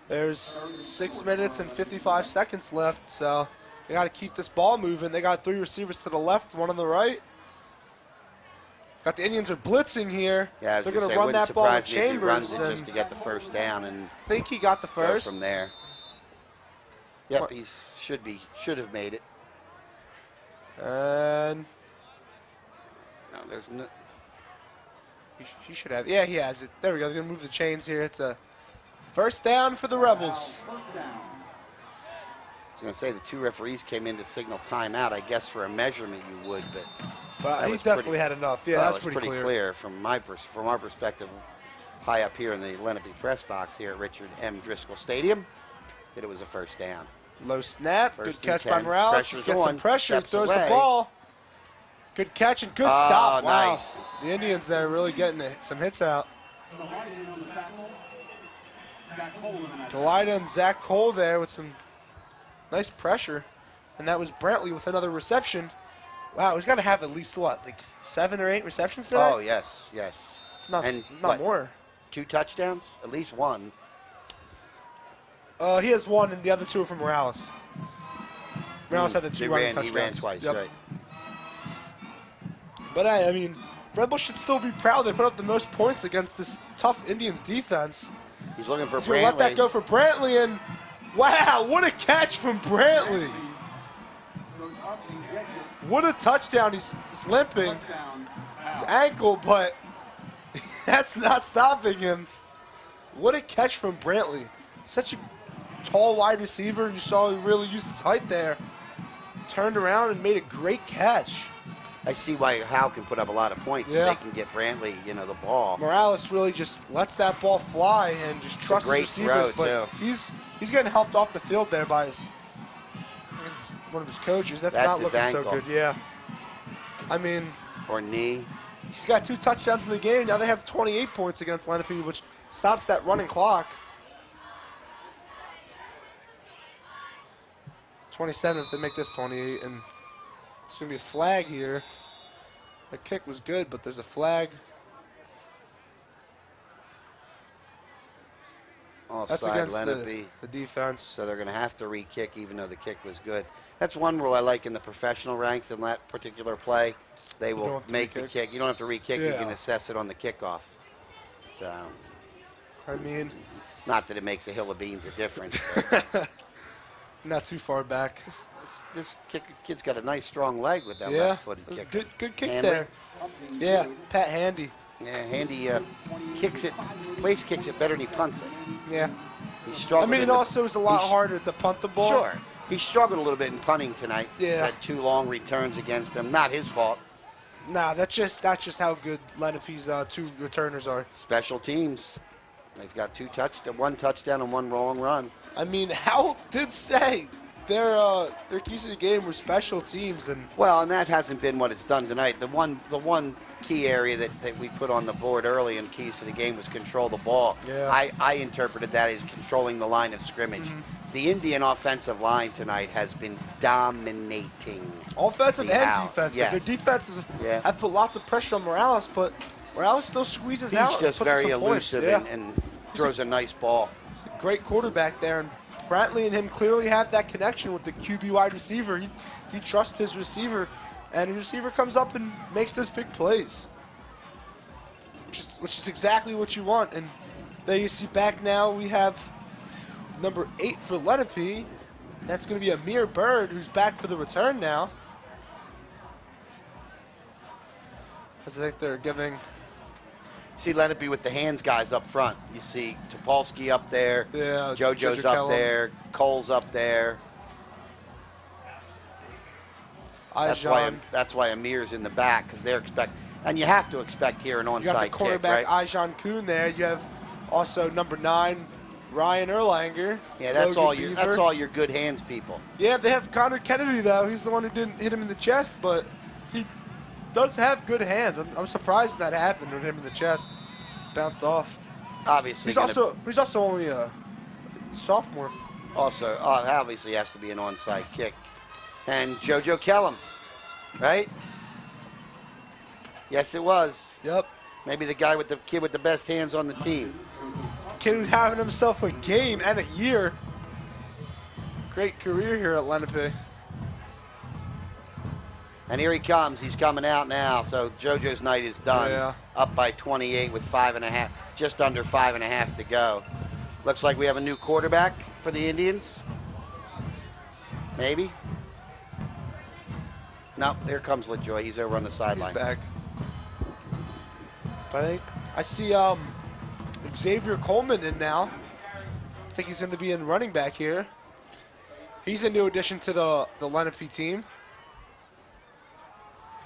There's 6 minutes and 55 seconds left, so they got to keep this ball moving. They got 3 receivers to the left, 1 on the right. Got the Indians are blitzing here. Yeah, they're going to run that ball with Chambers. Runs it just to get the 1st down and I think he got the first. Go from there. Yep, he should have made it. And no, there's no. He should have. Yeah, he has it. There we go. They're going to move the chains here. It's a 1st down for the Rebels. I was going to say the 2 referees came in to signal timeout. I guess for a measurement you would, but he definitely had enough. Yeah, that's pretty clear from our perspective. High up here in the Lenape press box here at Richard M. Driscoll Stadium, that it was a 1st down. Low snap. First Good catch by 10. Morales. Pressure's Gets on. some pressure. Steps Throws away. the ball. Good catch and good stop. Wow. Nice. The Indians there really getting some hits out. Galida and Zach Cole there with some nice pressure. And that was Brantley with another reception. Wow, he's got to have at least, what, like 7 or 8 receptions today? Oh, yes. Not And not more. 2 touchdowns? At least 1. He has 1, and the other 2 are from Morales. Morales had the 2 running touchdowns. He ran twice, right. But I mean, Rebels should still be proud. They put up the most points against this tough Indians defense. He's looking for He's Brantley. going to let that go for Brantley, and wow, what a catch from Brantley. What a touchdown. He's limping his ankle, but that's not stopping him. What a catch from Brantley. Such a tall wide receiver. You saw he really used his height there. Turned around and made a great catch. I see why Howell can put up a lot of points if they can get Brantley, the ball. Morales really just lets that ball fly and just trusts his receivers. But he's getting helped off the field there by one of his coaches. That's not looking ankle. so good. Yeah. I mean, or knee. He's got 2 touchdowns in the game. Now they have 28 points against Lenape, which stops that running clock. 27 if they make this 28, and it's going to be a flag here. The kick was good, but there's a flag. That's against Lenape. The defense. So they're going to have to re-kick even though the kick was good. That's one rule I like in the professional ranks in that particular play. They will make the kick. You don't have to re-kick. You can assess it on the kickoff. So, I mean, not that it makes a hill of beans a difference. Not too far back. This kid's got a nice strong leg with that left-footed kick. Good kick there. Yeah, Pat Handy. Yeah, Handy kicks it, place kicks it better than he punts it. Yeah. He struggled. I mean, it also is a lot harder to punt the ball. Sure. He struggled a little bit in punting tonight. Yeah. He's had 2 long returns against him. Not his fault. Nah, that's just how good Lenape's 2 returners are. Special teams. They've got 1 touchdown and 1 long run. I mean, Howell did say their keys of the game were special teams, and and that hasn't been what it's done tonight. The one key area that we put on the board early in keys to the game was control the ball. Yeah. I interpreted that as controlling the line of scrimmage. The Indian offensive line tonight has been dominating. Offensive and defensive. Yes. Their defensive have put lots of pressure on Morales, but Morales still squeezes out. He's just very elusive and throws a nice ball. Great quarterback there, and Brantley and him clearly have that connection with the QB wide receiver. He trusts his receiver, and his receiver comes up and makes those big plays, which is exactly what you want. And there you see back now we have number 8 for Lenape. That's going to be Amir Bird, who's back for the return now. I think they're giving... See Lenape with the hands guys up front. You see Topolsky up there. Yeah, JoJo's up there. Cole's up there. That's why Amir's in the back, because they're and you have to expect here an onside kick, right? You have the cornerback Ijan Kuhn there. You have also number 9 Ryan Erlanger. Yeah, that's all your good hands people. Yeah, they have Connor Kennedy though. He's the one who didn't hit him in the chest, but he does have good hands. I'm surprised that happened with him in the chest. Bounced off. Obviously, he's also only a sophomore. Also, obviously has to be an onside kick. And JoJo Kellum right? Yes, it was. Yep. Maybe the kid with the best hands on the team. Kid who's having himself a game and a year. Great career here at Lenape. And here he comes. He's coming out now. So JoJo's night is done. Yeah. Up by 28 with 5.5, just under 5.5 to go. Looks like we have a new quarterback for the Indians. Maybe. No, there comes LaJoy. He's over on the sideline. He's back. I see Xavier Coleman in now. I think he's going to be in running back here. He's a new addition to the Lenape team.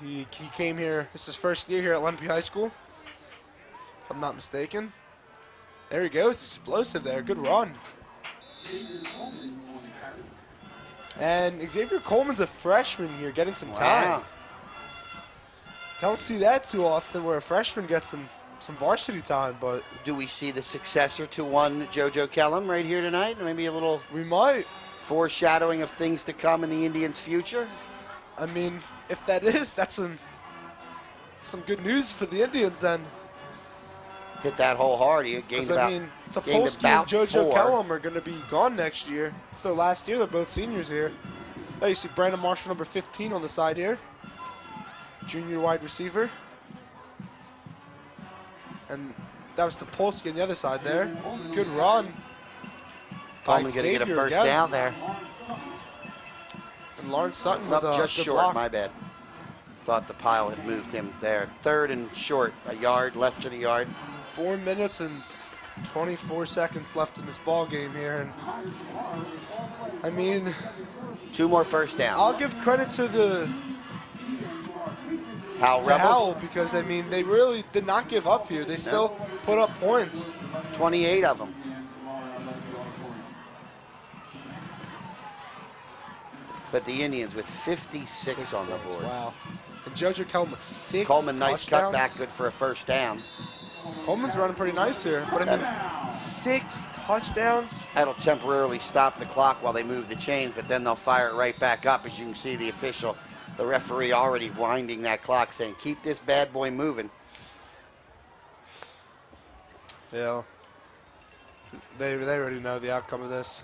He came here, this is his first year here at Lenape High School, if I'm not mistaken. There he goes, explosive there, good run. And Xavier Coleman's a freshman here, getting some time. Don't see that too often where a freshman gets some varsity time, but. Do we see the successor to one JoJo Kellum right here tonight? Maybe a little. We might. Foreshadowing of things to come in the Indians' future? I mean, if that is, that's some good news for the Indians then. Hit that hole hard. He gained about, Topolsky and JoJo Kellum are going to be gone next year. It's their last year. They're both seniors here. Oh, you see Brandon Marshall, number 15 on the side here. Junior wide receiver. And that was Topolsky on the other side there. Good run. Coleman's going to get a first down there. And Lawrence Sutton with a just good short, block. My bad. Thought the pile had moved him there. 3rd and short, a yard, less than a yard. 4 minutes and 24 seconds left in this ball game here. And I mean, 2 more first downs. I'll give credit to the Howell because I mean they really did not give up here. They still put up points. 28 of them. But the Indians with 56 on the board. Wow. And JoJo Kellum with 6 Coleman, nice touchdowns. cutback, good for a first down. Coleman's running pretty nice here. But I mean, 6 touchdowns. That'll temporarily stop the clock while they move the chains, but then they'll fire it right back up. As you can see, the referee already winding that clock, saying, keep this bad boy moving. Yeah. They already know the outcome of this.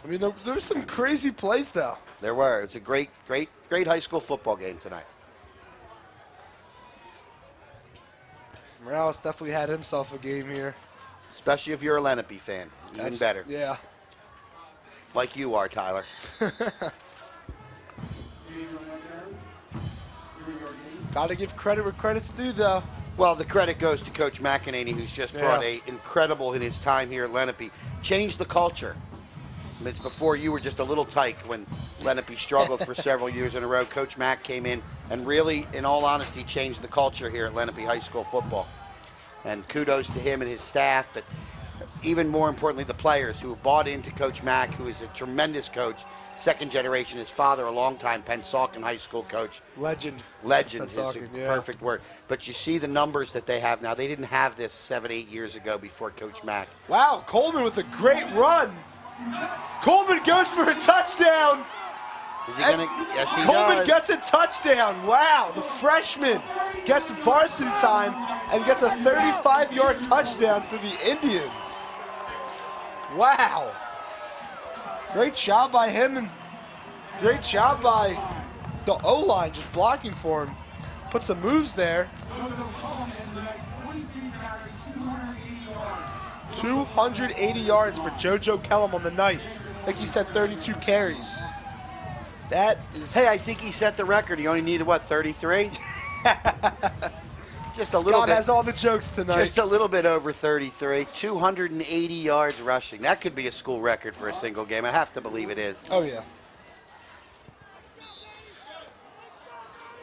I mean, there were some crazy plays, though. There were. It's a great high school football game tonight. Morales definitely had himself a game here. Especially if you're a Lenape fan. Even better. Yeah. Like you are, Tyler. Got to give credit where credit's due, though. Well, the credit goes to Coach McEnany, who's just brought a incredible in his time here at Lenape. Changed the culture. It's before you were just a little tyke when Lenape struggled for several years in a row. Coach Mack came in and really, in all honesty, changed the culture here at Lenape High School football. And kudos to him and his staff, but even more importantly, the players who have bought into Coach Mack, who is a tremendous coach, second generation. His father, a longtime Pennsauken High School coach. Legend is a perfect word. But you see the numbers that they have now. They didn't have this 7-8 years ago before Coach Mack. Wow, Coleman with a great run. Coleman goes for a touchdown. Is he gonna? Yes, he Coleman does. gets a touchdown. Wow, the freshman gets varsity time and gets a 35-yard touchdown for the Indians. Wow. Great job by him and great job by the O-line just blocking for him. Put some moves there. 280 yards for JoJo Kellum on the night. Like you said, 32 carries. That is... Hey, I think he set the record. He only needed, what, 33? Just a little Scott bit. has all the jokes tonight. Just a little bit over 33. 280 yards rushing. That could be a school record for a single game. I have to believe it is. Oh, yeah.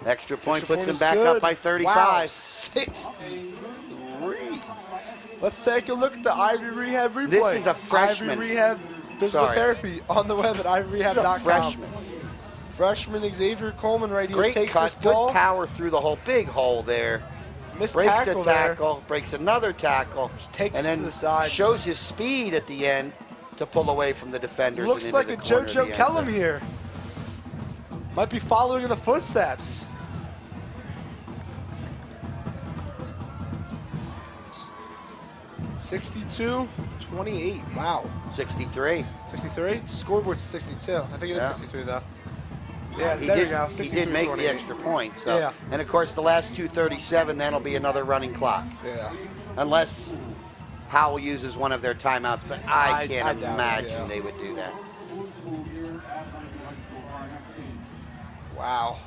Extra point puts him back up by 35. Wow, 63. Let's take a look at the Ivy Rehab replay. This is a freshman. Ivy Rehab Physical Therapy on the web at ivyrehab.com. Freshman. Freshman Xavier Coleman right here Great takes cut, this ball. good power through the hole. Big hole there. Missed breaks tackle a tackle, breaks another tackle, takes and it then to the side. Shows his speed at the end to pull away from the defenders. Looks and into like the a corner of the JoJo end Kellum zone. here. Might be following in the footsteps. (62-28). Wow. 63. 63. Scoreboard's 62. I think it is 63 though. Yeah, He there did, we go. he did make 63-28. the extra point. So. Yeah. And of course, the last 2:37, that'll be another running clock. Yeah. Unless Howell uses one of their timeouts, but I can't I doubt it, imagine yeah. they would do that. Wow.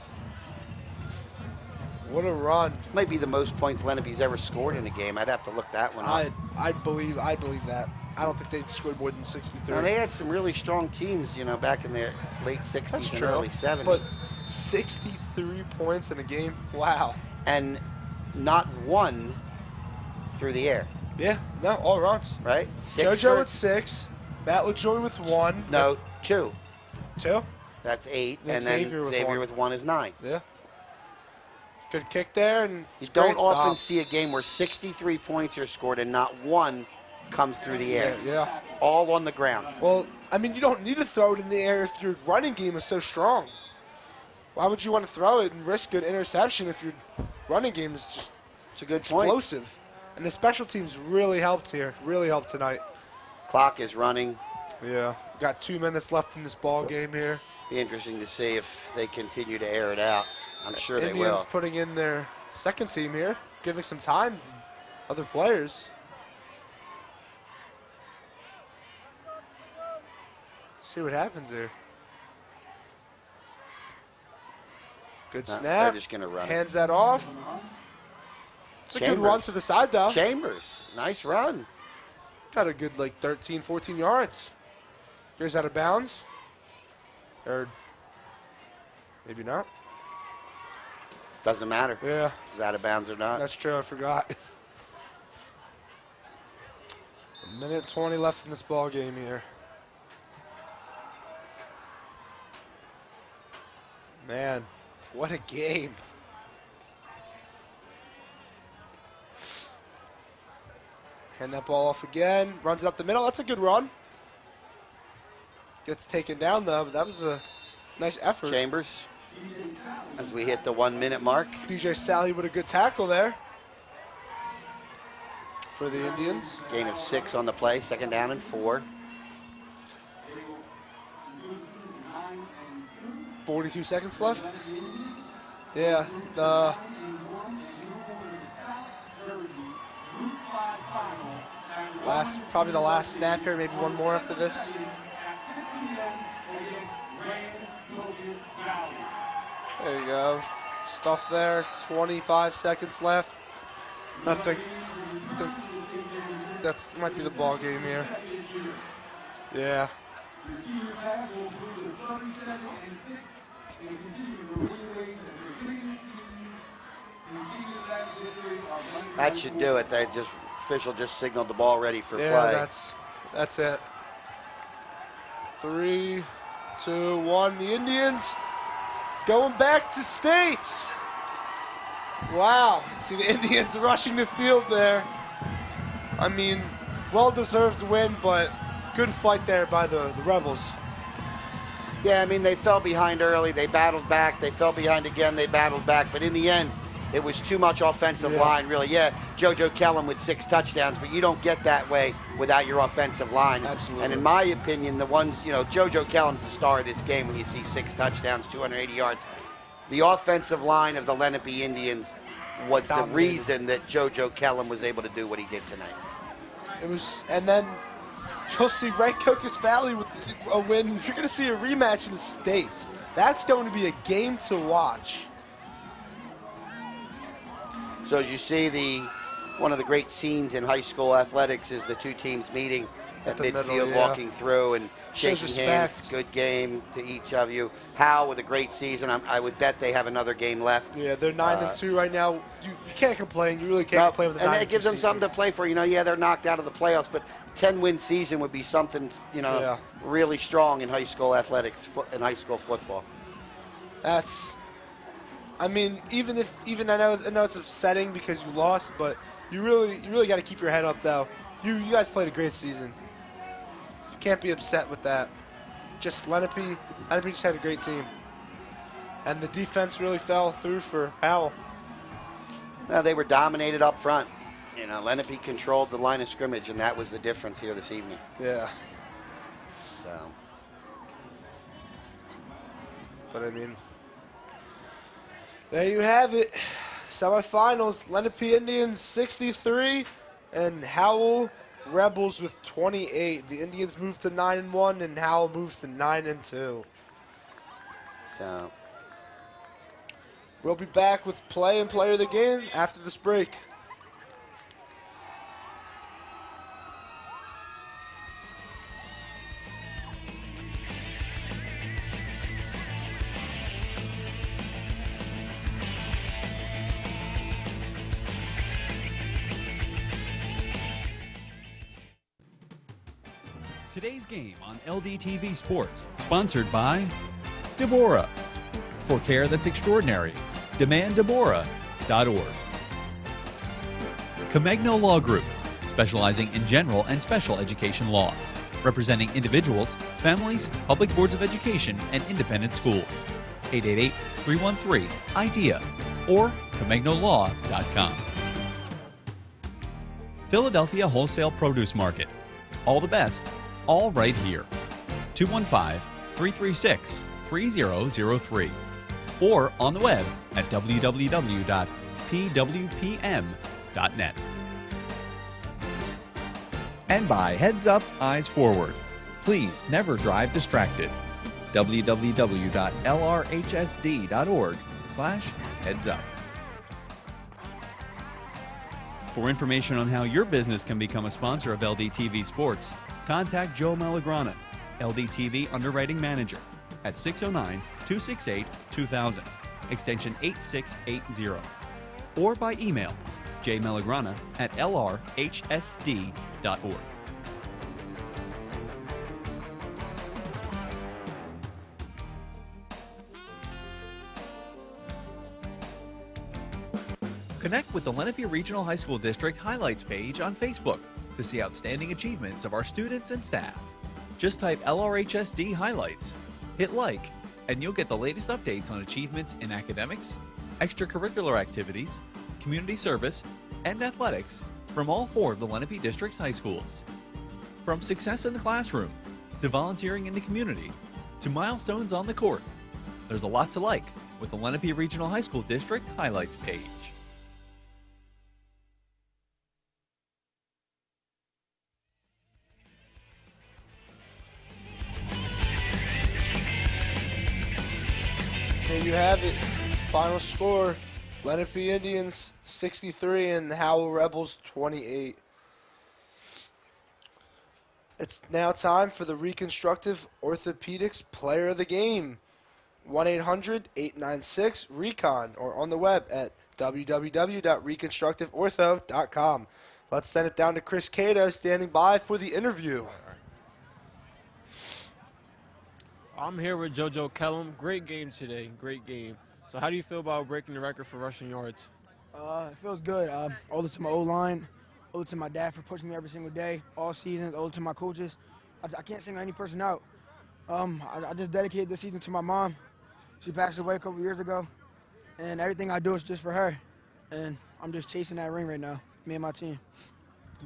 What a run. Might be the most points Lenape's ever scored in a game. I'd have to look that one up. I believe that. I don't think they scored more than 63. Now, they had some really strong teams, you know, back in the late 60s That's and true. early 70s. But 63 points in a game. Wow. And not one through the air, Yeah. No, all runs. right? JoJo with 6. Matt LaJoy with 1. No, 2. That's 2. That's 8. Then And then Xavier Xavier with with 1 is 9. Yeah. Good kick there, and You it's don't great often stop. see a game where 63 points are scored and not one comes through the air. Yeah. All on the ground. Well, I mean, you don't need to throw it in the air if your running game is so strong. Why would you want to throw it and risk an interception if your running game is just It's a good point. explosive? And the special teams really helped here. Really helped tonight. Clock is running. Yeah. Got 2 minutes left in this ball game here. Be interesting to see if they continue to air it out. I'm sure they Indians will. putting in their second team here, giving some time to other players. See what happens here. Good No, snap. they're just going to run it. Hands that off. It's a good run Chambers. to the side, though. Chambers, nice run. Got a good, like, 13, 14 yards. Goes out of bounds. Or maybe not. Doesn't matter. Yeah, If it's out of bounds or not. that's true. I forgot. A minute 20 left in this ball game here. Man, what a game. Hand that ball off again. Runs it up the middle. That's a good run. Gets taken down, though, but that was a nice effort. Chambers, as we hit the 1 minute mark. DJ Sally with a good tackle there for the Indians. Gain of 6 on the play, 2nd down and 4. 42 seconds left. Yeah, the probably the last snap here, maybe one more after this. There you go. Stuff there, 25 seconds left. Nothing. That might be the ball game here. Yeah. That should do it. They just official just signaled the ball ready for Yeah, play. that's it. 3, 2, 1. The Indians going back to states. Wow. See the Indians rushing the field there. I mean, well-deserved win, but good fight there by the Rebels. Yeah, I mean, they fell behind early. They battled back. They fell behind again. They battled back. But in the end, it was too much offensive line, really. Yeah, JoJo Kellum with 6 touchdowns, but you don't get that way without your offensive line. Absolutely. And in my opinion, the ones, you know, JoJo Kellum's the star of this game when you see 6 touchdowns, 280 yards. The offensive line of the Lenape Indians was the Dominated. reason that JoJo Kellum was able to do what he did tonight. It was, and then you'll see Rancocas Valley with a win. You're going to see a rematch in the States. That's going to be a game to watch. So as you see, one of the great scenes in high school athletics is the 2 teams meeting at the midfield, middle, yeah. walking through and Shows shaking hands. respect. Good game to each of you. Howell with a great season. I would bet they have another game left. Yeah, they're 9-2 right now. You can't complain. You really can't No, complain with the and 9-2 it gives them season. something to play for. You know, yeah, they're knocked out of the playoffs, but 10-win season would be something, you know, Yeah. really strong in high school athletics, in high school football. That's, I mean, even I know it's upsetting because you lost, but you really got to keep your head up though. You guys played a great season. You can't be upset with that. Just Lenape just had a great team. and the defense really fell through for Howell. Well, they were dominated up front. You know, Lenape controlled the line of scrimmage, and that was the difference here this evening. Yeah. So, But I mean, there you have it. Semifinals, Lenape Indians 63 and Howell Rebels with 28. The Indians move to 9-1 and Howell moves to 9-2. so We'll be back with play and player of the game after this break. Today's game on LDTV Sports, sponsored by Deborah. For care that's extraordinary, demanddeborah.org. Comegno Law Group, specializing in general and special education law, representing individuals, families, public boards of education, and independent schools. 888-313-IDEA or comegnolaw.com. Philadelphia Wholesale Produce Market. All the best, all right here. 215-336-3003 or on the web at www.pwpm.net. And by Heads Up, Eyes Forward. Please never drive distracted. www.lrhsd.org/heads-up. For information on how your business can become a sponsor of LDTV Sports, contact Joe Malagrana, LDTV Underwriting Manager, at 609-268-2000, extension 8680, or by email jmalagrana@lrhsd.org. Connect with the Lenape Regional High School District Highlights page on Facebook to see outstanding achievements of our students and staff. Just type LRHSD Highlights, hit like, and you'll get the latest updates on achievements in academics, extracurricular activities, community service, and athletics from all 4 of the Lenape District's high schools. From success in the classroom, to volunteering in the community, to milestones on the court, there's a lot to like with the Lenape Regional High School District Highlights page. There you have it. Final score, Lenape Indians 63 and Howell Rebels 28. It's now time for the Reconstructive Orthopedics Player of the Game. 1-800-896-RECON or on the web at www.reconstructiveortho.com. Let's send it down to Chris Cato standing by for the interview. I'm here with JoJo Kellum. Great game today. Great game. So how do you feel about breaking the record for rushing yards? It feels good. Owe it to my O-line, owe it to my dad for pushing me every single day, all seasons, owe it to my coaches. I can't single any person out. I just dedicated this season to my mom. She passed away a couple years ago, and everything I do is just for her. And I'm just chasing that ring right now, me and my team.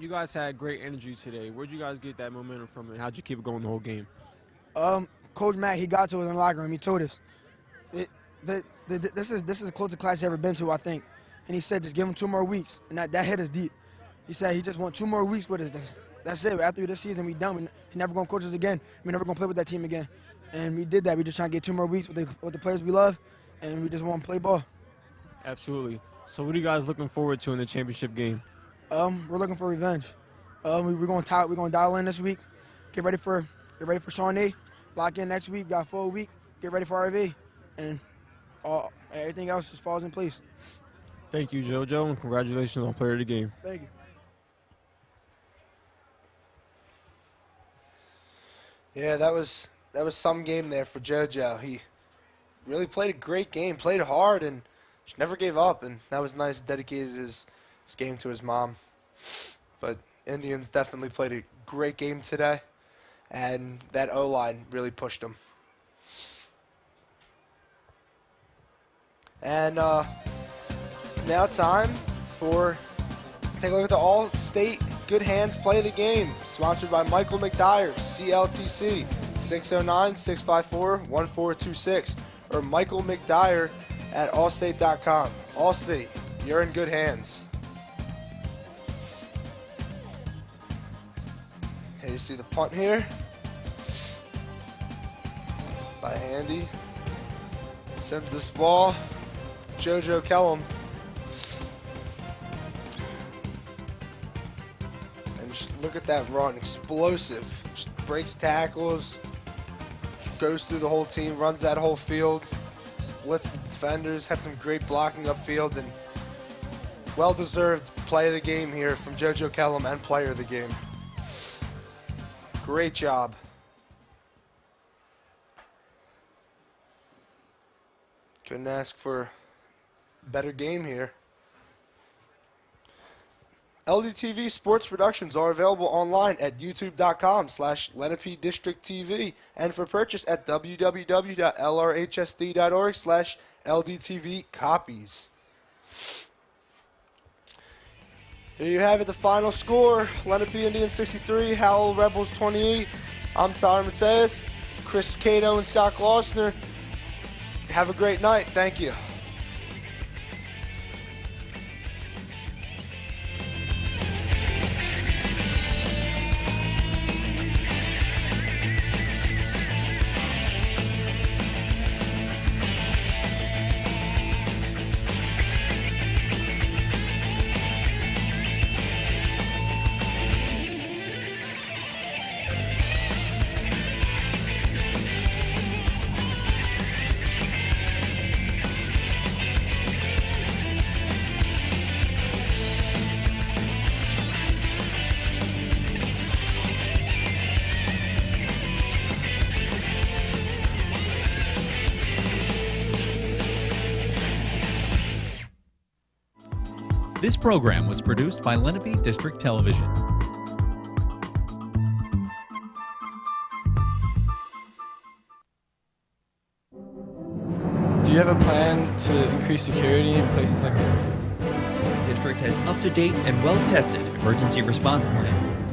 You guys had great energy today. Where'd you guys get that momentum from, and how'd you keep it going the whole game? Coach Matt, he got to us in the locker room. He told us, this is the closest class he's ever been to, I think. And he said, just give him 2 more weeks. And that hit us deep. He said he just wants 2 more weeks with us. That's it. After this season, we done. He never going to coach us again. We're never going to play with that team again. And we did that. We just trying to get 2 more weeks with the players we love, and we just want to play ball. Absolutely. So what are you guys looking forward to in the championship game? We're looking for revenge. We're going to dial in this week. Get ready for Shawnee. Lock in next week. Got a full week. Get ready for RV, and everything else just falls in place. Thank you, JoJo, and congratulations on player of the game. Thank you. Yeah, that was some game there for JoJo. He really played a great game, played hard, and just never gave up. And that was nice. Dedicated his game to his mom. But Indians definitely played a great game today, and that O-line really pushed them. And it's now time for take a look at the All-State Good Hands Play the Game, sponsored by Michael McDyer, CLTC, 609-654-1426, or Michael McDyer at allstate.com. Allstate, you're in good hands. Okay, you see the punt here by Handy. Sends this ball, JoJo Kellum. And just look at that run, explosive. Just breaks tackles, goes through the whole team, runs that whole field, splits the defenders, had some great blocking upfield, and well-deserved play of the game here from JoJo Kellum and player of the game. Great job. Couldn't ask for a better game here. LDTV sports productions are available online at youtube.com/Lenape District TV and for purchase at www.lrhsd.org/LDTV copies. Here you have it, the final score. Lenape Indians 63, Howell Rebels 28. I'm Tyler Matthias, Chris Cato, and Scott Glossner. Have a great night. Thank you. This program was produced by Lenape District Television. Do you have a plan to increase security in places like that? The district has up-to-date and well-tested emergency response plans